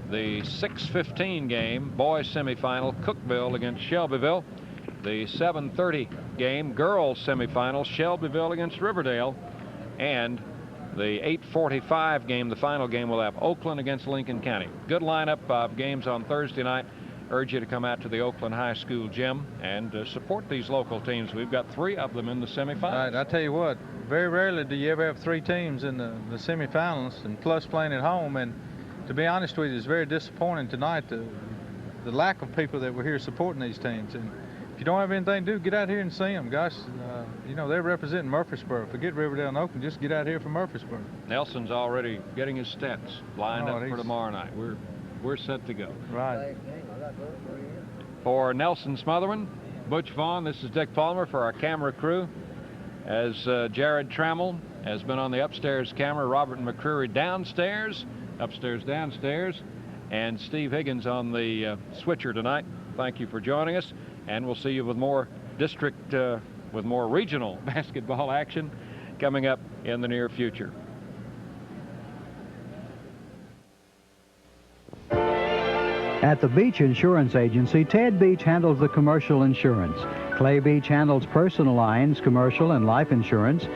The 6:15 game, boys semifinal, Cookville against Shelbyville. The 7:30 game, girls semifinal, Shelbyville against Riverdale. And the 8:45 game, the final game, will have Oakland against Lincoln County. Good lineup of games on Thursday night. Urge you to come out to the Oakland High School gym and support these local teams. We've got 3 of them in the semifinals. All right, I tell you what, very rarely do you ever have 3 teams in the semifinals, and plus playing at home. And to be honest with you, it's very disappointing tonight, the lack of people that were here supporting these teams. And if you don't have anything to do, get out here and see them. Gosh, you know, they're representing Murfreesboro. Forget Riverdale and Oakland, just get out here from Murfreesboro. Nelson's already getting his stats lined up for tomorrow night. We're set to go. Right. For Nelson Smotherman, Butch Vaughn, this is Dick Palmer for our camera crew. As Jared Trammell has been on the upstairs camera, Robert McCreary downstairs, and Steve Higgins on the switcher tonight. Thank you for joining us, and we'll see you with more more regional basketball action coming up in the near future. At the Beach Insurance Agency, Ted Beach handles the commercial insurance. Clay Beach handles personal lines, commercial, and life insurance.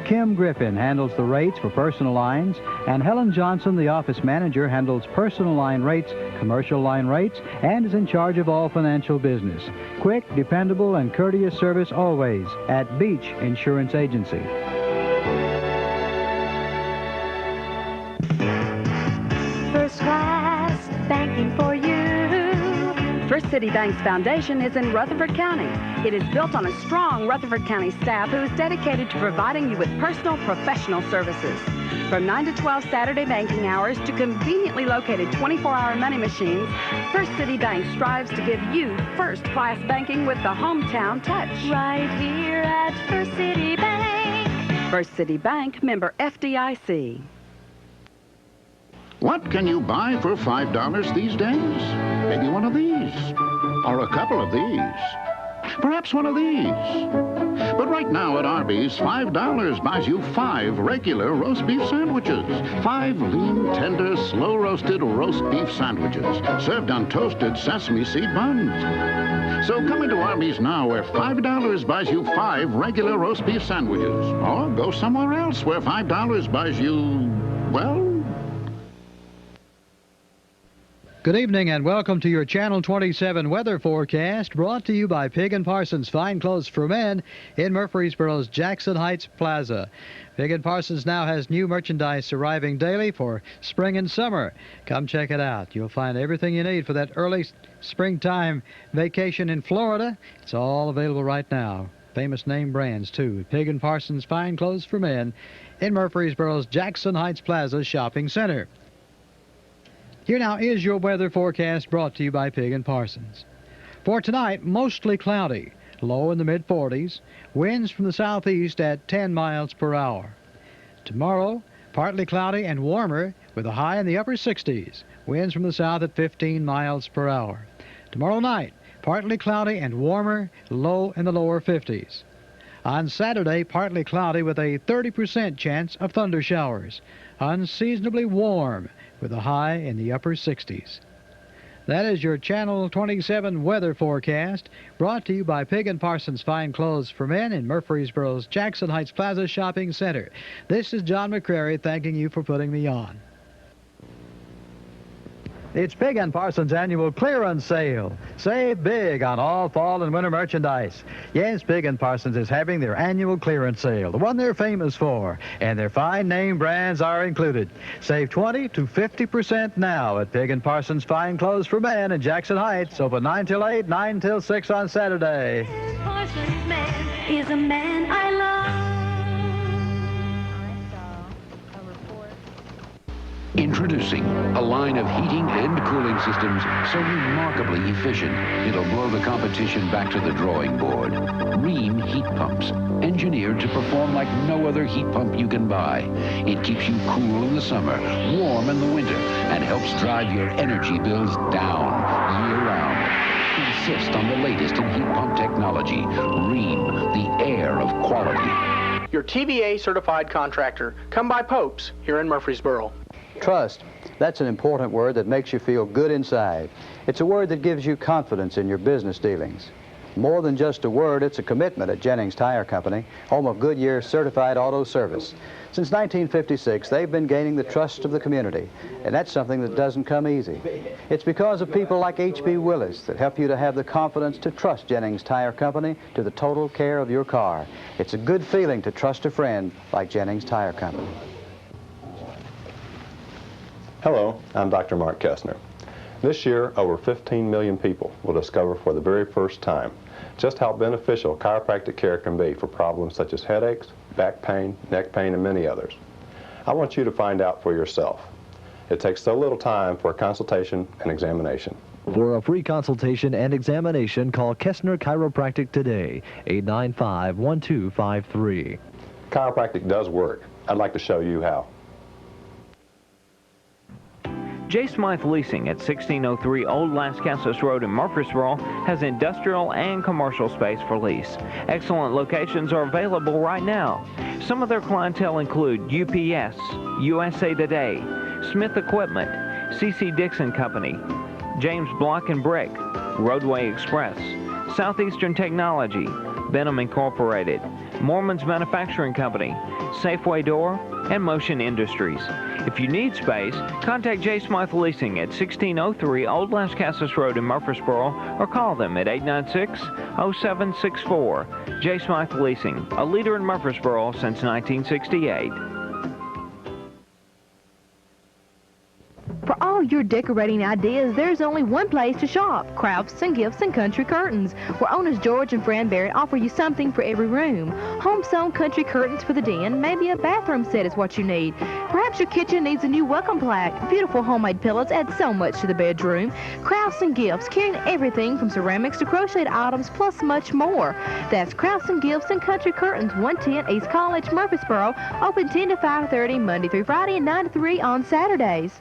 Kim Griffin handles the rates for personal lines, and Helen Johnson, the office manager, handles personal line rates, commercial line rates, and is in charge of all financial business. Quick, dependable, and courteous service always at Beach Insurance Agency. First class banking for you. First City Bank's foundation is in Rutherford County. It is built on a strong Rutherford County staff who is dedicated to providing you with personal, professional services. From 9 to 12 Saturday banking hours to conveniently located 24-hour money machines, First City Bank strives to give you first-class banking with the hometown touch. Right here at First City Bank. First City Bank, member FDIC. What can you buy for $5 these days? Maybe one of these, or a couple of these, perhaps one of these. But right now at Arby's, $5 buys you 5 regular roast beef sandwiches. 5 lean, tender, slow-roasted roast beef sandwiches, served on toasted sesame seed buns. So come into Arby's now, where $5 buys you 5 regular roast beef sandwiches. Or go somewhere else where $5 buys you well, Good evening and welcome to your Channel 27 weather forecast, brought to you by Pig & Parsons Fine Clothes for Men in Murfreesboro's Jackson Heights Plaza. Pig & Parsons now has new merchandise arriving daily for spring and summer. Come check it out. You'll find everything you need for that early springtime vacation in Florida. It's all available right now. Famous name brands, too. Pig & Parsons Fine Clothes for Men in Murfreesboro's Jackson Heights Plaza Shopping Center. Here now is your weather forecast, brought to you by Pig & Parsons. For tonight, mostly cloudy, low in the mid-40s, winds from the southeast at 10 miles per hour. Tomorrow, partly cloudy and warmer with a high in the upper 60s, winds from the south at 15 miles per hour. Tomorrow night, partly cloudy and warmer, low in the lower 50s. On Saturday, partly cloudy with a 30% chance of thunder showers. Unseasonably warm with a high in the upper 60s. That is your Channel 27 weather forecast, brought to you by Pig & Parsons Fine Clothes for Men in Murfreesboro's Jackson Heights Plaza Shopping Center. This is John McCrary thanking you for putting me on. It's Pig & Parsons' annual clearance sale. Save big on all fall and winter merchandise. Yes, Pig & Parsons is having their annual clearance sale, the one they're famous for, and their fine name brands are included. Save 20 to 50% now at Pig & Parsons Fine Clothes for Men in Jackson Heights, open 9 till 8, 9 till 6 on Saturday. Parsons man is a man I love. Introducing a line of heating and cooling systems so remarkably efficient, it'll blow the competition back to the drawing board. Rheem heat pumps, engineered to perform like no other heat pump you can buy. It keeps you cool in the summer, warm in the winter, and helps drive your energy bills down year-round. Insist on the latest in heat pump technology. Rheem, the air of quality. Your TVA certified contractor. Come by Pope's here in Murfreesboro. Trust. That's an important word that makes you feel good inside. It's a word that gives you confidence in your business dealings. More than just a word, it's a commitment at Jennings Tire Company, home of Goodyear's certified auto service. Since 1956, they've been gaining the trust of the community, and that's something that doesn't come easy. It's because of people like H.B. Willis that help you to have the confidence to trust Jennings Tire Company to the total care of your car. It's a good feeling to trust a friend like Jennings Tire Company. Hello, I'm Dr. Mark Kessner. This year, over 15 million people will discover for the very first time just how beneficial chiropractic care can be for problems such as headaches, back pain, neck pain, and many others. I want you to find out for yourself. It takes so little time for a consultation and examination. For a free consultation and examination, call Kessner Chiropractic today, 895-1253. Chiropractic does work. I'd like to show you how. J. Smythe Leasing at 1603 Old Las Casas Road in Murfreesboro has industrial and commercial space for lease. Excellent locations are available right now. Some of their clientele include UPS, USA Today, Smith Equipment, C.C. Dixon Company, James Block and Brick, Roadway Express, Southeastern Technology, Benham Incorporated, Mormon's Manufacturing Company, Safeway Door, and Motion Industries. If you need space, contact J. Smythe Leasing at 1603 Old Las Casas Road in Murfreesboro or call them at 896-0764. J. Smythe Leasing, a leader in Murfreesboro since 1968. For all your decorating ideas, there's only one place to shop, Crafts and Gifts and Country Curtains, where owners George and Fran Barrett offer you something for every room. Home-sewn country curtains for the den, maybe a bathroom set is what you need. Perhaps your kitchen needs a new welcome plaque. Beautiful homemade pillows add so much to the bedroom. Crafts and Gifts, carrying everything from ceramics to crocheted items, plus much more. That's Crafts and Gifts and Country Curtains, 110 East College, Murfreesboro, open 10 to 5:30 Monday through Friday and 9 to 3 on Saturdays.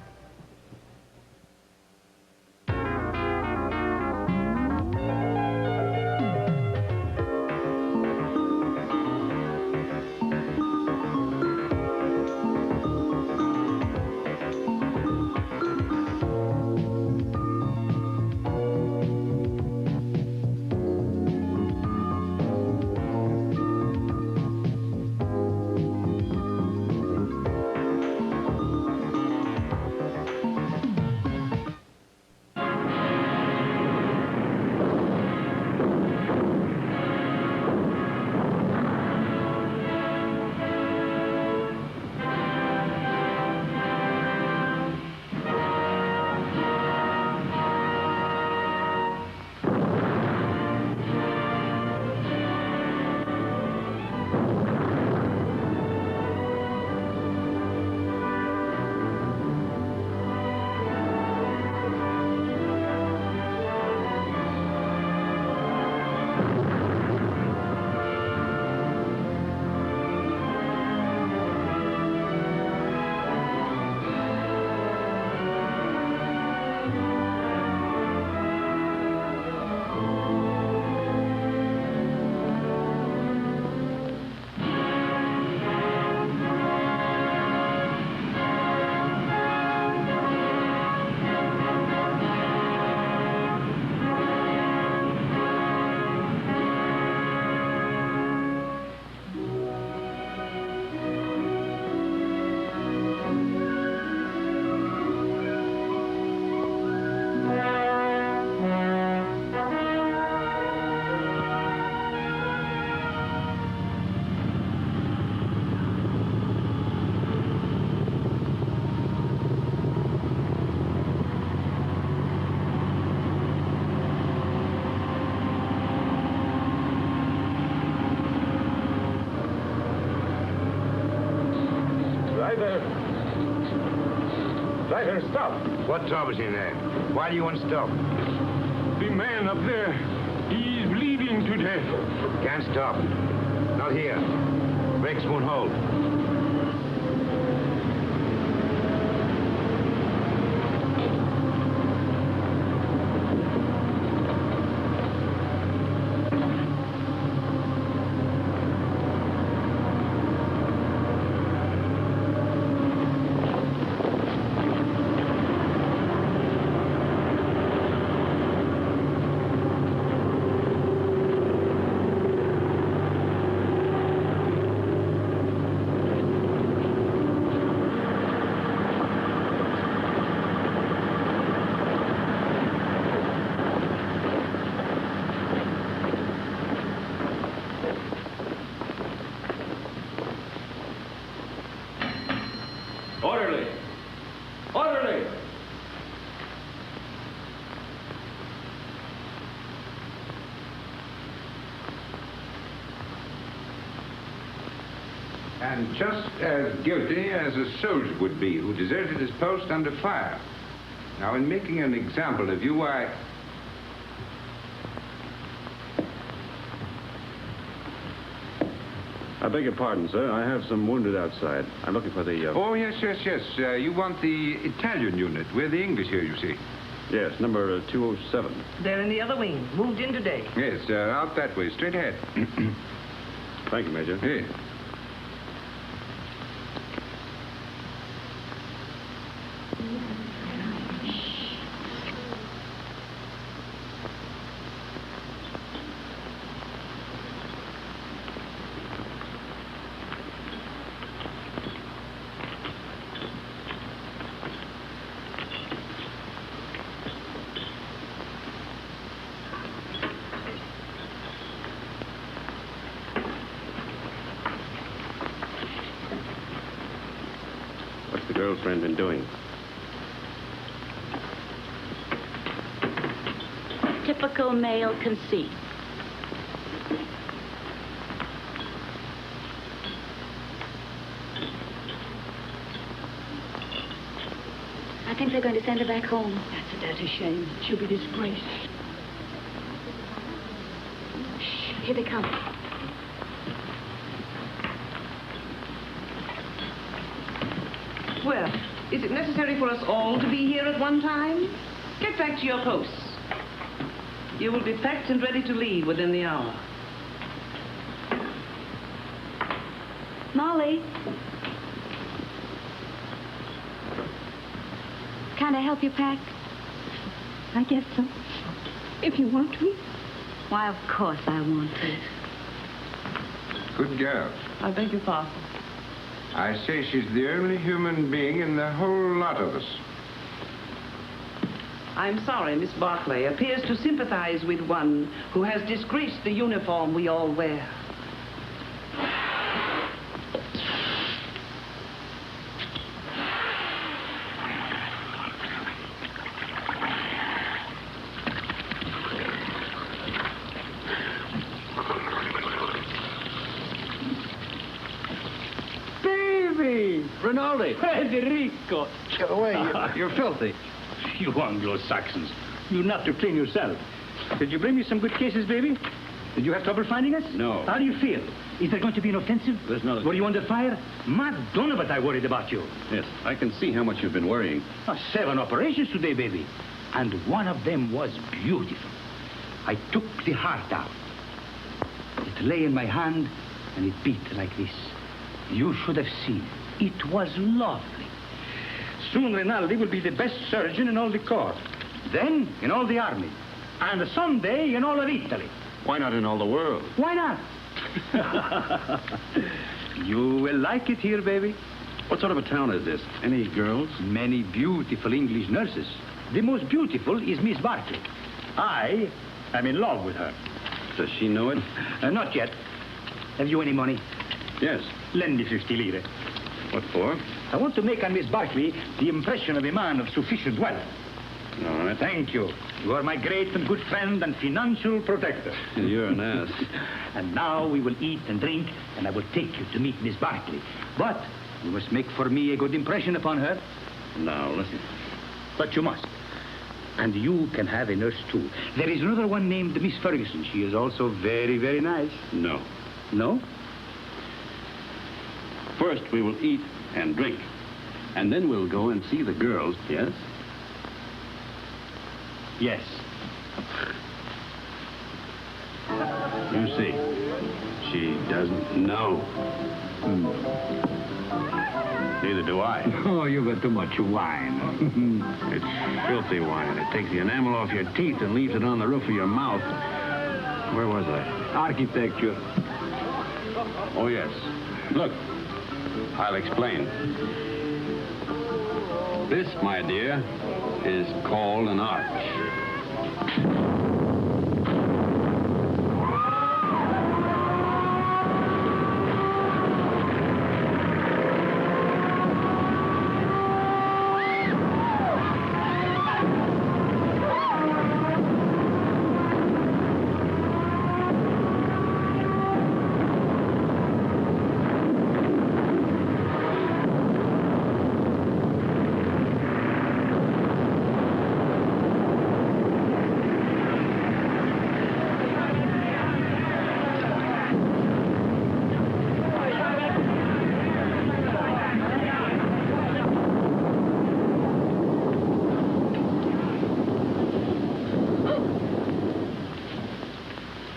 Right here, stop. What trouble's in there? Why do you want to stop? The man up there, he's bleeding to death. Can't stop. Not here. Brakes won't hold. Orderly! Orderly! And just as guilty as a soldier would be who deserted his post under fire. Now, in making an example of you, I beg your pardon, sir. I have some wounded outside. I'm looking for the... Oh, yes. You want the Italian unit. We're the English here, you see. Yes, number 207. They're in the other wing. Moved in today. Yes, out that way, straight ahead. Thank you, Major. Yes. Girlfriend been doing? Typical male conceit. I think they're going to send her back home. That's a shame. She'll be disgraced. Shh, here they come. Well, is it necessary for us all to be here at one time? Get back to your posts. You will be packed and ready to leave within the hour. Molly. Can I help you pack? I guess so. If you want to. Why, of course I want to. Good girl. I beg your pardon. I say she's the only human being in the whole lot of us. I'm sorry, Miss Barclay appears to sympathize with one who has disgraced the uniform we all wear. Rinaldi. Federico. Get away. You're filthy. You Anglo-Saxons. You not to clean yourself. Did you bring me some good cases, baby? Did you have trouble finding us? No. How do you feel? Is there going to be an offensive? There's not. Were you under fire? Madonna, but I worried about you. Yes, I can see how much you've been worrying. 7 operations today, baby. And one of them was beautiful. I took the heart out. It lay in my hand, and it beat like this. You should have seen it. It was lovely. Soon Rinaldi will be the best surgeon in all the corps. Then in all the army. And someday in all of Italy. Why not in all the world? Why not? You will like it here, baby. What sort of a town is this? Any girls? Many beautiful English nurses. The most beautiful is Miss Barclay. I am in love with her. Does she know it? Not yet. Have you any money? Yes. Lend me 50 lire. What for? I want to make on Miss Barclay the impression of a man of sufficient wealth. All right. Thank you. You are my great and good friend and financial protector. You're an ass. And now we will eat and drink, and I will take you to meet Miss Barclay. But you must make for me a good impression upon her. Now, listen. but you must. And you can have a nurse, too. There is another one named Miss Ferguson. She is also very, very nice. No. No? First, we will eat and drink. And then we'll go and see the girls, yes? Yes. You see, she doesn't know. Neither do I. Oh, you got too much wine. It's filthy wine. It takes the enamel off your teeth and leaves it on the roof of your mouth. Where was I? Architecture. Oh, yes. Look, I'll explain. This, my dear, is called an arch.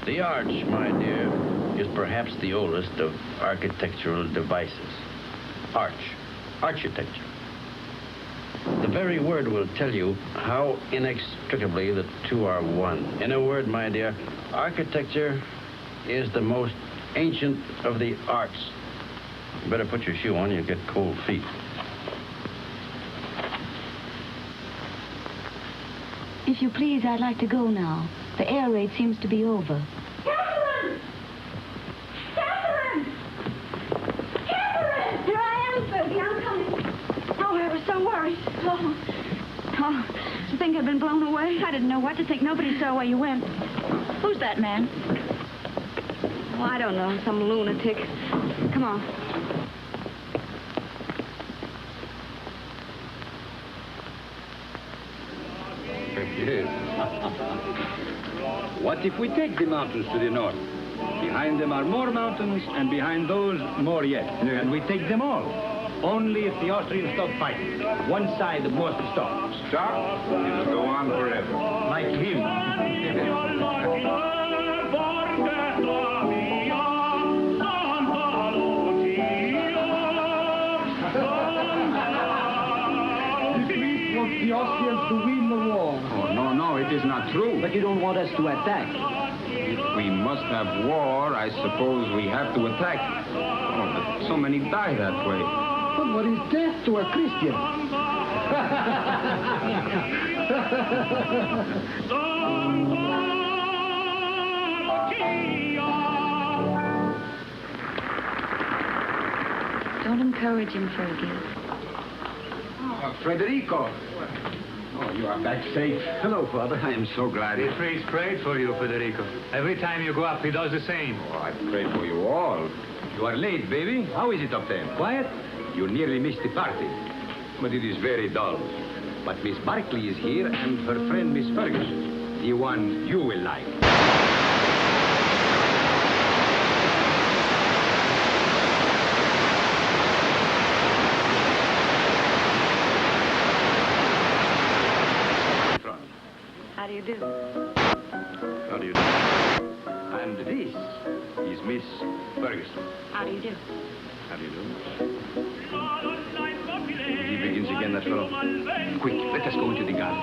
The arch, my dear, is perhaps the oldest of architectural devices. Architecture. The very word will tell you how inextricably the two are one. In a word, my dear, architecture is the most ancient of the arts. You better put your shoe on, you'll get cold feet. If you please, I'd like to go now. The air raid seems to be over. Catherine! Catherine! Catherine! Here I am, Fergie. I'm coming. Oh, I was so worried. Oh, I think I'd been blown away. I didn't know what to think. Nobody saw where you went. Who's that man? Oh, I don't know. Some lunatic. Come on. Yes. What if we take the mountains to the north? Behind them are more mountains, and behind those, more yet. And we take them all. Only if the Austrians stop fighting. One side must stop. Stop? It'll go on forever. Like him. The Austrians to win the war. Oh, no, it is not true. But you don't want us to attack. If we must have war, I suppose we have to attack. Oh, but so many die that way. But what is death to a Christian? Don't encourage him, Fergie. Federico. Oh, you are back safe. Hello, Father. I am so glad. The priest prayed for you, Federico. Every time you go up, he does the same. Oh, I prayed for you all. You are late, baby. How is it up there? Quiet? You nearly missed the party. But it is very dull. But Miss Barkley is here and her friend Miss Ferguson. The one you will like. How do you do? How do you do? And this is Miss Ferguson. How do you do? How do you do? He begins again, that fellow. Quick, let us go into the garden.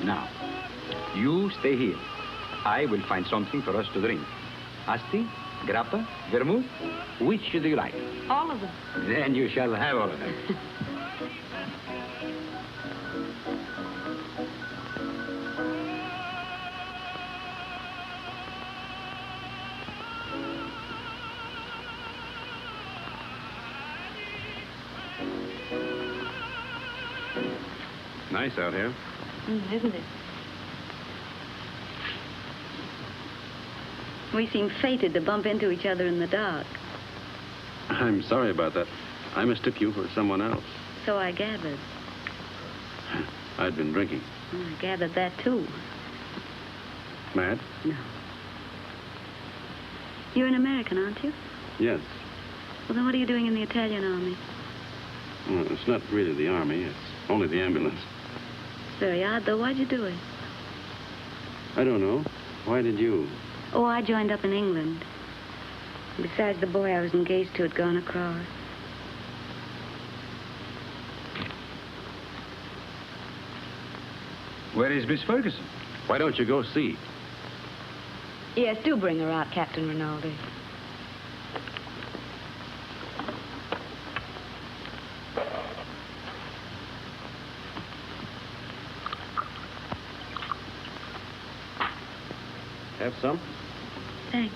Now, you stay here. I will find something for us to drink. Asti, grappa, vermouth, which do you like? All of them. Then you shall have all of them. nice out here. Isn't it? We seem fated to bump into each other in the dark. I'm sorry about that. I mistook you for someone else. So I gathered. I'd been drinking. I gathered that, too. Mad? No. You're an American, aren't you? Yes. Well, then what are you doing in the Italian army? Well, it's not really the army. It's only the ambulance. It's very odd, though. Why'd you do it? I don't know. Why did you? Oh, I joined up in England. Besides, the boy I was engaged to had gone across. Where is Miss Ferguson? Why don't you go see? Yes, do bring her out, Captain Rinaldi. Have some? Thanks.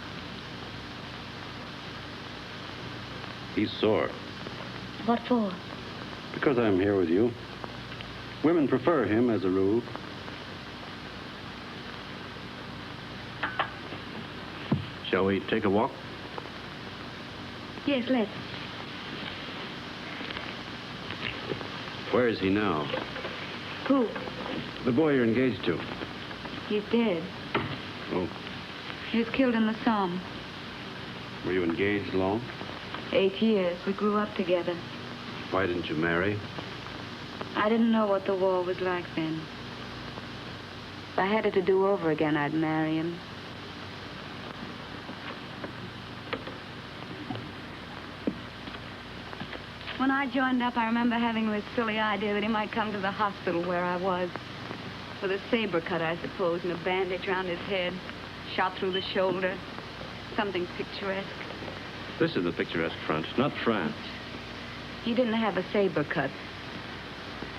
He's sore. What for? Because I'm here with you. Women prefer him as a rule. Shall we take a walk? Yes, let's. Where is he now? Who? The boy you're engaged to. He's dead. Oh, He was killed in the Somme. were you engaged long? 8 years. We grew up together. Why didn't you marry? I didn't know what the war was like then. If I had it to do over again, I'd marry him. When I joined up, I remember having this silly idea that he might come to the hospital where I was. With a saber cut, I suppose, and a bandage around his head. Shot through the shoulder. Something picturesque. This is the picturesque front, not France. He didn't have a saber cut.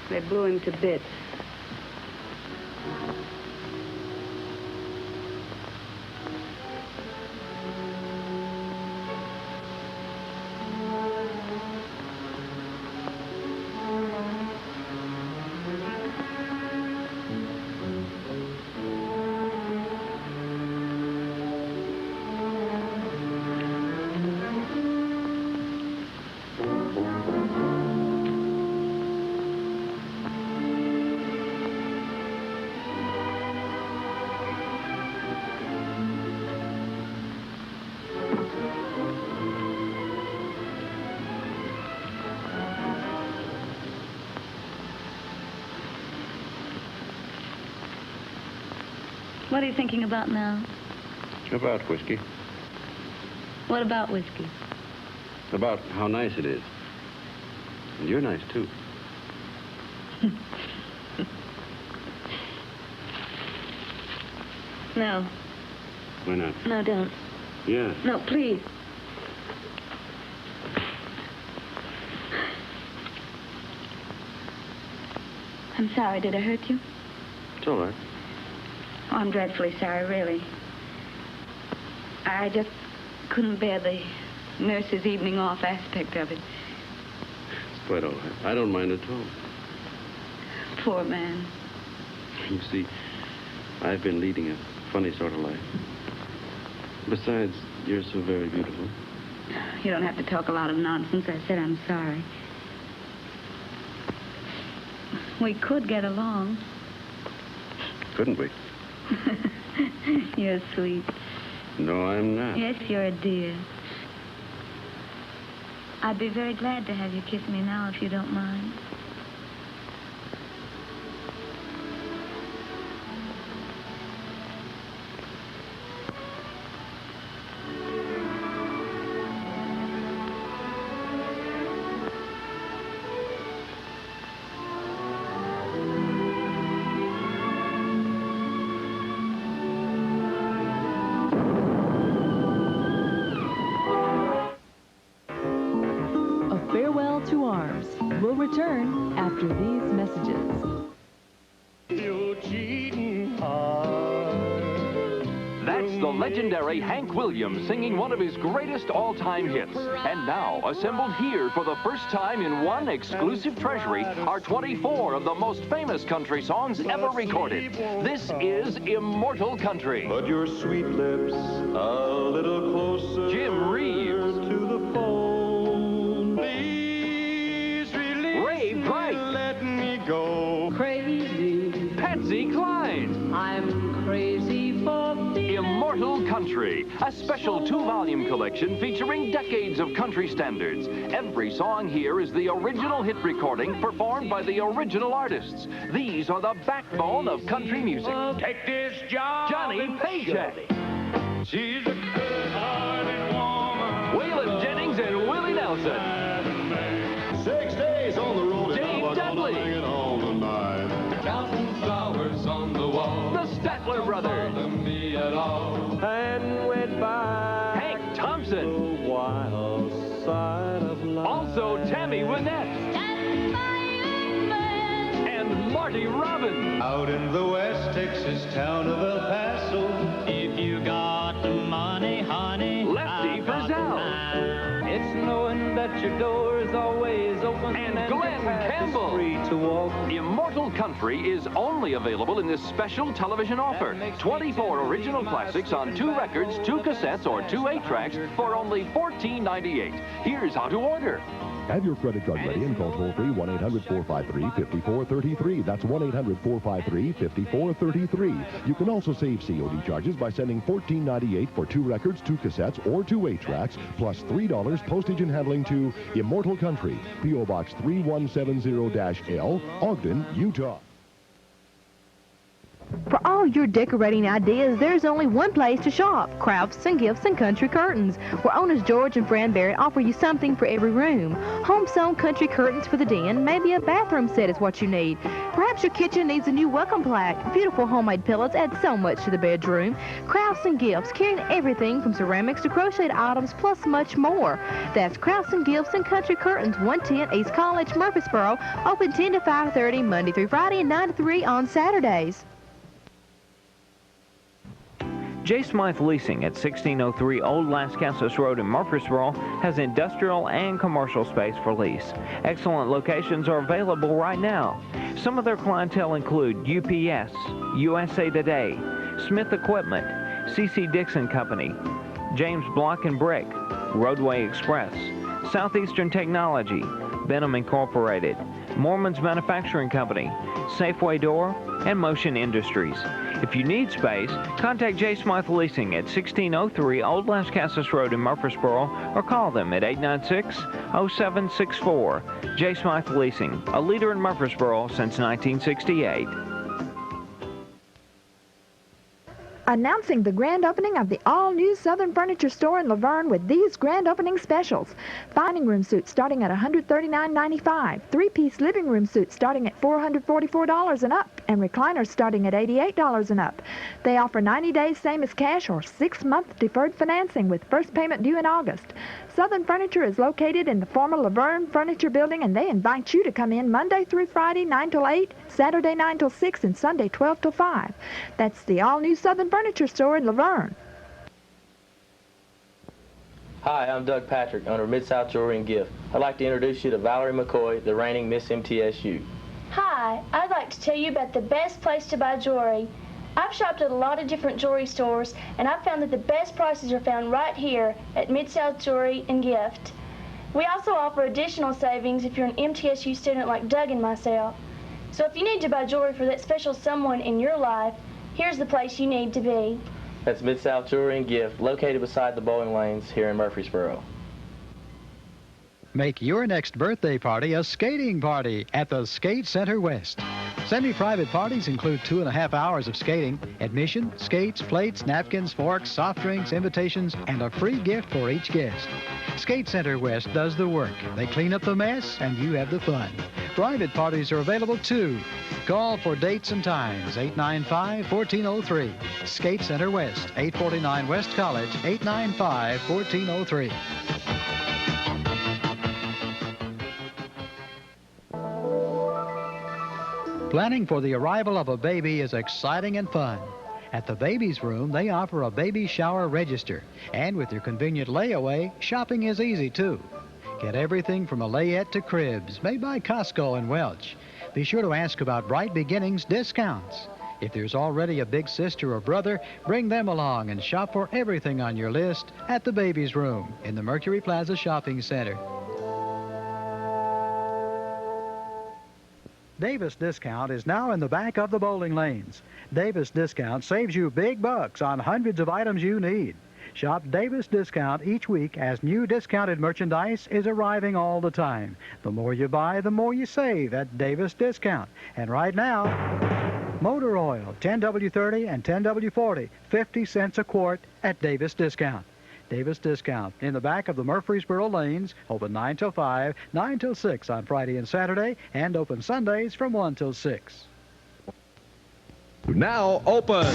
They blew him to bits. What are you thinking about now? About whiskey. What about whiskey? About how nice it is. And you're nice, too. No. Why not? No, don't. Yeah. No, please. I'm sorry. Did I hurt you? It's all right. Oh, I'm dreadfully sorry, really. I just couldn't bear the nurse's evening off aspect of it. It's quite all right. I don't mind at all. Poor man. You see, I've been leading a funny sort of life. Besides, you're so very beautiful. You don't have to talk a lot of nonsense. I said I'm sorry. We could get along. Couldn't we? You're sweet. No, I'm not. Yes, you're a dear. I'd be very glad to have you kiss me now, if you don't mind. To arms. We'll return after these messages. You cheating heart. That's the legendary Hank Williams singing one of his greatest all-time hits. And now, assembled here for the first time in one exclusive treasury, are 24 of the most famous country songs ever recorded. This is Immortal Country. Put your sweet lips a little closer. Jim Reeves. To the phone. Please release Ray Bright. Let me go. Crazy. Patsy Cline. I'm crazy for Immortal Country, a special 2-volume collection featuring decades of country standards. Every song here is the original hit recording performed by the original artists. These are the backbone of country music. Take this job. Johnny Paycheck. She's a good-hearted woman. Waylon Jennings and Willie Nelson. 6 days on the road. Dave Dudley. Counting flowers on the wall. The Statler Brothers. And went by Hank Thompson. the wild side of life. Also Tammy Wynette. And Marty Robbins. Out in the West Texas town of El Paso. If you got the money, honey. Lefty Frizzell. It's knowing that your door is always open. And Glenn Campbell. Free to walk. Immortal Country is only available in this special television offer. 24 original classics on 2 records, 2 cassettes, or 2 8-tracks for only $14.98. Here's how to order. Have your credit card ready and call toll-free 1-800-453-5433. That's 1-800-453-5433. You can also save COD charges by sending $14.98 for 2 records, 2 cassettes, or 2 8-tracks, plus $3 postage and handling to Immortal Country, P.O. Box 3170-L, Ogden, Utah. For all your decorating ideas, there's only one place to shop, Crafts and Gifts and Country Curtains, where owners George and Fran Barrett offer you something for every room. Home-sewn country curtains for the den, maybe a bathroom set is what you need. Perhaps your kitchen needs a new welcome plaque. Beautiful homemade pillows add so much to the bedroom. Crafts and Gifts, carrying everything from ceramics to crocheted items, plus much more. That's Crafts and Gifts and Country Curtains, 110 East College, Murfreesboro, open 10 to 5:30 Monday through Friday and 9 to 3 on Saturdays. J. Smythe Leasing at 1603 Old Las Casas Road in Murfreesboro has industrial and commercial space for lease. Excellent locations are available right now. Some of their clientele include UPS, USA Today, Smith Equipment, C.C. Dixon Company, James Block and Brick, Roadway Express, Southeastern Technology, Benham Incorporated, Mormon's Manufacturing Company, Safeway Door, and Motion Industries. If you need space, contact J. Smythe Leasing at 1603 Old Las Casas Road in Murfreesboro or call them at 896-0764. J. Smythe Leasing, a leader in Murfreesboro since 1968. Announcing the grand opening of the all-new Southern Furniture Store in Laverne with these grand opening specials. Dining room suits starting at $139.95. 3-piece living room suits starting at $444 and up. And recliners starting at $88 and up. They offer 90 days same as cash or 6-month deferred financing with first payment due in August. Southern Furniture is located in the former Laverne Furniture Building, and they invite you to come in Monday through Friday 9 till 8, Saturday 9 till 6, and Sunday 12 till 5. That's the all-new Southern Furniture Store in Laverne. Hi, I'm Doug Patrick, owner of Mid-South Jewelry and Gift. I'd like to introduce you to Valarie McCoy, the reigning Miss MTSU. Hi, I'd like to tell you about the best place to buy jewelry. I've shopped at a lot of different jewelry stores, and I've found that the best prices are found right here at Mid-South Jewelry and Gift. We also offer additional savings if you're an MTSU student like Doug and myself. So if you need to buy jewelry for that special someone in your life, here's the place you need to be. That's Mid-South Jewelry and Gift, located beside the bowling lanes here in Murfreesboro. Make your next birthday party a skating party at the Skate Center West. Semi-private parties include 2.5 hours of skating, admission, skates, plates, napkins, forks, soft drinks, invitations, and a free gift for each guest. Skate Center West does the work. They clean up the mess, and you have the fun. Private parties are available, too. Call for dates and times, 895-1403. Skate Center West, 849 West College, 895-1403. Planning for the arrival of a baby is exciting and fun. At the Baby's Room, they offer a baby shower register. And with their convenient layaway, shopping is easy, too. Get everything from a layette to cribs, made by Costco and Welch. Be sure to ask about Bright Beginnings discounts. If there's already a big sister or brother, bring them along and shop for everything on your list at the Baby's Room in the Mercury Plaza Shopping Center. Davis Discount is now in the back of the bowling lanes. Davis Discount saves you big bucks on hundreds of items you need. Shop Davis Discount each week as new discounted merchandise is arriving all the time. The more you buy, the more you save at Davis Discount. And right now, motor oil, 10W30 and 10W40, 50 cents a quart at Davis Discount. Davis Discount in the back of the Murfreesboro lanes, open 9 till 5, 9 till 6 on Friday and Saturday, and open Sundays from 1 till 6. Now open.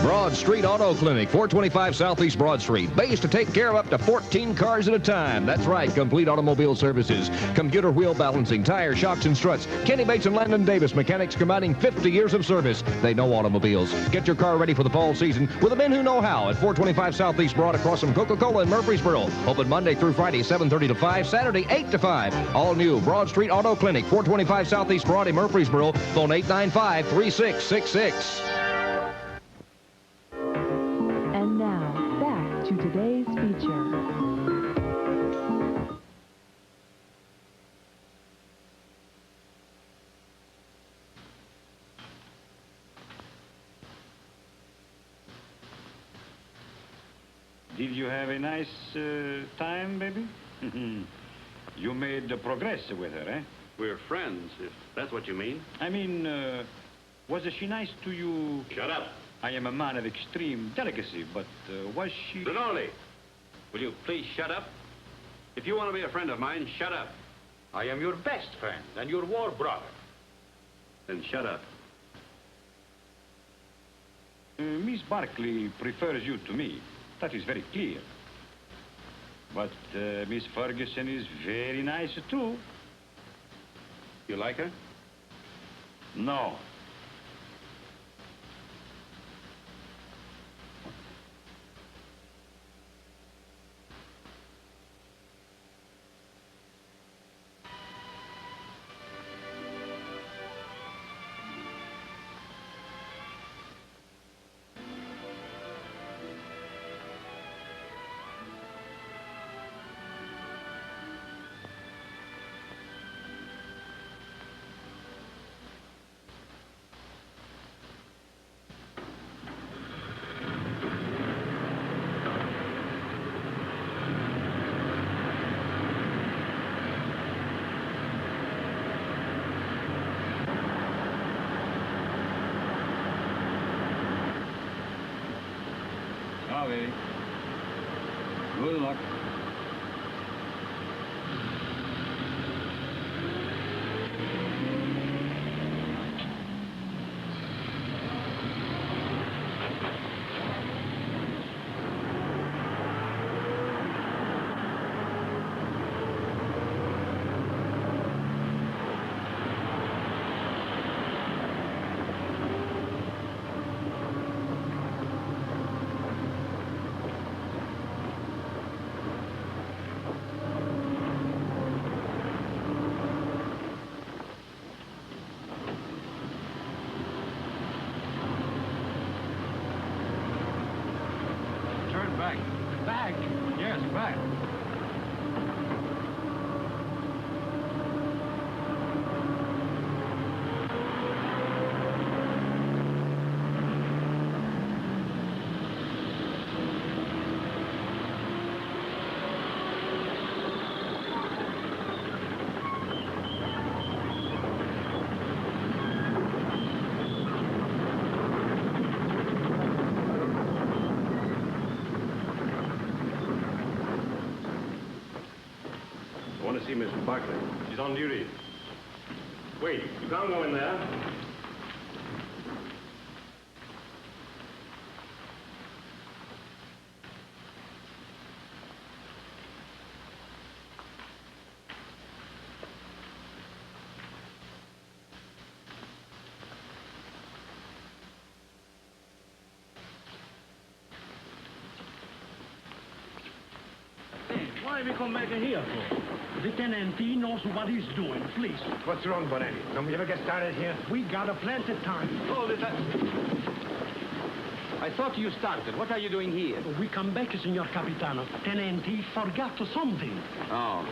Broad Street Auto Clinic, 425 Southeast Broad Street. Base to take care of up to 14 cars at a time. That's right, complete automobile services. Computer wheel balancing, tires, shocks, and struts. Kenny Bates and Landon Davis, mechanics combining 50 years of service. They know automobiles. Get your car ready for the fall season with the men who know how at 425 Southeast Broad across from Coca-Cola in Murfreesboro. Open Monday through Friday, 7:30 to 5, Saturday, 8 to 5. All new Broad Street Auto Clinic, 425 Southeast Broad in Murfreesboro. Phone 895-3666. And now, back to today's feature. Did you have a nice time, baby? You made progress with her, eh? We're friends, if that's what you mean. I mean, was she nice to you? Shut up. I am a man of extreme delicacy, but was she... Rinaldi, will you please shut up? If you want to be a friend of mine, shut up. I am your best friend and your war brother. Then shut up. Miss Barkley prefers you to me. That is very clear. But Miss Ferguson is very nice, too. You like her? No. Sorry. Good luck. Back? Yes, back. I want to see Miss Barkley. She's on duty. Wait, you can't go in there. why we come back here for. The tenantee knows what he's doing, please. What's wrong, Bonetti? Don't we ever get started here? We got a plenty time. Hold it. I thought you started. What are you doing here? We come back, Signor Capitano. Tenantee forgot something. Oh.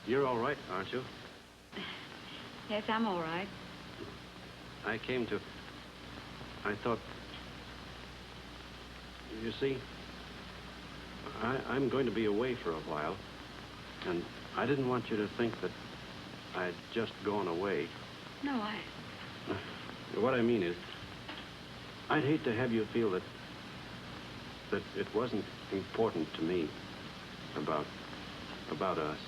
You're all right, aren't you? Yes, I'm all right. I thought... You see, I'm going to be away for a while, and I didn't want you to think that I'd just gone away. No, What I mean is, I'd hate to have you feel that it wasn't important to me about us.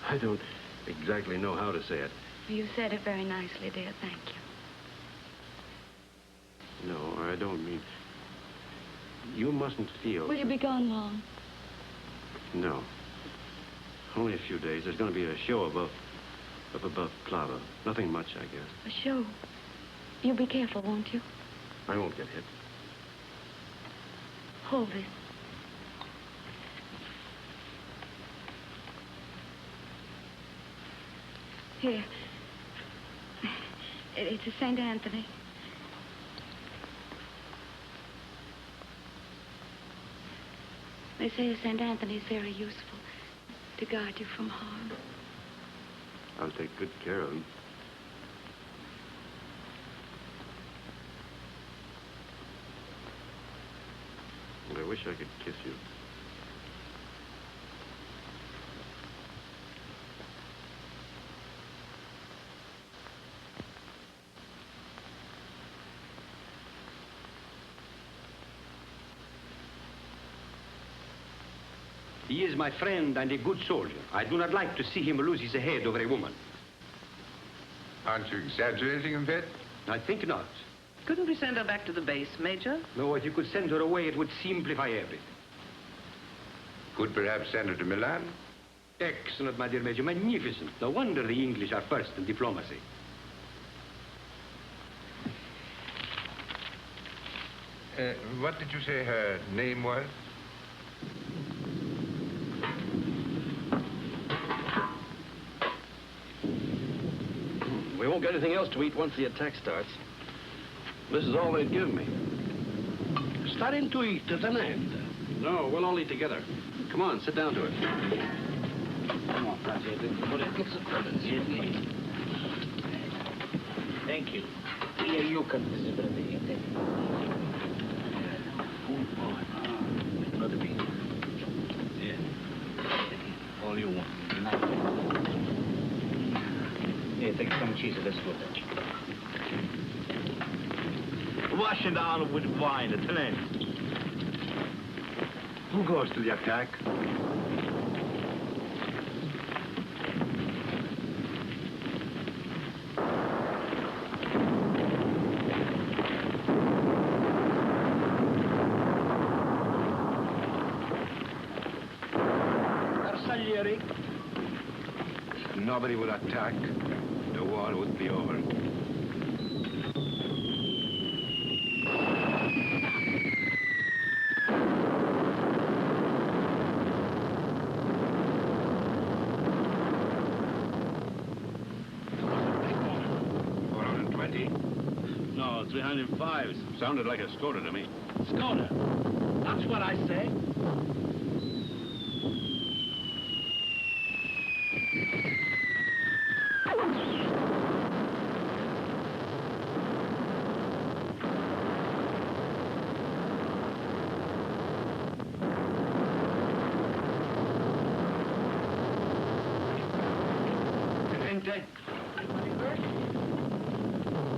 I don't exactly know how to say it. You said it very nicely, dear. Thank you. No, I don't mean... You mustn't feel... Will you be gone long? No. Only a few days. There's going to be a show above Plava. Nothing much, I guess. A show? You'll be careful, won't you? I won't get hit. Hold this. Here. It's a St. Anthony. They say a St. Anthony is very useful to guard you from harm. I'll take good care of him. I wish I could kiss you. He is my friend and a good soldier. I do not like to see him lose his head over a woman. Aren't you exaggerating a bit? I think not. Couldn't we send her back to the base, Major? No, if you could send her away, it would simplify everything. Could perhaps send her to Milan? Excellent, my dear Major. Magnificent. No wonder the English are first in diplomacy. What did you say her name was? We won't get anything else to eat once the attack starts. This is all they'd give me. Starting to eat at an end. No, we'll all eat together. Come on, sit down to it. Come on, thank you. Here you can visit the Another bean. Yeah. All you want. Here, take some cheese of this with it. Wash it down with wine at an end. Who goes to the attack? If nobody would attack, the war would be over. No, 305. Sounded like a Skoda to me. Skoda. That's what I say.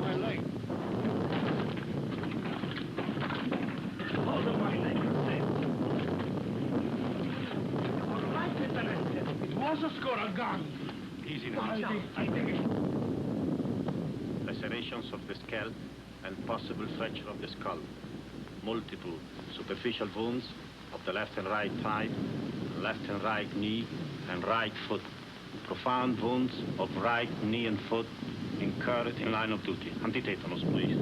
My leg. Hold on my leg. All right, Lieutenant. It was a Skoda gun. Easy now. I think it. lacerations of the scalp and possible fracture of the skull. Multiple superficial wounds of the left and right thigh, left and right knee, and right foot. Profound wounds of right knee and foot incurred in line of duty. Antitetanus, please.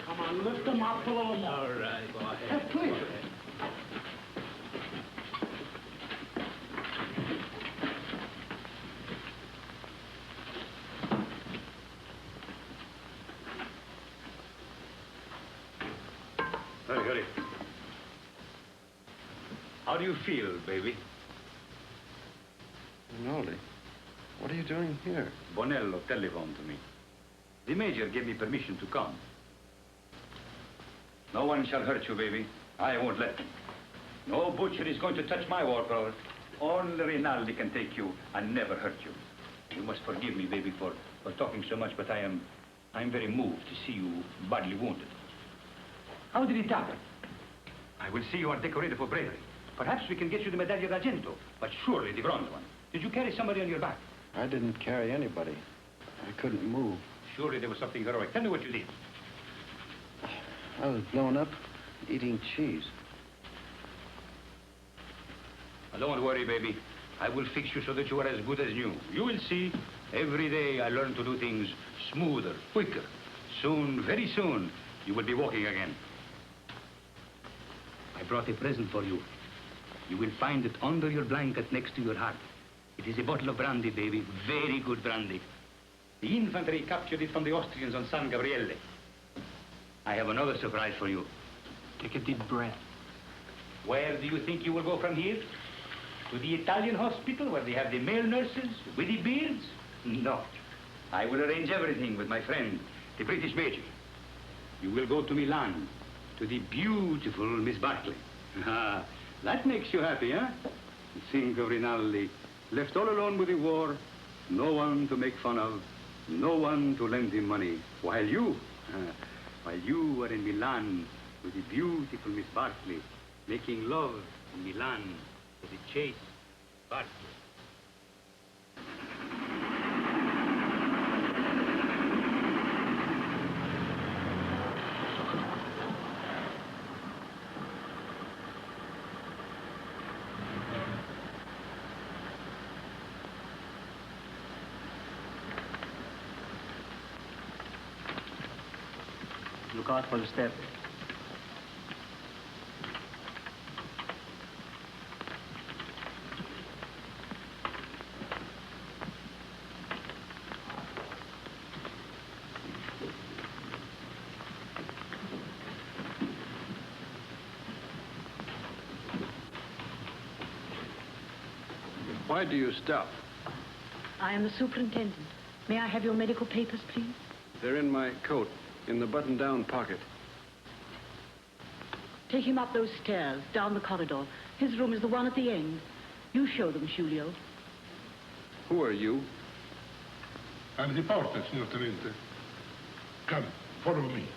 Come on, lift them up a little more. All right, boy. Please. Hurry. How do you feel, baby? Noli, what are you doing here? Bonello telephoned to me. The major gave me permission to come. No one shall hurt you, baby. I won't let them. No butcher is going to touch my war collar. Only Rinaldi can take you and never hurt you. You must forgive me, baby, for talking so much, but I'm very moved to see you badly wounded. How did it happen? I will see you are decorated for bravery. Perhaps we can get you the Medaglia d'Argento, but surely the bronze one. Did you carry somebody on your back? I didn't carry anybody. I couldn't move. Surely there was something heroic. Tell me what you did. I was blown up eating cheese. Now, don't worry, baby. I will fix you so that you are as good as new. You will see. Every day I learn to do things smoother, quicker. Soon, very soon, you will be walking again. I brought a present for you. You will find it under your blanket next to your heart. It is a bottle of brandy, baby. Very good brandy. The infantry captured it from the Austrians on San Gabriele. I have another surprise for you. Take a deep breath. Where do you think you will go from here? To the Italian hospital where they have the male nurses with the beards? No. I will arrange everything with my friend, the British major. You will go to Milan, to the beautiful Miss Barclay. Ah, that makes you happy, huh? Think of Rinaldi, left all alone with the war, no one to make fun of, no one to lend him money, while you were in Milan with the beautiful Miss Barclay, making love in Milan to the chaste Barclay. Look out for the step. Why do you stop? I am the superintendent. May I have your medical papers, please? They're in my coat, in the button-down pocket. Take him up those stairs, down the corridor. His room is the one at the end. You show them, Julio. Who are you? I'm the porter, Signor Tenente. Come, follow me.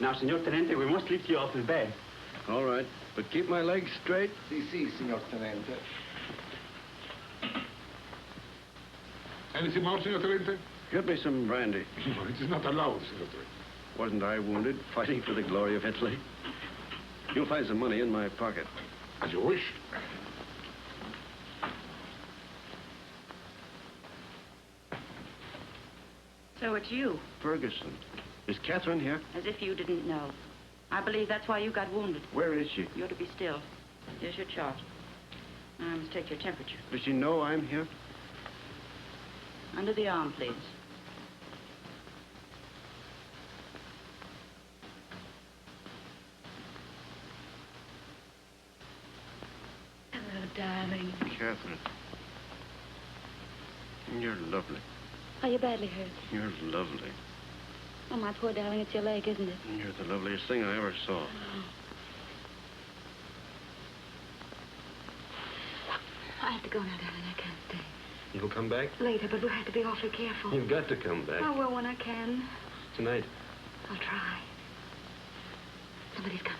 Now, Signor Tenente, we must lift you off the bed. All right, but keep my legs straight. Si, Signor Tenente. Anything more, Signor Tenente? Get me some brandy. No, it is not allowed, Signor Tenente. Wasn't I wounded, fighting for the glory of Italy? You'll find some money in my pocket. As you wish. So it's you. Ferguson. Is Catherine here? As if you didn't know. I believe that's why you got wounded. Where is she? You're to be still. Here's your chart. I must take your temperature. Does she know I'm here? Under the arm, please. Hello, darling. Catherine. You're lovely. Are you badly hurt? You're lovely. Oh, my poor darling, it's your leg, isn't it? You're the loveliest thing I ever saw. have to go now, darling. I can't stay. You'll come back? Later, but we'll have to be awfully careful. You've got to come back. I will when I can. Tonight. I'll try. Somebody's coming.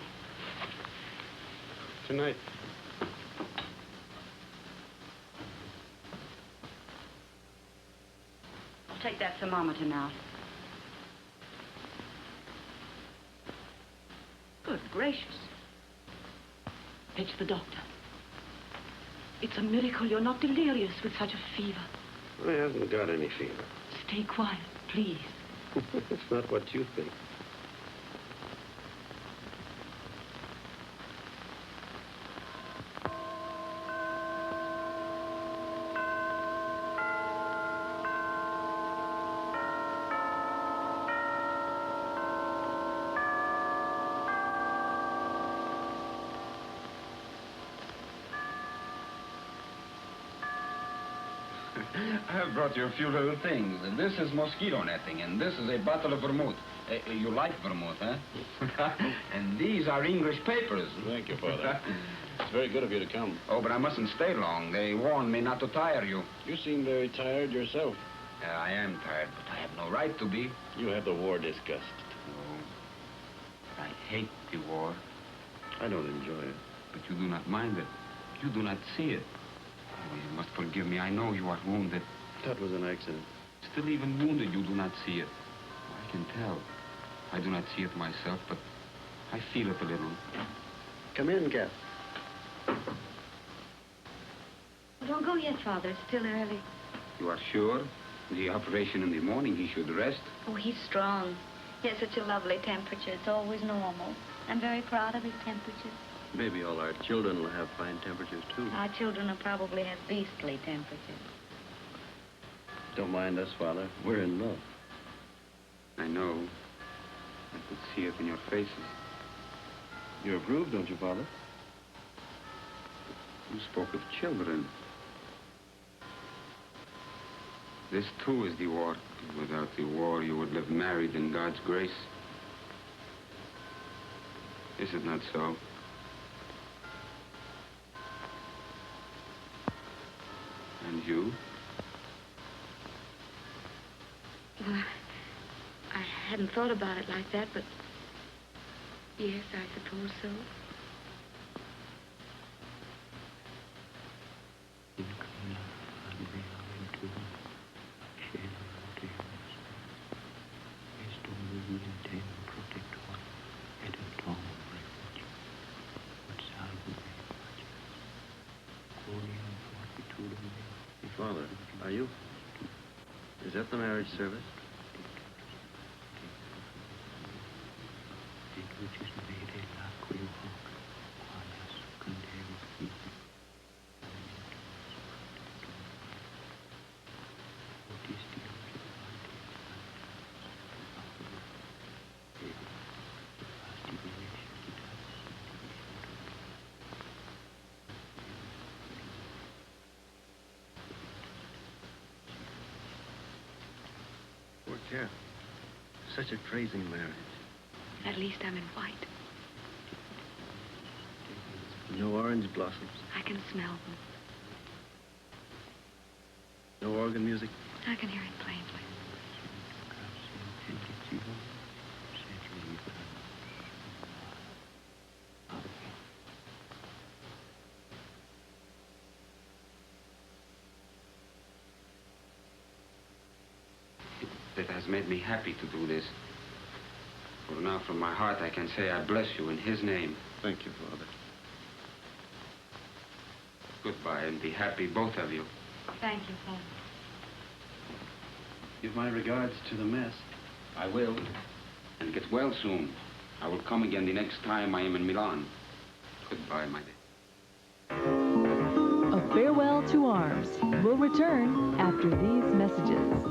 Tonight. Take that thermometer now. Good gracious. It's the doctor. It's a miracle you're not delirious with such a fever. I haven't got any fever. Stay quiet, please. It's not what you think. I've brought you a few little things. This is mosquito netting, and this is a bottle of vermouth. You like vermouth, huh? And these are English papers. Thank you, Father. It's very good of you to come. Oh, but I mustn't stay long. They warned me not to tire you. You seem very tired yourself. I am tired, but I have no right to be. You have the war disgust. Oh, I hate the war. I don't enjoy it. But you do not mind it. You do not see it. Oh, you must forgive me. I know you are wounded. That was an accident. Still, even wounded, you do not see it. I can tell. I do not see it myself, but I feel it a little. Come in, Cap. Don't go yet, Father. It's still early. You are sure? The operation in the morning, he should rest. Oh, he's strong. He has such a lovely temperature. It's always normal. I'm very proud of his temperature. Maybe all our children will have fine temperatures, too. Our children will probably have beastly temperatures. Don't mind us, Father. We're in love. I know. I could see it in your faces. You approve, don't you, Father? You spoke of children. This, too, is the war. Without the war, you would live married in God's grace. Is it not so? And you? Well, I hadn't thought about it like that, but yes, I suppose so. Father, are you? Is that the marriage service? Yeah. Such a crazy marriage. At least I'm in white. No orange blossoms. I can smell them. No organ music. I can hear it plainly. It has made me happy to do this. For now, from my heart, I can say I bless you in his name. Thank you, Father. Goodbye, and be happy, both of you. Thank you, Father. Give my regards to the mess. I will. And get well soon. I will come again the next time I am in Milan. Goodbye, my dear. A farewell to arms. We'll return after these messages.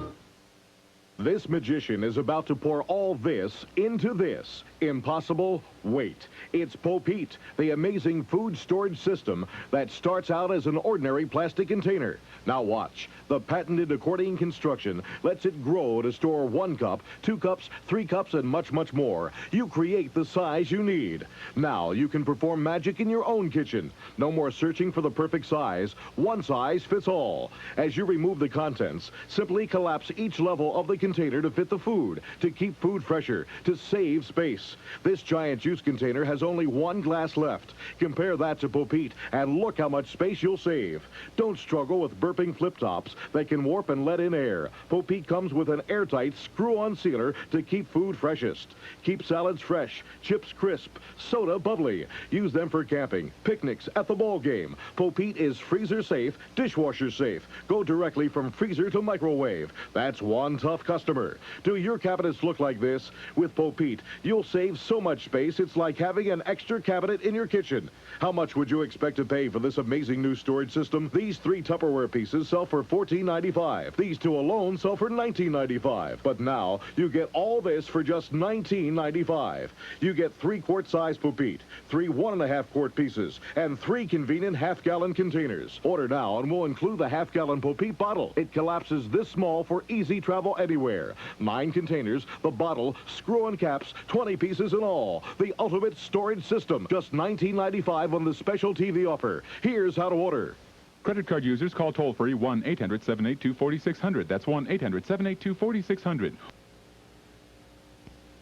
This magician is about to pour all this into this. Impossible Wait, it's Popeet, the amazing food storage system that starts out as an ordinary plastic container. Now watch. The patented accordion construction lets it grow to store 1 cup, 2 cups, 3 cups, and much, much more. You create the size you need. Now you can perform magic in your own kitchen. No more searching for the perfect size. One size fits all. As you remove the contents, simply collapse each level of the container to fit the food, to keep food fresher, to save space. This giant juice container has only 1 glass left. Compare that to Popeet, and look how much space you'll save. Don't struggle with burping flip tops that can warp and let in air. Popeet comes with an airtight screw-on sealer to keep food freshest. Keep salads fresh, chips crisp, soda bubbly. Use them for camping, picnics, at the ball game. Popeet is freezer safe, dishwasher safe. Go directly from freezer to microwave. That's one tough customer. Do your cabinets look like this? With Popeet, you'll save so much space it's like having an extra cabinet in your kitchen. How much would you expect to pay for this amazing new storage system? These 3 Tupperware pieces sell for $14.95. These 2 alone sell for $19.95. But now you get all this for just $19.95. You get 3-quart size Popeet, 3 1.5-quart pieces, and 3 convenient half-gallon containers. Order now and we'll include the half-gallon Popeet bottle. It collapses this small for easy travel anywhere. 9 containers, the bottle, screw-on caps, 20 pieces in all. The ultimate storage system. Just $19.95 on the special TV offer. Here's how to order. Credit card users call toll-free 1-800-782-4600. That's 1-800-782-4600.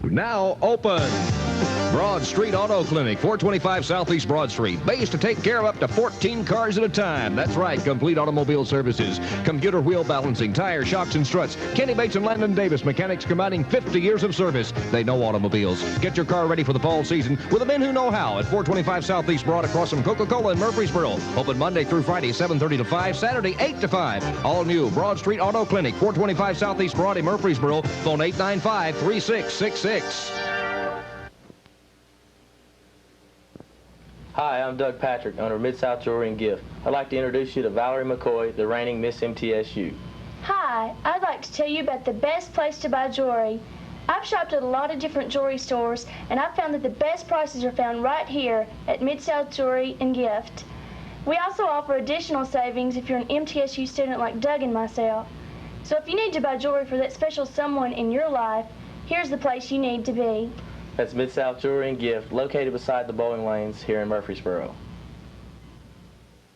Now open. Broad Street Auto Clinic, 425 Southeast Broad Street. Base to take care of up to 14 cars at a time. That's right, complete automobile services. Computer wheel balancing, tire, shocks, and struts. Kenny Bates and Landon Davis, mechanics combining 50 years of service. They know automobiles. Get your car ready for the fall season with the men who know how at 425 Southeast Broad across from Coca-Cola in Murfreesboro. Open Monday through Friday, 7:30 to 5, Saturday, 8 to 5. All new Broad Street Auto Clinic, 425 Southeast Broad in Murfreesboro. Phone 895-3666. Hi, I'm Doug Patrick, owner of Mid-South Jewelry and Gift. I'd like to introduce you to Valarie McCoy, the reigning Miss MTSU. Hi, I'd like to tell you about the best place to buy jewelry. I've shopped at a lot of different jewelry stores, and I've found that the best prices are found right here at Mid-South Jewelry and Gift. We also offer additional savings if you're an MTSU student like Doug and myself. So if you need to buy jewelry for that special someone in your life, here's the place you need to be. That's Mid-South Jewelry and Gift, located beside the bowling lanes here in Murfreesboro.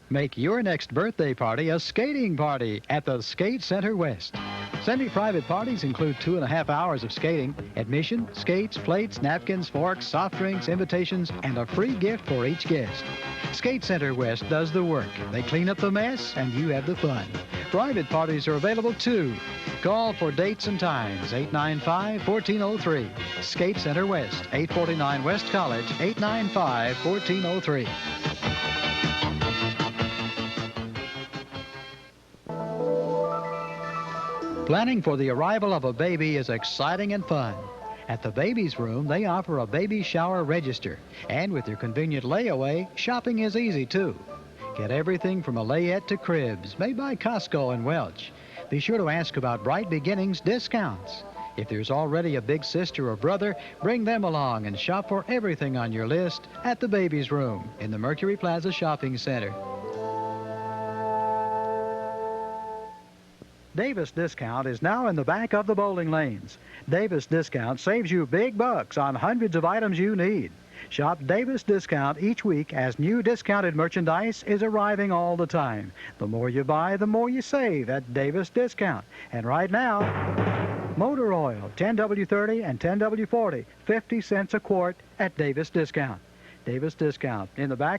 Make your next birthday party a skating party at the Skate Center West. Semi-private parties include 2.5 hours of skating, admission, skates, plates, napkins, forks, soft drinks, invitations, and a free gift for each guest. Skate Center West does the work. They clean up the mess, and you have the fun. Private parties are available, too. Call for dates and times, 895-1403. Skate Center West, 849 West College, 895-1403. Planning for the arrival of a baby is exciting and fun. At the Baby's Room, they offer a baby shower register. And with their convenient layaway, shopping is easy, too. Get everything from a layette to cribs, made by Costco and Welch. Be sure to ask about Bright Beginnings discounts. If there's already a big sister or brother, bring them along and shop for everything on your list at the Baby's Room in the Mercury Plaza Shopping Center. Davis Discount is now in the back of the bowling lanes. Davis Discount saves you big bucks on hundreds of items you need. Shop Davis Discount each week as new discounted merchandise is arriving all the time. The more you buy, the more you save at Davis Discount. And right now, motor oil, 10W30 and 10W40, 50 cents a quart at Davis Discount. Davis Discount in the back